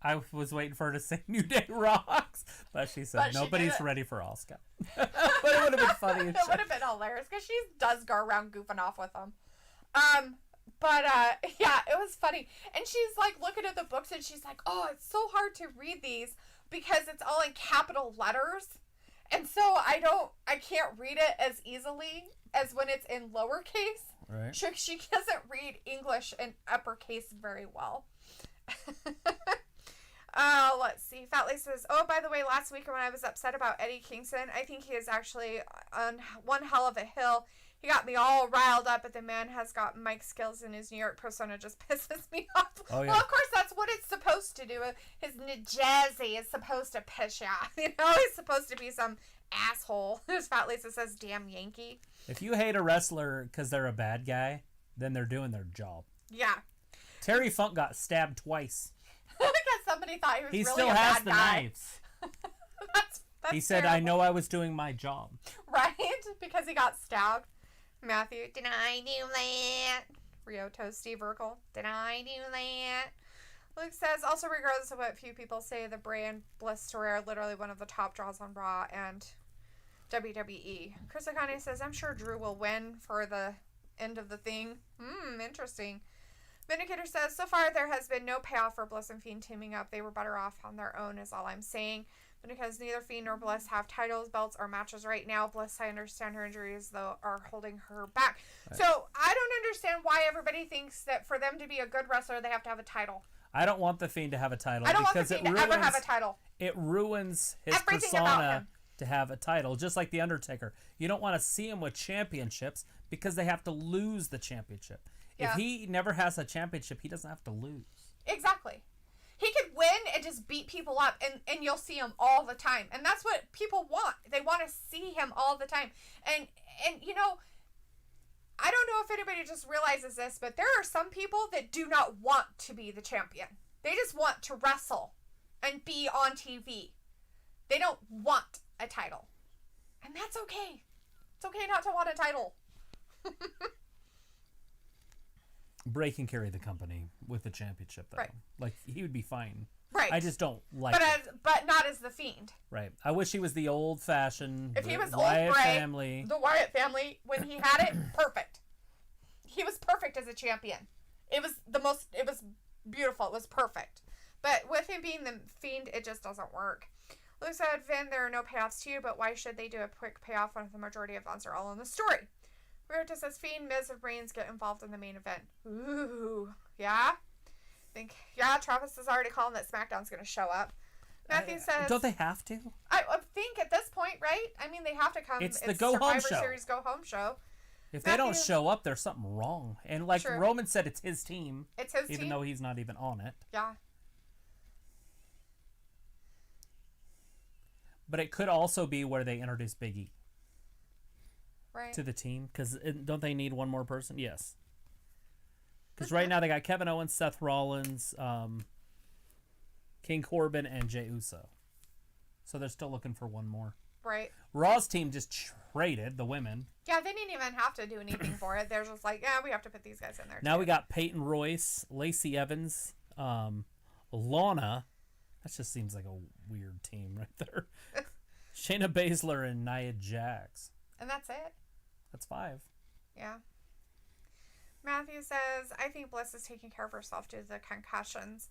I was waiting for her to say New Day rocks. But she said nobody's ready for Asuka. But it would have been funny. It would have been hilarious because she does go around goofing off with them. But, yeah, it was funny. And she's, like, looking at the books, and she's like, oh, it's so hard to read these because it's all in capital letters. And so I can't read it as easily as when it's in lowercase. Right. She doesn't read English in uppercase very well. Let's see. Fat Lady says, oh, by the way, last week when I was upset about Eddie Kingston, I think he is actually on one hell of a hill. He got me all riled up, but the man has got mic skills, and his New York persona just pisses me off. Oh, yeah. Well, of course, that's what it's supposed to do. His New Jersey is supposed to piss you off. You know, he's supposed to be some asshole. As Fat Lisa says, damn Yankee. If you hate a wrestler because they're a bad guy, then they're doing their job. Yeah. Terry Funk got stabbed twice. Because somebody thought he was really a bad guy. He still has the knives. That's he said, terrible. I know I was doing my job. Right? Because he got stabbed. Matthew, did I do that? Ryoto, Steve Urkel, did I do that? Luke says, also regardless of what few people say, the Bray and Bliss story are literally one of the top draws on Raw and WWE. Chris Akane says, I'm sure Drew will win for the end of the thing. Interesting. Vindicator says, so far there has been no payoff for Bliss and Fiend teaming up. They were better off on their own is all I'm saying. But because neither Fiend nor Bliss have titles, belts, or matches right now, Bliss, I understand her injuries, though, are holding her back. Right. So I don't understand why everybody thinks that for them to be a good wrestler, they have to have a title. I don't want the Fiend to have a title. I don't want the Fiend to ever have a title. It ruins his everything persona to have a title, just like The Undertaker. You don't want to see him with championships because they have to lose the championship. Yeah. If he never has a championship, he doesn't have to lose. Exactly. He could win and just beat people up, and you'll see him all the time. And that's what people want. They want to see him all the time. And you know, I don't know if anybody just realizes this, but there are some people that do not want to be the champion. They just want to wrestle and be on TV. They don't want a title. And that's okay. It's okay not to want a title. Bray can carry the company with the championship, though. Right. Like, he would be fine. Right. I just don't like it. But not as the Fiend. Right. I wish he was the old-fashioned if he was Wyatt old Bray, family. The Wyatt family, when he had it, perfect. He was perfect as a champion. It was beautiful. It was perfect. But with him being the Fiend, it just doesn't work. Luke said, Vin, there are no payoffs to you, but why should they do a quick payoff when the majority of events are all in the story? Ryota says, Fiend, Miz, and Reigns get involved in the main event. Ooh, yeah? Travis is already calling that SmackDown's going to show up. Matthew says... Don't they have to? I think at this point, right? I mean, they have to come. It's the go-home show. Series go-home show. If they don't show up, there's something wrong. And like Roman said, it's his team. It's his team. Even though he's not even on it. Yeah. But it could also be where they introduce Big E. Right. To the team. Because don't they need one more person? Yes. Because right now they got Kevin Owens, Seth Rollins, King Corbin, and Jey Uso. So they're still looking for one more. Right. Raw's team just traded the women. Yeah, they didn't even have to do anything for it. They're just like, yeah, we have to put these guys in there. Now we got Peyton Royce, Lacey Evans, Lana. That just seems like a weird team right there. Shayna Baszler and Nia Jax. And that's it. That's 5. Yeah. Matthew says, I think Bliss is taking care of herself due to the concussions.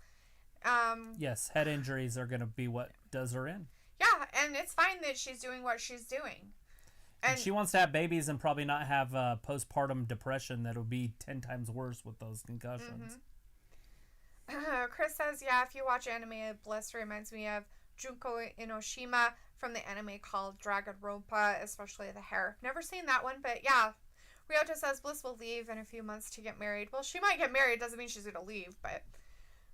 Yes, head injuries are going to be what does her in. Yeah, and it's fine that she's doing what she's doing. And she wants to have babies and probably not have postpartum depression that'll be 10 times worse with those concussions. Chris says, yeah, if you watch anime, Bliss reminds me of Junko Inoshima from the anime called Danganronpa, especially the hair. Never seen that one, but yeah. Ryota says Bliss will leave in a few months to get married. Well, she might get married. Doesn't mean she's going to leave, but...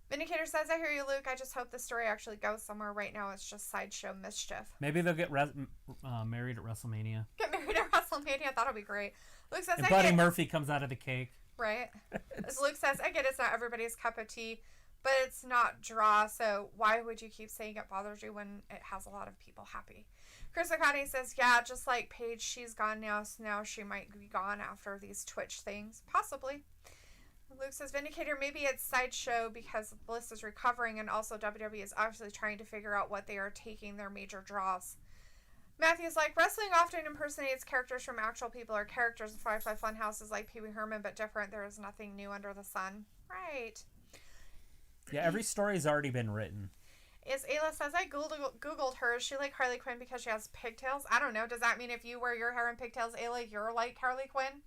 Vindicator says, I hear you, Luke. I just hope the story actually goes somewhere. Right now, it's just sideshow mischief. Maybe they'll get married at WrestleMania. Get married at WrestleMania? That'll be great. Luke says, and Buddy Murphy comes out of the cake. Right. As Luke says, I get it's not everybody's cup of tea, but it's not draw, so why would you keep saying it bothers you when it has a lot of people happy? Chris Akane says, yeah, just like Paige, she's gone now, so now she might be gone after these Twitch things. Possibly. Luke says, Vindicator, maybe it's sideshow because Bliss is recovering and also WWE is obviously trying to figure out what they are taking their major draws. Matthew's like, wrestling often impersonates characters from actual people or characters in Firefly Funhouse is like Pee Wee Herman, but different. There is nothing new under the sun. Right. Yeah, every story's already been written. Ayla says, I Googled her. Is she like Harley Quinn because she has pigtails? I don't know. Does that mean if you wear your hair in pigtails, Ayla, you're like Harley Quinn?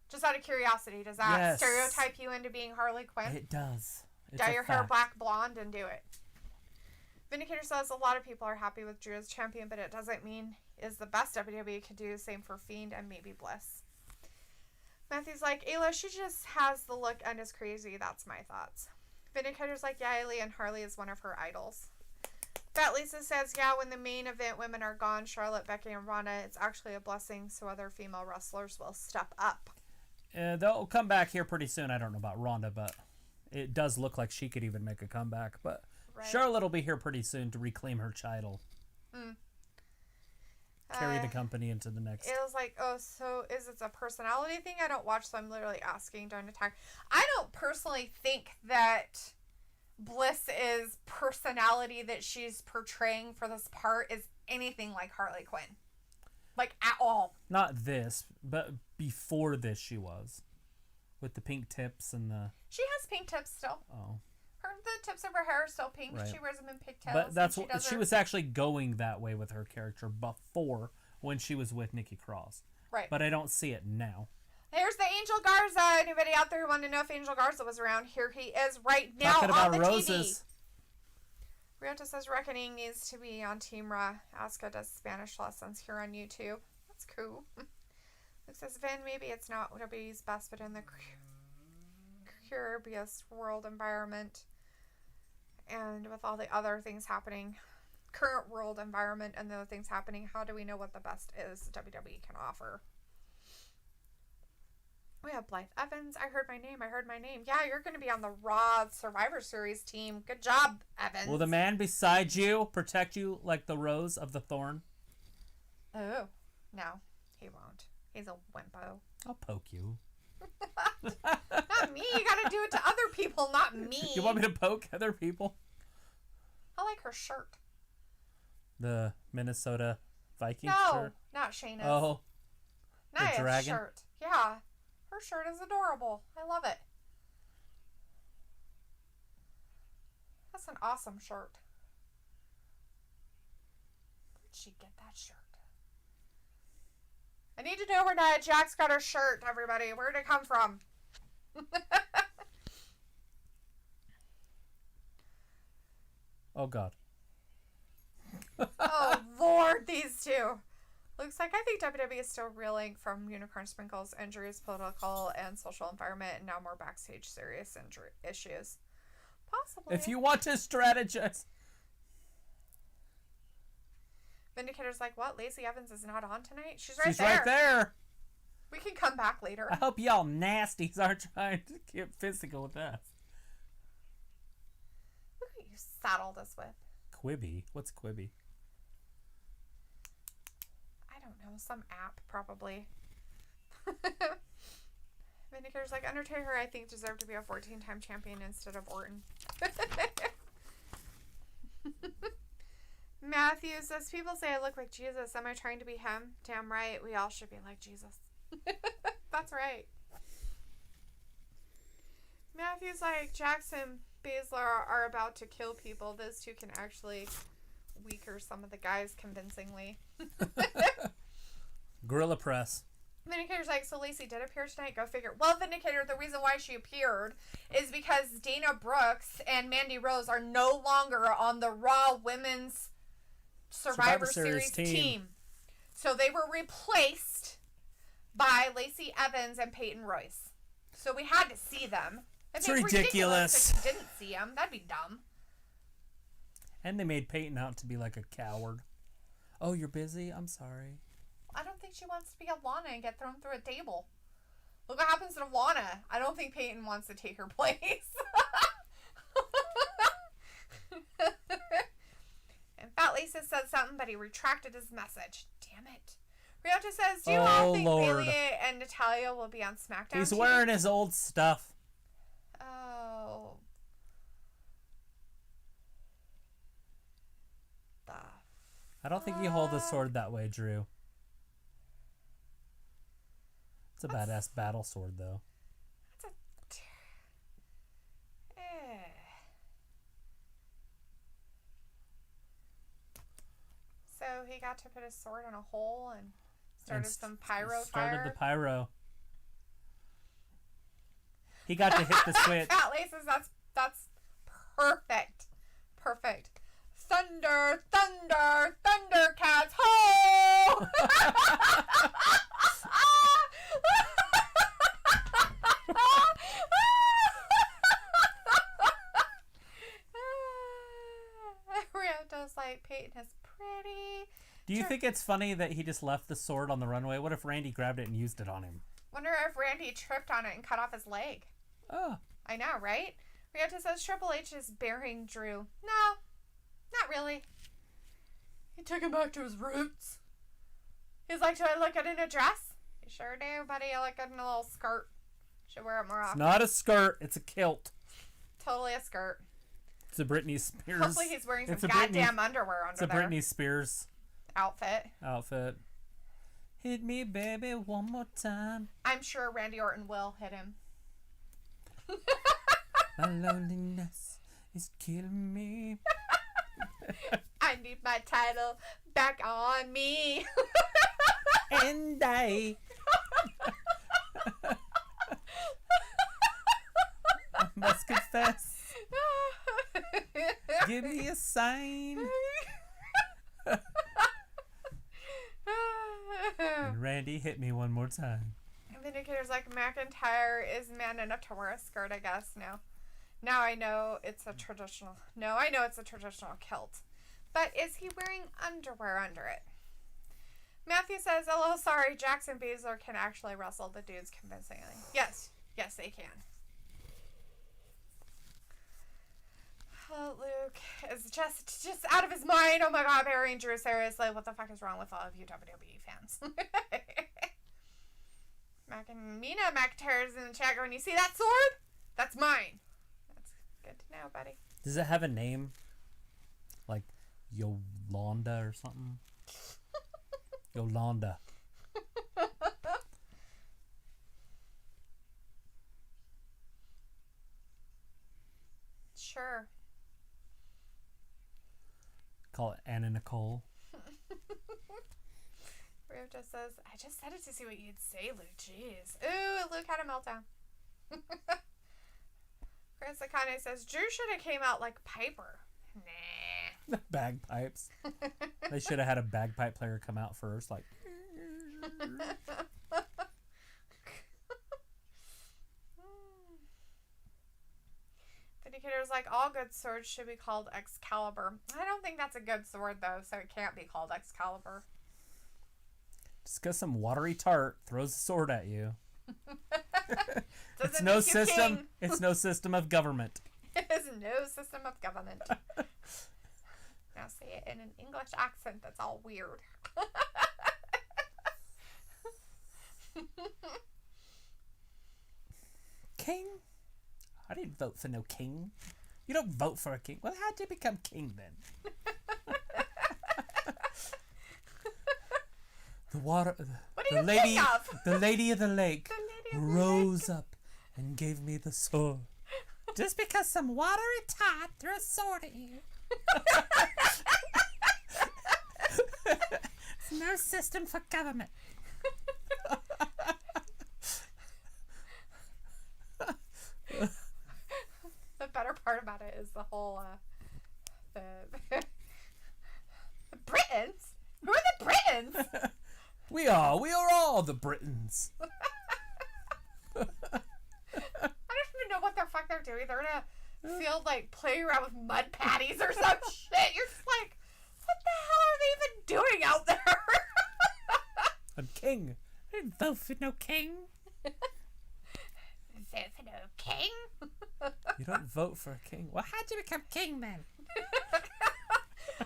Just out of curiosity, does that stereotype you into being Harley Quinn? It does. Dye your hair black blonde and do it. Vindicator says a lot of people are happy with Drew as champion, but it doesn't mean is the best WWE could do. Same for Fiend and maybe Bliss. Matthew's like, Ayla, she just has the look and is crazy. That's my thoughts. Vindicator's like, yeah, Ayla and Harley is one of her idols. Fat Lisa says, yeah, when the main event women are gone, Charlotte, Becky, and Ronda, it's actually a blessing, so other female wrestlers will step up. They'll come back here pretty soon. I don't know about Ronda, but it does look like she could even make a comeback. But right. Charlotte will be here pretty soon to reclaim her title. Carry the company into the next. It was like, oh, so is it a personality thing? I don't watch, so I'm literally asking during the time. I don't personally think that Bliss's personality that she's portraying for this part is anything like Harley Quinn. Like, at all. Not this, but before this she was. With the pink tips and the... She has pink tips still. Oh. The tips of her hair are still pink. Right. She wears them in pigtails. But that's what she was actually going that way with her character before when she was with Nikki Cross. Right. But I don't see it now. Here's the Angel Garza. Anybody out there who wanted to know if Angel Garza was around? Here he is right now Talking about on the roses. TV. Ryota says Reckoning needs to be on Team Ra. Asuka does Spanish lessons here on YouTube. That's cool. Luke says, Vin, maybe it's not WWE's best, but in the curious world environment and with all the other things happening, current world environment and the other things happening, how do we know what the best is WWE can offer? We have Blythe Evans. I heard my name. Yeah, you're going to be on the Raw Survivor Series team. Good job, Evans. Will the man beside you protect you like the rose of the thorn? Oh, no, he won't. He's a wimpo. I'll poke you. Not me. You got to do it to other people, not me. You want me to poke other people? I like her shirt. The Minnesota Vikings shirt? No, not Shayna's. Oh, Nice the dragon? shirt. Yeah. Her shirt is adorable. I love it. That's an awesome shirt. Where'd she get that shirt? I need to know where Jack's got her shirt, everybody. Where'd it come from? Oh, God. Oh, Lord, these two. Looks like I think WWE is still reeling from Unicorn Sprinkles injuries, political and social environment, and now more backstage serious injury issues. Possibly. If you want to strategize. Vindicator's like, what? Lacey Evans is not on tonight? She's She's right there. We can come back later. I hope y'all nasties aren't trying to get physical with us. Look what you saddled us with. Quibi? What's Quibi? I don't know. Some app, probably. Vindicator's like, Undertaker, I think, deserved to be a 14-time champion instead of Orton. Matthew says, people say I look like Jesus. Am I trying to be him? Damn right. We all should be like Jesus. That's right. Matthew's like, Jackson, Baszler are about to kill people. Those two can actually weaker some of the guys convincingly. Gorilla Press. Vindicator's like, so Lacey did appear tonight? Go figure. Well, Vindicator, the reason why she appeared is because Dana Brooks and Mandy Rose are no longer on the Raw Women's Survivor Series team. So they were replaced by Lacey Evans and Peyton Royce. So we had to see them. It's ridiculous. If you didn't see them, that'd be dumb. And they made Peyton out to be like a coward. Oh, you're busy? I'm sorry. I don't think she wants to be a Lana and get thrown through a table. Look what happens to Lana. I don't think Peyton wants to take her place. And Fat Lisa said something, but he retracted his message. Damn it. Ryota says, do you all think Bayley and Natalya will be on SmackDown? He's wearing his old stuff. Oh. I don't think you hold the sword that way, Drew. It's a badass battle sword, though. So he got to put his sword in a hole and started some pyro Started fire. the pyro. He got to hit the switch. Fat Laces, that's perfect. Perfect. Thunder, thunder, Thundercats, ho! Rioto's like, Peyton is pretty. Do you think it's funny that he just left the sword on the runway? What if Randy grabbed it and used it on him? Wonder if Randy tripped on it and cut off his leg. Oh. I know, right? Ryota says Triple H is burying Drew. No, not really. He took him back to his roots. He's like, do I look good in a dress? You sure do, buddy. I look good in a little skirt. Should wear it more often. It's not a skirt. It's a kilt. Totally a skirt. It's a Britney Spears. Hopefully he's wearing some goddamn underwear under there. It's a Britney Spears outfit. Hit me, baby, one more time. I'm sure Randy Orton will hit him. My loneliness is killing me. I need my title back on me. And I must confess. Give me a sign. And Randy hit me one more time. Vindicator's like, McIntyre is man enough to wear a skirt, I guess. Now I know it's a traditional. No, I know it's a traditional kilt. But is he wearing underwear under it? Matthew says, "Oh, sorry, Jackson Baszler can actually wrestle the dudes convincingly." Yes, they can. Oh, Luke is just out of his mind. Oh my God, Barry and Drew, seriously, what the fuck is wrong with all of you WWE fans? Mina McIntyre's in the chat going, "You see that sword? That's mine." That's good to know, buddy. Does it have a name? Like Yolanda or something? Yolanda. Sure. Call it Anna Nicole. Rio just says, "I just said it to see what you'd say, Luke. Jeez." Ooh, Luke had a meltdown. Chris Akane says, "Drew should have came out like Piper." Nah. Bagpipes. They should have had a bagpipe player come out first, like. Vindicator's like, "All good swords should be called Excalibur." I don't think that's a good sword, though, so it can't be called Excalibur. Just because some watery tart throws a sword at you. It's no system. King. It's no system of government. It is no system of government. Now say it in an English accent that's all weird. King? I didn't vote for no king. You don't vote for a king. Well, how'd you become king then? The water. The lady of the lake rose up and gave me the sword. Just because some watery tot threw a sword at you. There's no system for government. The better part about it is the whole the Britons. Who are the Britons? We are all the Britons. I don't even know what the fuck they're doing. They're in a field like playing around with mud patties or some shit. You're just like, what the hell are they even doing out there? I'm king. I didn't vote for no king. Vote for no king? You don't vote for a king. Well, how'd you become king then?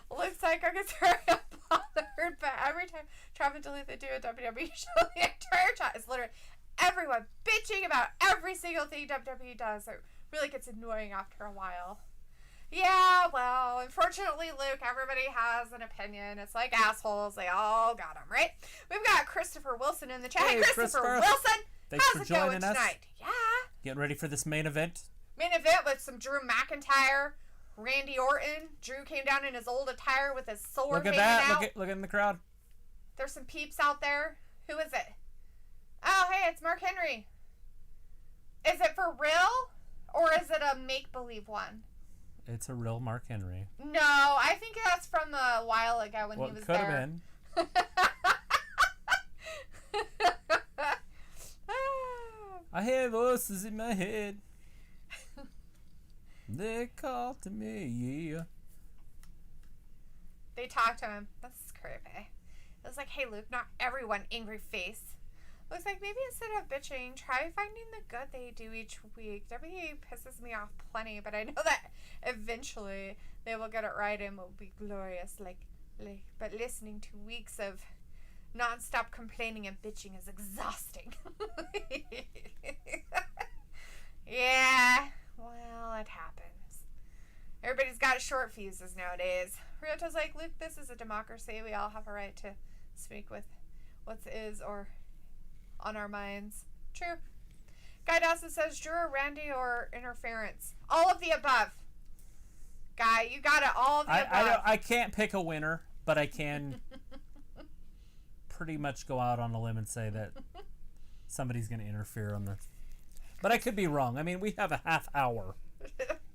Looks like I get very unbothered, but every time Travis and Dalethea do a WWE show, the entire chat is literally everyone bitching about every single thing WWE does. It really gets annoying after a while. Yeah, well, unfortunately, Luke, everybody has an opinion. It's like assholes. They all got them, right? We've got Christopher Wilson in the chat. Hey, Christopher Wilson! Thanks How's for it joining going us tonight? Yeah. Getting ready for this main event. Main event with some Drew McIntyre, Randy Orton. Drew came down in his old attire with his sword hanging out. Look in the crowd. There's some peeps out there. Who is it? Oh, hey, it's Mark Henry. Is it for real? Or is it a make-believe one? It's a real Mark Henry. No, I think that's from a while ago when he was there. Could have been. I hear voices in my head. They call to me, yeah. They talk to him. That's creepy. It was like, "Hey, Luke, not everyone angry face." Looks like maybe instead of bitching, try finding the good they do each week. WWE pisses me off plenty, but I know that eventually they will get it right and will be glorious. But listening to weeks of non-stop complaining and bitching is exhausting. Yeah, well, it happens. of short fuses nowadays. Ryoto's like, Luke, this is a democracy. We all have a right to speak with what is or on our minds. True. Guy Dawson says, Drew or Randy or interference? All of the above. Guy, you got it. All of the above. I can't pick a winner, but I can pretty much go out on a limb and say that somebody's going to interfere on this. But I could be wrong. I mean, we have a half hour.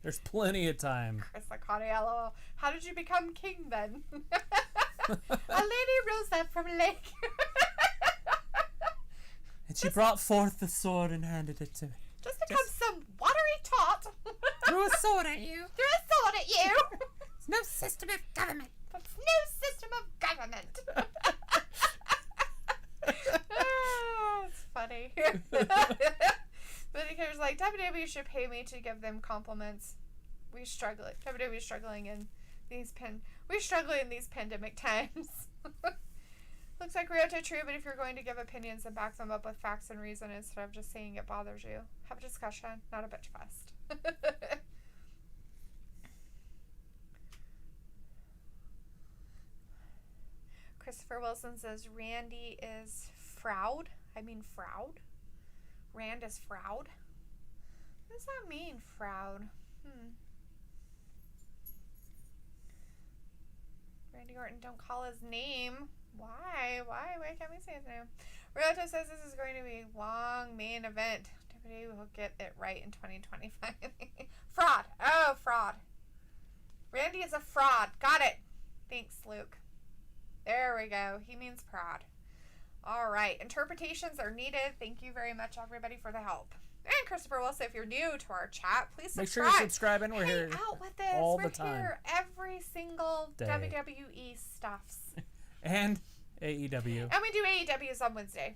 There's plenty of time. Chris Akane, LOL. How did you become king then? A lady rose up from a lake. And she brought forth the sword and handed it to me. Just become some watery tot. Threw a sword at you. Threw a sword at you. There's no system of government. There's no system of government. It's funny. But he's like, WWE should pay me to give them compliments. WWE is struggling in these pandemic times. Looks like Ryoto true, but if you're going to give opinions, then back them up with facts and reason instead of just saying it bothers you. Have a discussion, not a bitch fest. Christopher Wilson says Randy is Froud. Froud. Rand is Froud. What does that mean, Froud? Randy Orton, don't call his name. Why? Why can't we say his name? Ryoto says this is going to be a long main event. WWE will get it right in 2025. Fraud. Oh, fraud. Randy is a fraud. Got it. Thanks, Luke. There we go. He means prod. All right. Interpretations are needed. Thank you very much, everybody, for the help. And Christopher Wilson, if you're new to our chat, please subscribe. Make sure you're subscribing. We're here out with this. all We're the time. Here every single Day. WWE stuffs. And AEW. And we do AEWs on Wednesday.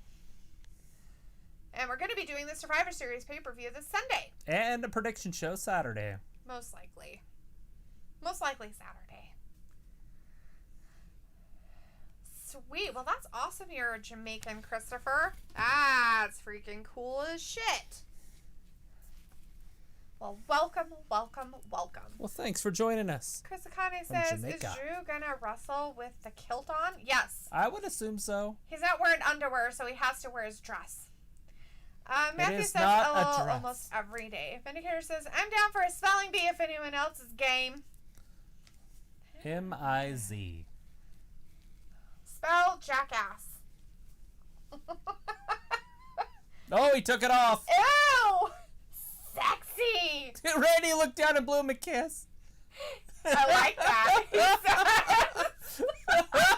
And we're going to be doing the Survivor Series pay-per-view this Sunday. And a prediction show Saturday. Most likely. Most likely Saturday. Sweet. Well, that's awesome you're a Jamaican, Christopher. That's freaking cool as shit. Well, welcome. Well, thanks for joining us. Chris Akane says, is Drew gonna wrestle with the kilt on? Yes. I would assume so. He's not wearing underwear, so he has to wear his dress. Matthew says, not a LOL, dress. almost every day. Vindicator says, I'm down for a spelling bee if anyone else is game. M-I-Z. Spell jackass. Oh, he took it off. Ew! Sexy! Randy looked down and blew him a kiss. I like that.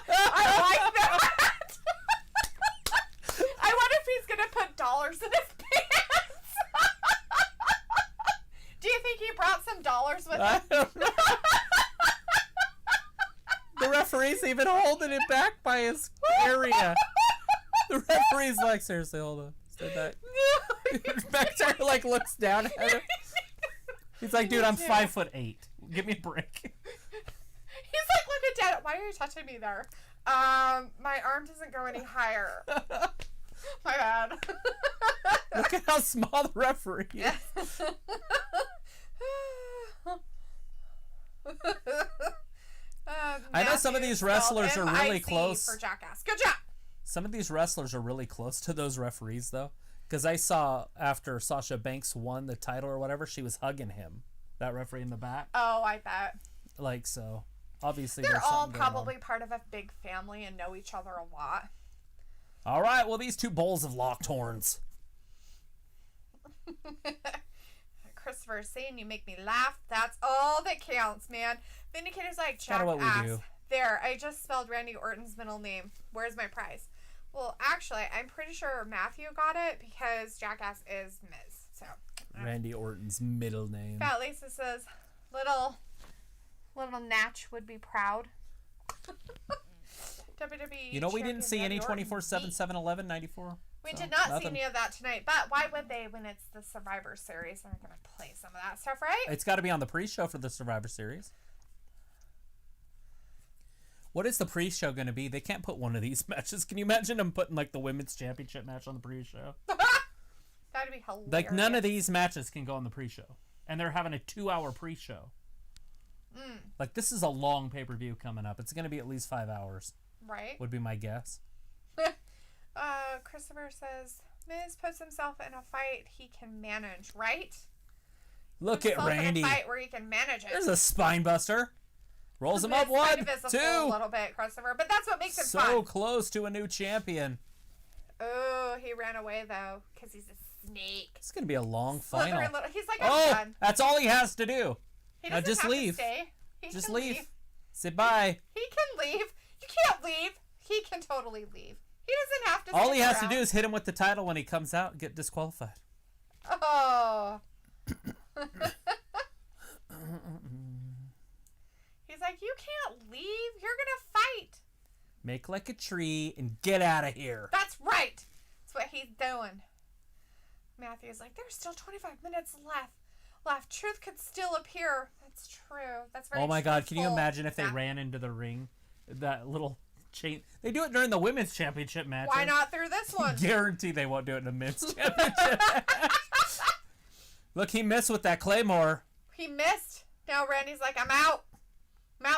I like that. I wonder if he's gonna put dollars in his pants. Do you think he brought some dollars with I him? don't know. The referee's even holding it back by his area. The referee's like, seriously, hold on. Stay back. McIntyre like looks down at him. He's like, dude, I'm 5'8". Give me a break. He's like looking down. Why are you touching me there? My arm doesn't go any higher. My bad. Look at how small the referee is. I know some of these wrestlers are really close. For jackass. Good job. Some of these wrestlers are really close to those referees, though. Because I saw after Sasha Banks won the title or whatever, she was hugging him. That referee in the back. Oh, I bet. Like, so, obviously they're there's all something going probably on. part of a big family and know each other a lot. All right, well, these two bowls have locked horns. Christopher saying you make me laugh. That's all that counts, man. Vindicator's like, Kinda what we jackass. do. There, I just spelled Randy Orton's middle name. Where's my prize? Well, actually, I'm pretty sure Matthew got it because Jackass is Miz. So Randy Orton's middle name. Fat Lisa says, little Natch would be proud. WWE You know, we didn't see any champion 24/7 7-Eleven 94. We so, did not nothing. see any of that tonight, but why would they when it's the Survivor Series? They're going to play some of that stuff, right? It's got to be on the pre-show for the Survivor Series. What is the pre-show going to be? They can't put one of these matches. Can you imagine them putting like the women's championship match on the pre-show? That'd be hilarious. Like none of these matches can go on the pre-show, and they're having a 2-hour pre-show. Like, this is a long pay-per-view coming up. It's going to be at least 5 hours. Right. Would be my guess. Christopher says, Miz puts himself in a fight he can manage, right? Look at Randy. In a fight where he can manage it. There's a spine buster. Rolls him up 1, 2. A little bit, Christopher, but that's what makes it fun. So close to a new champion. Oh, he ran away though, because he's a snake. It's gonna be a long final. He's like, I'm done. That's all he has to do. He doesn't just have leave. to stay. Just leave. Sit by. He can leave. You can't leave. He can totally leave. He doesn't have to. All he has to do is hit him with the title when he comes out and get disqualified. Oh. He's like, you can't leave. You're gonna fight. Make like a tree and get out of here. That's right. That's what he's doing. Matthew's like, there's still 25 minutes left. Truth could still appear. That's true. That's very. Oh my God! Can you truthful. imagine if they ran into the ring? That little chain. They do it during the women's championship match. Why not through this one? Guarantee they won't do it in the men's championship match. Look, he missed with that Claymore. He missed. Now Randy's like, I'm out.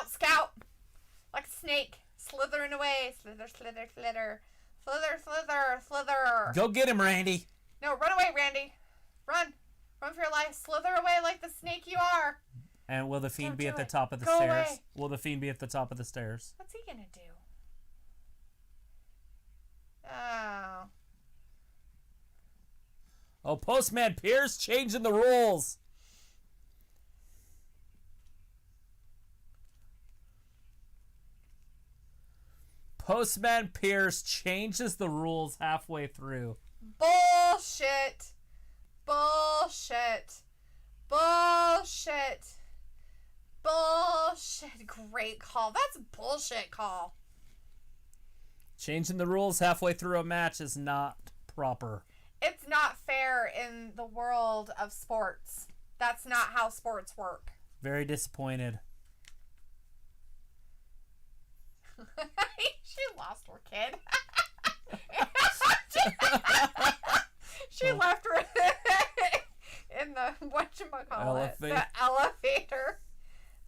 Scout. Like a snake. Slithering away. Slither, slither, slither. Slither, slither, slither. Go get him, Randy. No, run away, Randy. Run. Run for your life. Slither away like the snake you are. And will the Fiend be at the top of the Go stairs? away. Will the Fiend be at the top of the stairs? What's he gonna do? Oh. Oh, Postman Pierce changing the rules. Postman Pierce changes the rules halfway through. Bullshit. Bullshit. Bullshit. Bullshit. Great call. That's a bullshit call. Changing the rules halfway through a match is not proper. It's not fair in the world of sports. That's not how sports work. Very disappointed. She lost her kid. She left her in the whatchamacallit, the elevator.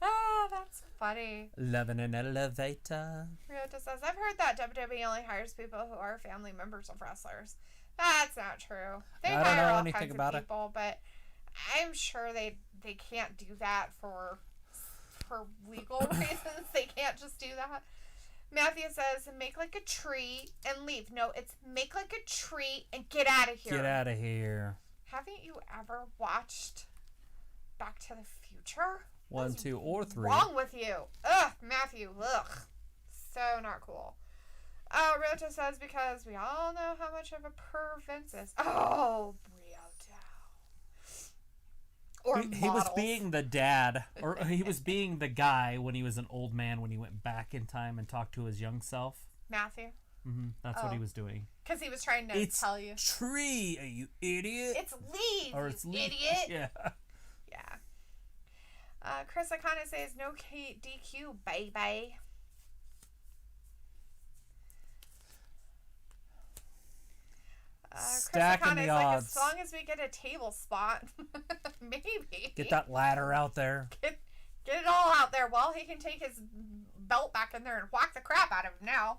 Oh, that's funny. Loving an elevator. Ryota says, I've heard that WWE only hires people who are family members of wrestlers. That's not true. They I don't hire know all anything kinds about of people, but I'm sure they can't do that for legal reasons. They can't just do that. Matthew says, make like a tree and leave. No, it's make like a tree and get out of here. Get out of here. Haven't you ever watched Back to the Future? 1, 2, or 3. What's wrong with you? Ugh, Matthew. Ugh. So not cool. Ryota says, because we all know how much of a perv Vince is. Oh, Ryota. He was being the dad, or he was being the guy when he was an old man, when he went back in time and talked to his young self. Matthew? Mm-hmm. That's what he was doing. Because he was trying to tell you. It's tree, you idiot. It's leave, or it's leave. Idiot. Yeah. Yeah. Chris Akane says, no DQ, baby. Stacking the odds. Like, as long as we get a table spot, maybe. Get that ladder out there. Get it all out there. Well, he can take his belt back in there and whack the crap out of him now.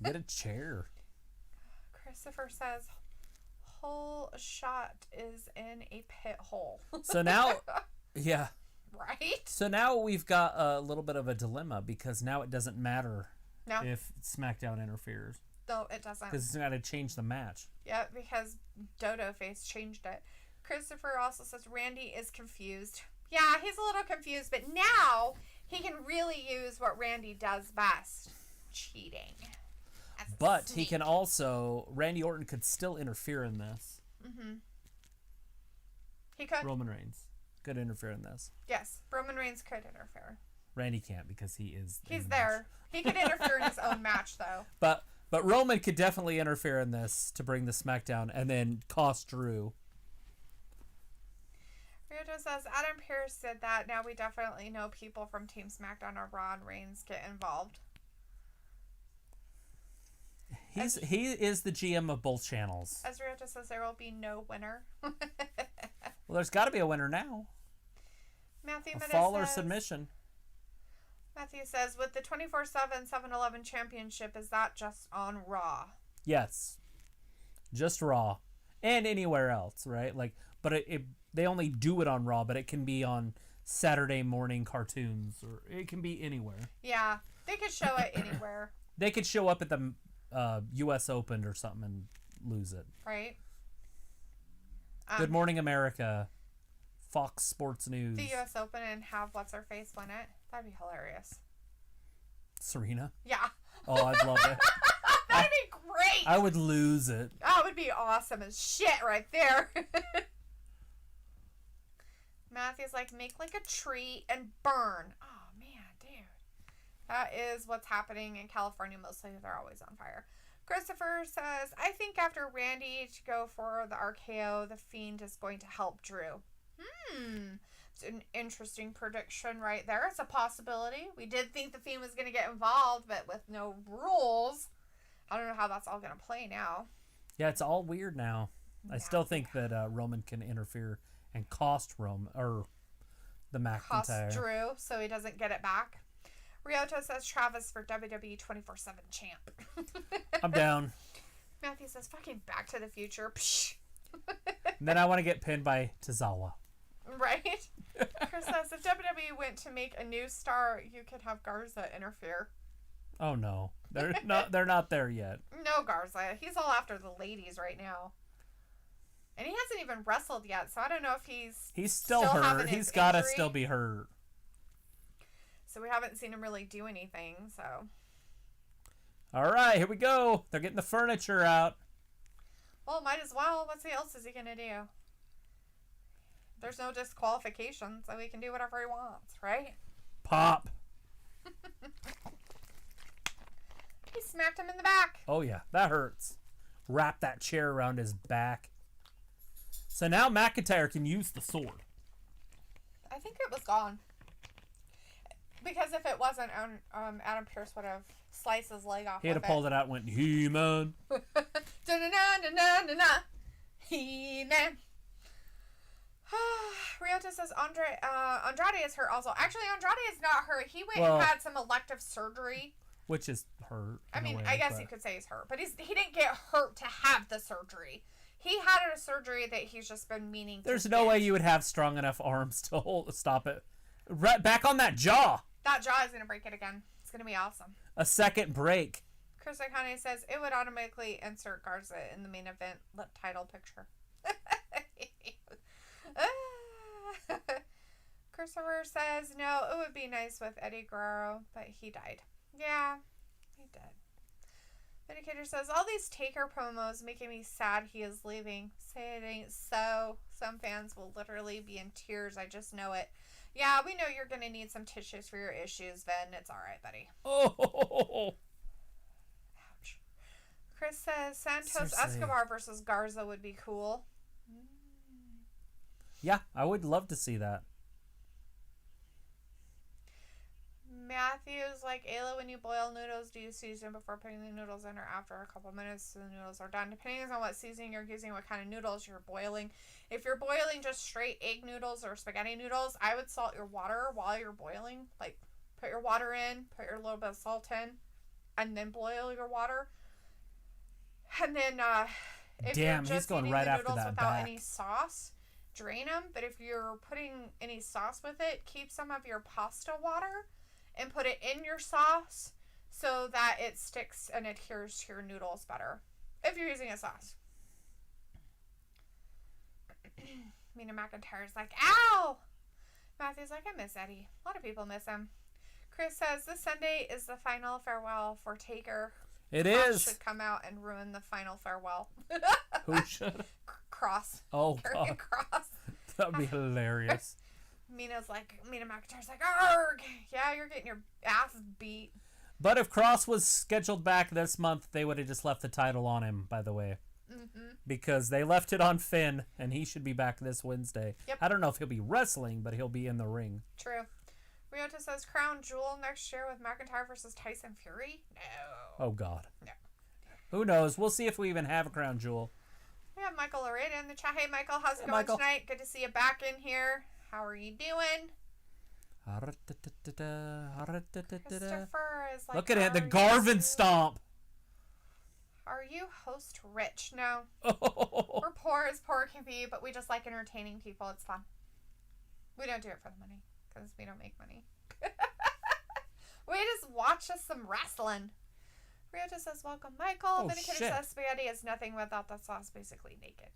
Get a chair. Christopher says, whole shot is in a pit hole. So now, yeah. Right? So now we've got a little bit of a dilemma, because now it doesn't matter if SmackDown interferes. No, it doesn't. Because it's got to change the match. Yeah, because Dodo Face changed it. Christopher also says Randy is confused. Yeah, he's a little confused, but now he can really use what Randy does best. Cheating. But he can also... Randy Orton could still interfere in this. Mm-hmm. He could. Roman Reigns could interfere in this. Yes, Roman Reigns could interfere. Randy can't, because he is... He's there. He could interfere in his own match, though. But Roman could definitely interfere in this to bring the SmackDown and then cost Drew. Ryota says, Adam Pearce did that. Now we definitely know people from Team SmackDown or Raw and Reigns get involved. He is the GM of both channels. As Ryota says, there will be no winner. Well, there's got to be a winner now. Matthew A Minnis fall or says, submission. Matthew says, with the 24/7 7-Eleven championship, is that just on Raw? Yes. Just Raw. And anywhere else, right? Like, but they only do it on Raw, but it can be on Saturday morning cartoons, or it can be anywhere. Yeah, they could show it anywhere. They could show up at the U.S. Open or something and lose it. Right. Good Morning America, Fox Sports News. The U.S. Open and have what's-her-face win it. That'd be hilarious. Serena? Yeah. Oh, I'd love it. That'd be great. I would lose it. That would be awesome as shit right there. Matthew's like, make like a tree and burn. Oh, man, dude. That is what's happening in California mostly. They're always on fire. Christopher says, I think after Randy to go for the RKO, the Fiend is going to help Drew. It's an interesting prediction right there. It's a possibility. We did think the Fiend was going to get involved, but with no rules. I don't know how that's all going to play now. Yeah, it's all weird now. I still think that Roman can interfere and cost Roman, or the McIntyre. Cost Drew so he doesn't get it back. Ryota says Travis for WWE 24/7 champ. I'm down. Matthew says fucking Back to the Future. Psh. And then I want to get pinned by Tozawa. Right? Chris says if WWE went to make a new star, you could have Garza interfere. Oh no, they're not there yet. No, Garza. He's all after the ladies right now. And he hasn't even wrestled yet, so I don't know if he's still hurt. He's got to still be hurt. So we haven't seen him really do anything, so. All right, here we go. They're getting the furniture out. Well, might as well. What else is he going to do? There's no disqualification, so he can do whatever he wants, right? Pop. He smacked him in the back. Oh, yeah, that hurts. Wrap that chair around his back. So now McIntyre can use the sword. I think it was gone. Because if it wasn't, Adam Pearce would have sliced his leg off. He had to pull it out and went, He-Man. He-Man. Ryota says Andrade is hurt also. Actually, Andrade is not hurt. He went and had some elective surgery. Which is hurt. I mean, I guess you could say he's hurt. But he didn't get hurt to have the surgery. He had a surgery that he's just been meaning to There's no way you would have strong enough arms to stop it. Right back on that jaw. That jaw is going to break it again. It's going to be awesome. A second break. Chris Icone says it would automatically insert Garza in the main event title picture. Christopher says no, it would be nice with Eddie Guerrero, but he died. Yeah, he did. Vindicator says all these Taker promos making me sad he is leaving. Say it ain't so. Some fans will literally be in tears. I just know it. Yeah, we know you're going to need some tissues for your issues, Vin. It's all right, buddy. Oh. Ouch. Chris says Santos Seriously. Escobar versus Garza would be cool. Yeah, I would love to see that. Matthew's like, Ayla, when you boil noodles, do you season before putting the noodles in or after a couple minutes so the noodles are done? Depending on what seasoning you're using, what kind of noodles you're boiling. If you're boiling just straight egg noodles or spaghetti noodles, I would salt your water while you're boiling. Like, put your water in, put your little bit of salt in, and then boil your water. And then, if you're just he's going eating right the after noodles that without back. any sauce, drain them. But if you're putting any sauce with it, keep some of your pasta water and put it in your sauce so that it sticks and adheres to your noodles better. If you're using a sauce. Mina McIntyre's like, ow! Matthew's like, I miss Eddie. A lot of people miss him. Chris says, this Sunday is the final farewell for Taker. It Cross is. should come out and ruin the final farewell. Who should? Cross. Oh, Karrion God. Cross. That would be hilarious. Mina McIntyre's like, arg! Yeah, you're getting your ass beat. But if Cross was scheduled back this month, they would have just left the title on him, by the way. Mm-hmm. Because they left it on Finn, and he should be back this Wednesday. Yep. I don't know if he'll be wrestling, but he'll be in the ring. True. Ryota says Crown Jewel next year with McIntyre versus Tyson Fury? No. Oh, God. No. Who knows? We'll see if we even have a crown jewel. We have Michael Laredo in the chat. Hey, Michael, how's it going Michael. tonight? Good to see you back in here. How are you doing? Christopher is like, look at it, the Garvin stomp. Are you host rich? No. We're poor as poor can be, but we just like entertaining people. It's fun. We don't do it for the money because we don't make money. We just watch us some wrestling. Ryota says, welcome, Michael. Vindicator says, spaghetti is nothing without the sauce, basically naked.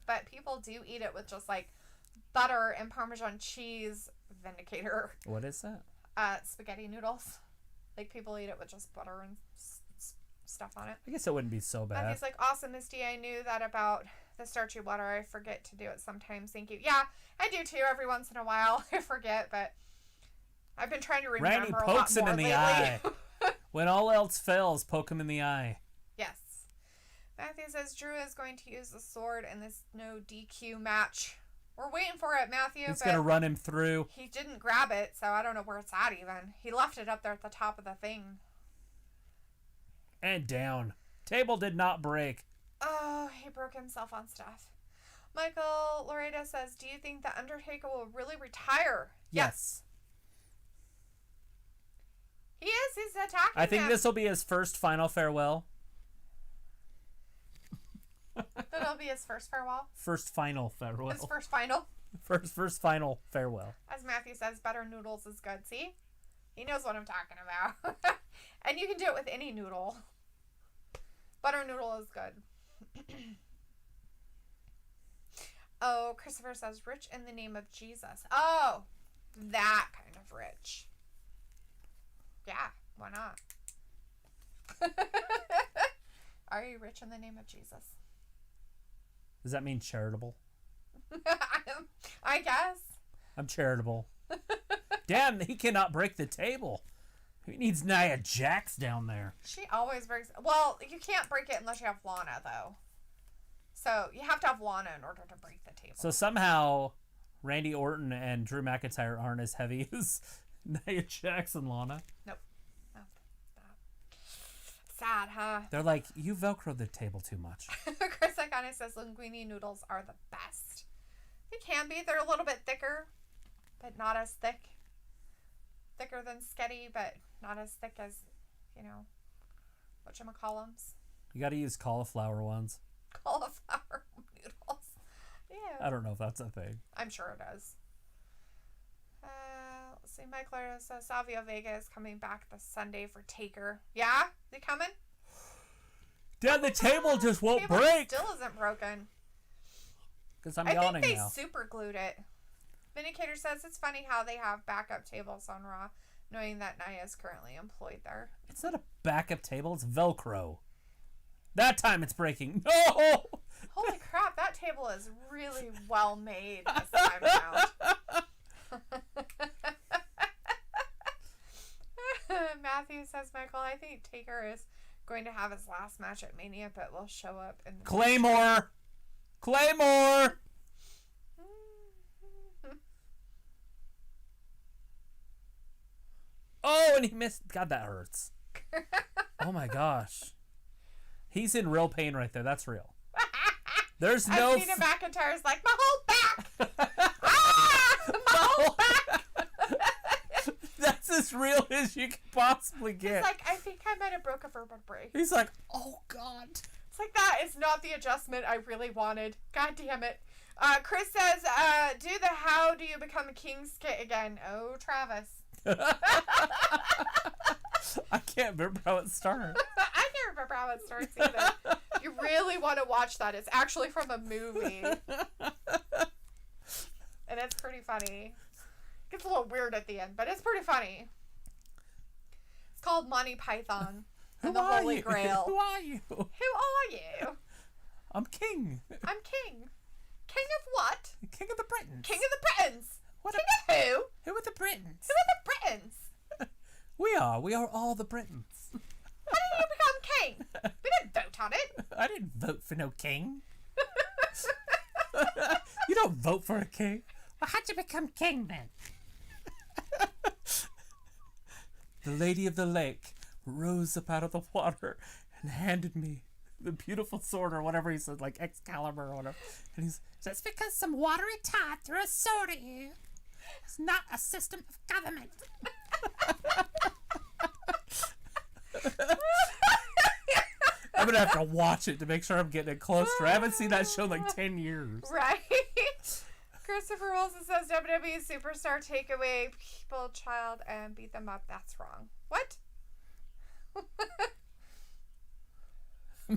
But people do eat it with just like butter and Parmesan cheese. Vindicator. What is that? Spaghetti noodles. Like people eat it with just butter and stuff on it. I guess it wouldn't be so bad. And he's like, awesome, Misty. I knew that about the starchy water. I forget to do it sometimes. Thank you. Yeah, I do too. Every once in a while, I forget, but I've been trying to remember Randy a lot pokes him more in the lately. eye. When all else fails, poke him in the eye. Yes. Matthew says Drew is going to use the sword in this no DQ match. We're waiting for it, Matthew. He's going to run him through. He didn't grab it, so I don't know where it's at even. He left it up there at the top of the thing. And down. Table did not break. Oh, he broke himself on stuff. Michael Loretta says, do you think The Undertaker will really retire? Yes. He is. He's attacking I think him. this will be his first final farewell. That'll be his first farewell. First final farewell. His first final. First final farewell. As Matthew says, better noodles is good. See? He knows what I'm talking about. And you can do it with any noodle. Butter noodle is good. Oh, Christopher says, rich in the name of Jesus. Oh, that kind of rich. Yeah, why not? Are you rich in the name of Jesus? Does that mean charitable? I guess. I'm charitable. Damn, he cannot break the table. He needs Nia Jax down there. She always breaks. Well, you can't break it unless you have Lana, though. So you have to have Lana in order to break the table. So somehow Randy Orton and Drew McIntyre aren't as heavy as Nia Jax and Lana. Nope. No. Sad, huh? They're like, you Velcroed the table too much. Chris Iconic says linguine noodles are the best. They can be. They're a little bit thicker, but not as thick. Thicker than sketty, but not as thick as, whatchamacallums. You got to use cauliflower ones. Cauliflower noodles. Yeah. I don't know if that's a thing. I'm sure it is. Let's see. Mike Lara says Savio Vega is coming back this Sunday for Taker. Yeah? They coming? Dad, the table just won't break. Still isn't broken. Because I'm yawning now. I think they super glued it. Vindicator says it's funny how they have backup tables on Raw, knowing that Nia is currently employed there. It's not a backup table, it's Velcro. That time it's breaking. No! Holy crap, that table is really well made this time around. Matthew says, Michael, I think Taker is going to have his last match at Mania, but will show up in the Claymore! Claymore! Oh, and he missed. God, that hurts. Oh my gosh. He's in real pain right there. That's real. There's no... Cena McIntyre's like, my whole back! My whole back! That's as real as you can possibly get. He's like, I think I might have broke a vertebrae. He's like, oh God. It's like, that is not the adjustment I really wanted. God damn it. Chris says, do the how do you become a king skit again. Oh, Travis. I can't remember how it started. I can't remember how it starts either. You really want to watch that. It's actually from a movie. And it's pretty funny. It gets a little weird at the end, but it's pretty funny. It's called Monty Python and the Holy Grail. Who are you? Who are you? I'm king. I'm king. King of what? King of the Britons. King of the Britons. What king of who? Who are the Britons? Who are the Britons? We are all the Britons. How did you become king? We didn't vote on it. I didn't vote for no king. You don't vote for a king. Well, how'd you become king then? The Lady of the Lake rose up out of the water and handed me the beautiful sword, or whatever he said, like Excalibur or whatever. And he's, that's because some watery tot threw a sword at you. It's not a system of government. I'm going to have to watch it to make sure I'm getting it closer. I haven't seen that show in like 10 years. Right. Christopher Wilson says WWE superstar take away people, child, and beat them up. That's wrong. What?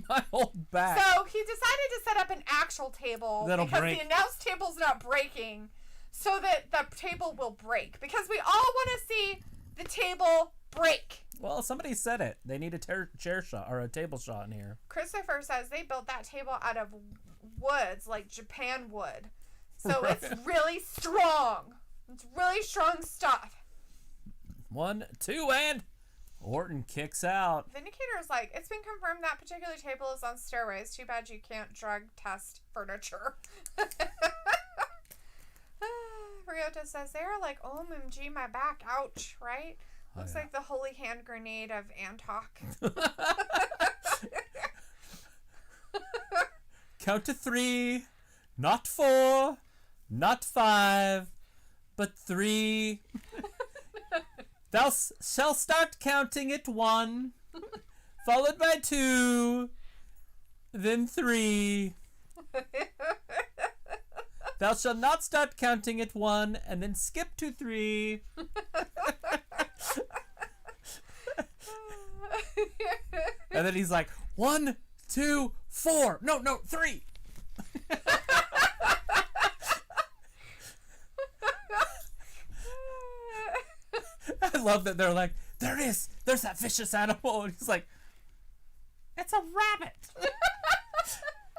My whole back. So he decided to set up an actual table because the announce table's not breaking, so that the table will break. Because we all want to see the table break. Well, somebody said it. They need a chair shot or a table shot in here. Christopher says they built that table out of woods, like Japan wood. So Right. It's really strong. It's really strong stuff. 1, 2, and Orton kicks out. Vindicator's like, it's been confirmed that particular table is on steroids. Too bad you can't drug test furniture. Ryota says, they're like, OMG, my back. Ouch, right? Looks like the holy hand grenade of Antok. Count to 3, not 4, not 5, but 3. Thou shall start counting at 1, followed by 2, then 3. Thou shalt not start counting at 1 and then skip to 3. And then he's like, 1, 2, 4. No, 3. I love that they're like, there's that vicious animal. And he's like, it's a rabbit.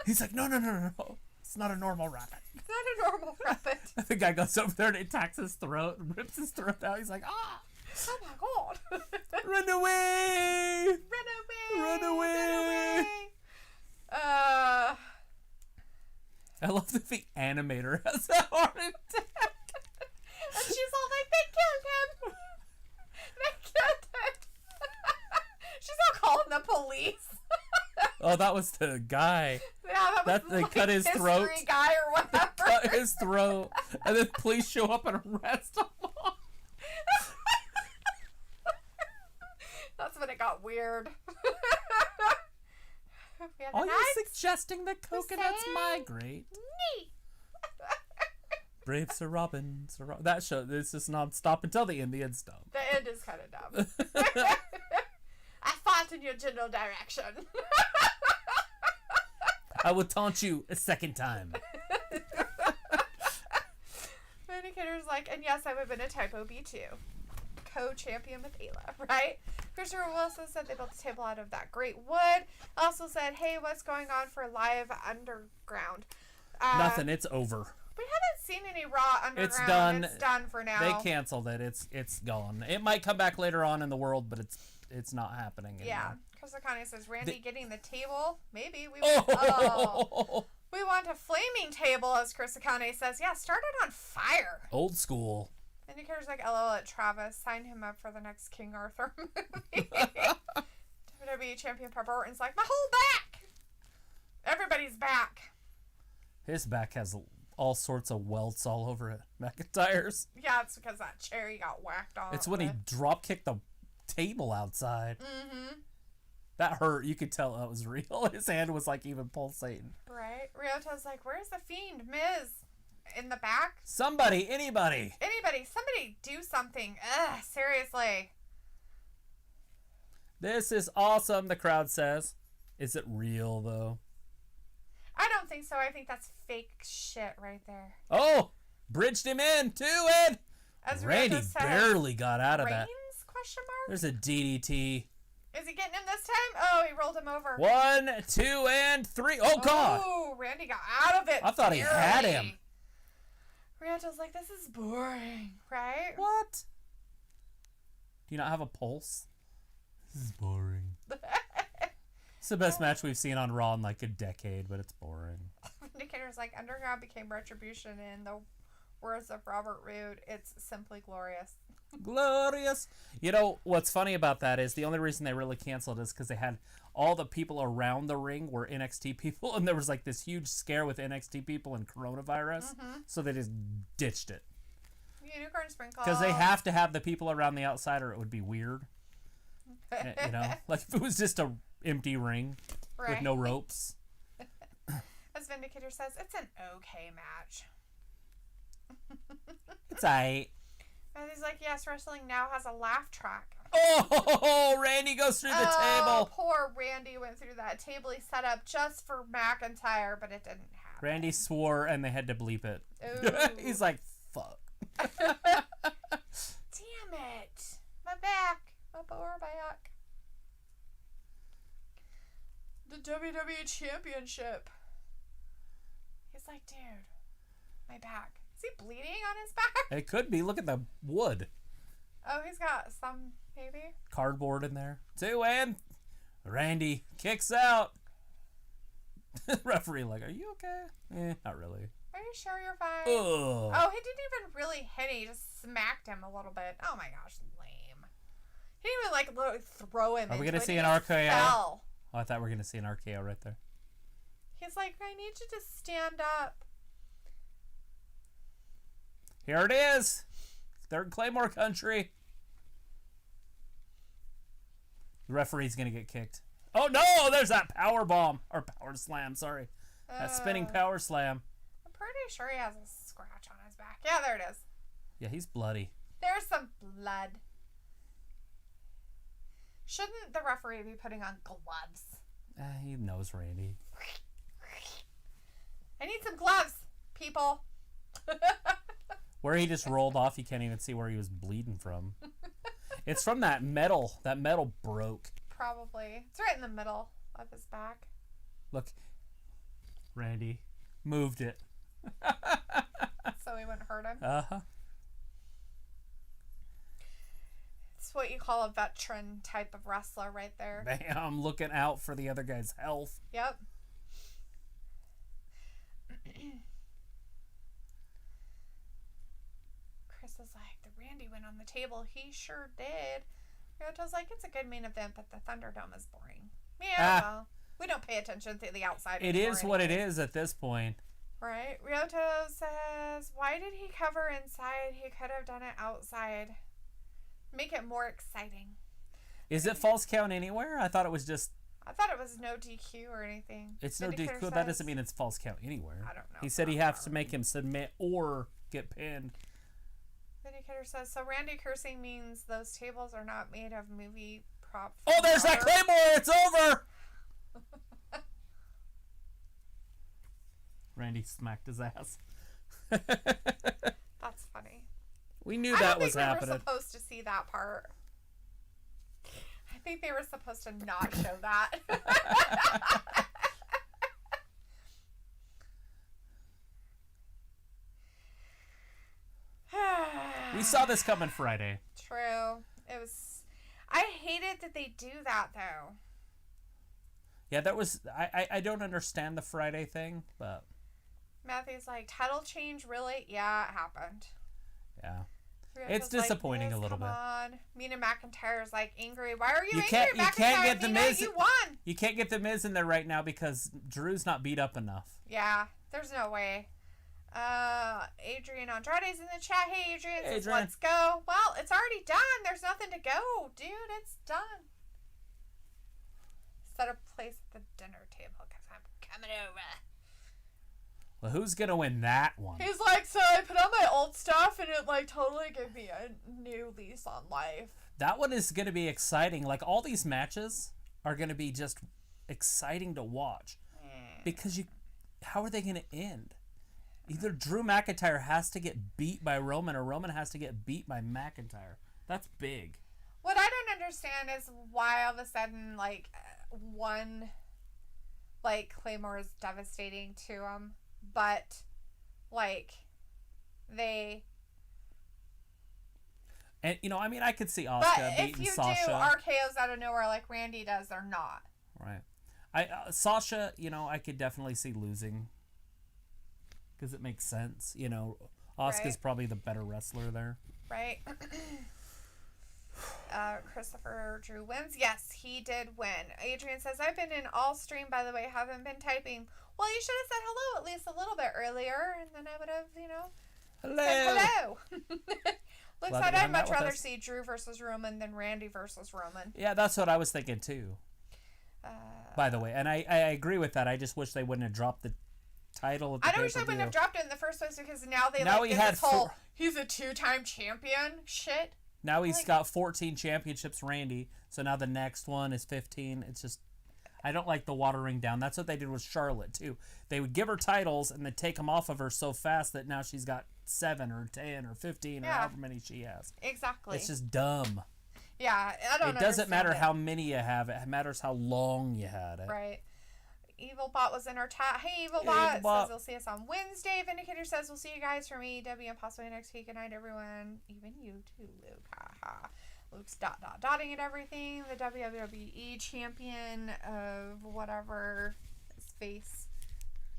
He's like, no. It's not a normal rabbit. It's not a normal rabbit. The guy goes over there and attacks his throat and rips his throat out. He's like, ah. Oh my god. Run away! Run away! I love that the animator has a heart attack. And she's all like, they killed him. They killed him. She's all calling the police. Oh, that was the guy. Yeah, that was They like cut his throat. guy or whatever. Cut his throat. And then police show up and arrest him. That's when it got weird. Are you suggesting that coconuts migrate? Neat. Brave Sir Robin. That show, this is non-stop until the Indian stop. The end is kind of dumb. I fought in your general direction. I will taunt you a second time. Vindicator's like, and yes, I would have been a typo B2. Co-champion with Ayla, right? Christopher Wilson said they built the table out of that great wood. Also said, hey, what's going on for Live Underground? Nothing, it's over. We haven't seen any Raw Underground. It's done. It's done for now. They canceled it. It's gone. It might come back later on in the world, but it's not happening anymore. Yeah. Chris Akane says, Randy getting the table? Maybe. We want a flaming table, as Chris Akane says. Yeah, start it on fire. Old school. Indicator's like, LOL at Travis. Sign him up for the next King Arthur movie. WWE Champion Pepper Orton's like, my whole back. Everybody's back. His back has all sorts of welts all over it. McIntyre's. Yeah, it's because that cherry got whacked off. It's when he drop kicked the table outside. Mm-hmm. That hurt. You could tell that was real. His hand was like even pulsating. Right? Ryota's like, where's the Fiend? Miz? In the back? Somebody, anybody. Somebody do something. Ugh, seriously. This is awesome, the crowd says. Is it real, though? I don't think so. I think that's fake shit right there. Oh! Bridged him in, too, Ed! As Randy Ryota says, barely got out of that. Reigns? Question mark? There's a DDT. Is he getting him this time? Oh, he rolled him over. 1, 2, and 3. Oh, God! Oh, Randy got out of it. I thought he had him. Ryota's like, this is boring, right? What? Do you not have a pulse? This is boring. It's the best match we've seen on Raw in like a decade, but it's boring. Vindicator's like, Underground became Retribution in the words of Robert Roode. It's simply glorious. Glorious. You know, what's funny about that is the only reason they really canceled is because they had all the people around the ring were NXT people, and there was like this huge scare with NXT people and coronavirus, so they just ditched it. Yeah. Unicorn sprinkle. Because they have to have the people around the outside or it would be weird. You know? Like if it was just a empty ring with no ropes. As Vindicator says, it's an okay match. It's aight. And he's like, yes, wrestling now has a laugh track. Oh, Randy goes through the table. Poor Randy went through that table he set up just for McIntyre, but it didn't happen. Randy swore and they had to bleep it. He's like, fuck. Damn it. My back. My poor back. The WWE Championship. He's like, dude, my back. Is he bleeding on his back? It could be. Look at the wood. Oh, he's got some, maybe? Cardboard in there. 2 and Randy kicks out. Referee like, are you okay? Not really. Are you sure you're fine? Ugh. Oh, he didn't even really hit it. He just smacked him a little bit. Oh my gosh, lame. He didn't even like literally throw him. Are we going to see an RKO? Oh, I thought we were going to see an RKO right there. He's like, I need you to stand up. Here it is. Third Claymore country. The referee's going to get kicked. Oh, no! There's that power bomb. Or power slam, sorry. That spinning power slam. I'm pretty sure he has a scratch on his back. Yeah, there it is. Yeah, he's bloody. There's some blood. Shouldn't the referee be putting on gloves? He knows Randy. I need some gloves, people. Where he just rolled off, you can't even see where he was bleeding from. It's from that metal. That metal broke. Probably. It's right in the middle of his back. Look. Randy moved it. So he wouldn't hurt him. Uh-huh. It's what you call a veteran type of wrestler right there. Bam, looking out for the other guy's health. Yep. Chris is like, the Randy went on the table. He sure did. Ryoto's like, it's a good main event, but the Thunderdome is boring. Yeah, well, we don't pay attention to the outside. It is what it is at this point. Right. Ryoto says, why did he cover inside? He could have done it outside. Make it more exciting. Is it false count anywhere? I thought it was just... I thought it was no DQ or anything. It's no DQ. That doesn't mean it's false count anywhere. I don't know. He said he has to make him submit or get pinned. Vindicator says, so Randy cursing means those tables are not made of movie prop. Oh, there's that Claymore! It's over! Randy smacked his ass. That's funny. We knew that was happening. I don't think we were supposed to see that part. I think they were supposed to not show that. We saw this coming Friday. True. It was... I hated that they do that, though. Yeah, that was... I don't understand the Friday thing, but... Matthew's like, title change, really? Yeah, it happened. Yeah. It's disappointing like, a little bit. Come on. Mina McIntyre's like angry. Why are you angry? You can't get the Miz. You won. You can't get the Miz in there right now because Drew's not beat up enough. Yeah, there's no way. Adrian Andrade's in the chat. Hey, Adrian says, let's go. Well, it's already done. There's nothing to go, dude. It's done. Set a place at the dinner table because I'm coming over. Well, who's gonna win that one? He's like, so I put on my old stuff and it like totally gave me a new lease on life. That one is gonna be exciting. Like all these matches are gonna be just exciting to watch because how are they gonna end? Either Drew McIntyre has to get beat by Roman or Roman has to get beat by McIntyre. That's big. What I don't understand is why all of a sudden like one like Claymore is devastating to him. But, like, they... And, you know, I mean, I could see Asuka beating Sasha. But if you do RKOs out of nowhere like Randy does, they're not. Right. Sasha, you know, I could definitely see losing. Because it makes sense. You know, Asuka's probably the better wrestler there. Right. Christopher Drew wins. Yes, he did win. Adrian says, I've been in all stream, by the way, haven't been typing. Well, you should have said hello at least a little bit earlier, and then I would have, you know, Hello. Said hello. Luke Glad said you I'd hung out much with rather us. see Drew versus Roman than Randy versus Roman. Yeah, that's what I was thinking too. By the way, and I agree with that. I just wish they wouldn't have dropped the title. At the I don't wish they pay-per-view. wouldn't have dropped it in the first place because now they Now like he get had this whole four- he's a 2-time champion shit. Now he's got 14 championships, Randy. So now the next one is 15. It's just, I don't like the watering down. That's what they did with Charlotte too. They would give her titles and then take them off of her so fast that now she's got 7 or 10 or 15 or however many she has. Exactly. It's just dumb. Yeah, I don't. It doesn't matter understand it. how many you have. It matters how long you had it. Right. Evil Bot was in our chat. Hey, Evil Hey, Bot Evil Bot. says he'll see us on Wednesday. Vindicator says we'll see you guys from AEW and possibly next week. Good night, everyone. Even you too, Luke. Haha. Luke's dotting at everything. The WWE champion of whatever his face.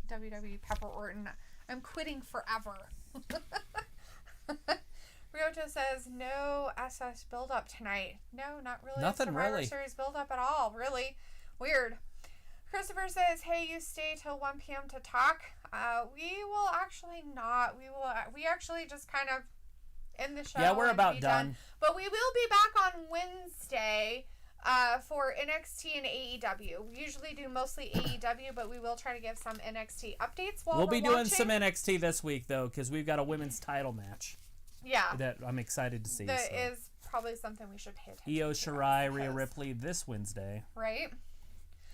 WWE Pepper Orton. I'm quitting forever. Ryota says no SS build up tonight. No, not really. Nothing Survivor really. Series build up at all. Really weird. Christopher says, "Hey, you stay till 1 p.m. to talk." We will actually not. We actually just kind of end the show. Yeah, we're and about be done. But we will be back on Wednesday for NXT and AEW. We usually do mostly AEW, but we will try to give some NXT updates while We'll we're be doing watching. some NXT this week though, because we've got a women's title match Yeah, that I'm excited to see. that so. is probably something we should pay attention Io to. Shirai, because- Rhea Ripley this Wednesday. Right?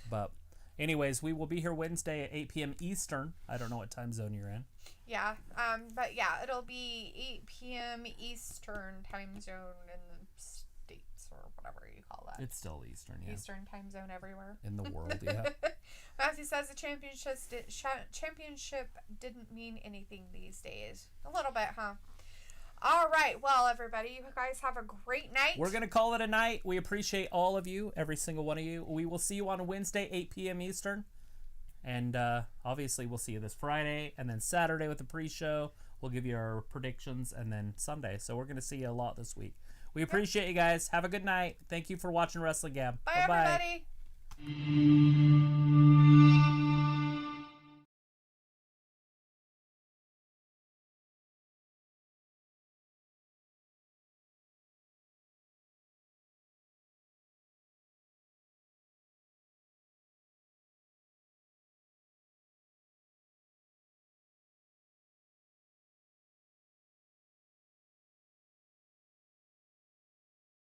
But anyways, we will be here Wednesday at 8 p.m. Eastern. I don't know what time zone you're in. Yeah. But yeah, it'll be 8 p.m. Eastern time zone in the States or whatever you call that. It's still Eastern, yeah. Eastern time zone everywhere. In the world, yeah. Matthew says the championship didn't mean anything these days. A little bit, huh? All right. Well, everybody, you guys have a great night. We're going to call it a night. We appreciate all of you, every single one of you. We will see you on Wednesday, 8 p.m. Eastern. And obviously, we'll see you this Friday. And then Saturday with the pre-show. We'll give you our predictions. And then Sunday. So we're going to see you a lot this week. We appreciate you guys. Have a good night. Thank you for watching Wrestling Gab. Bye, Bye-bye. everybody.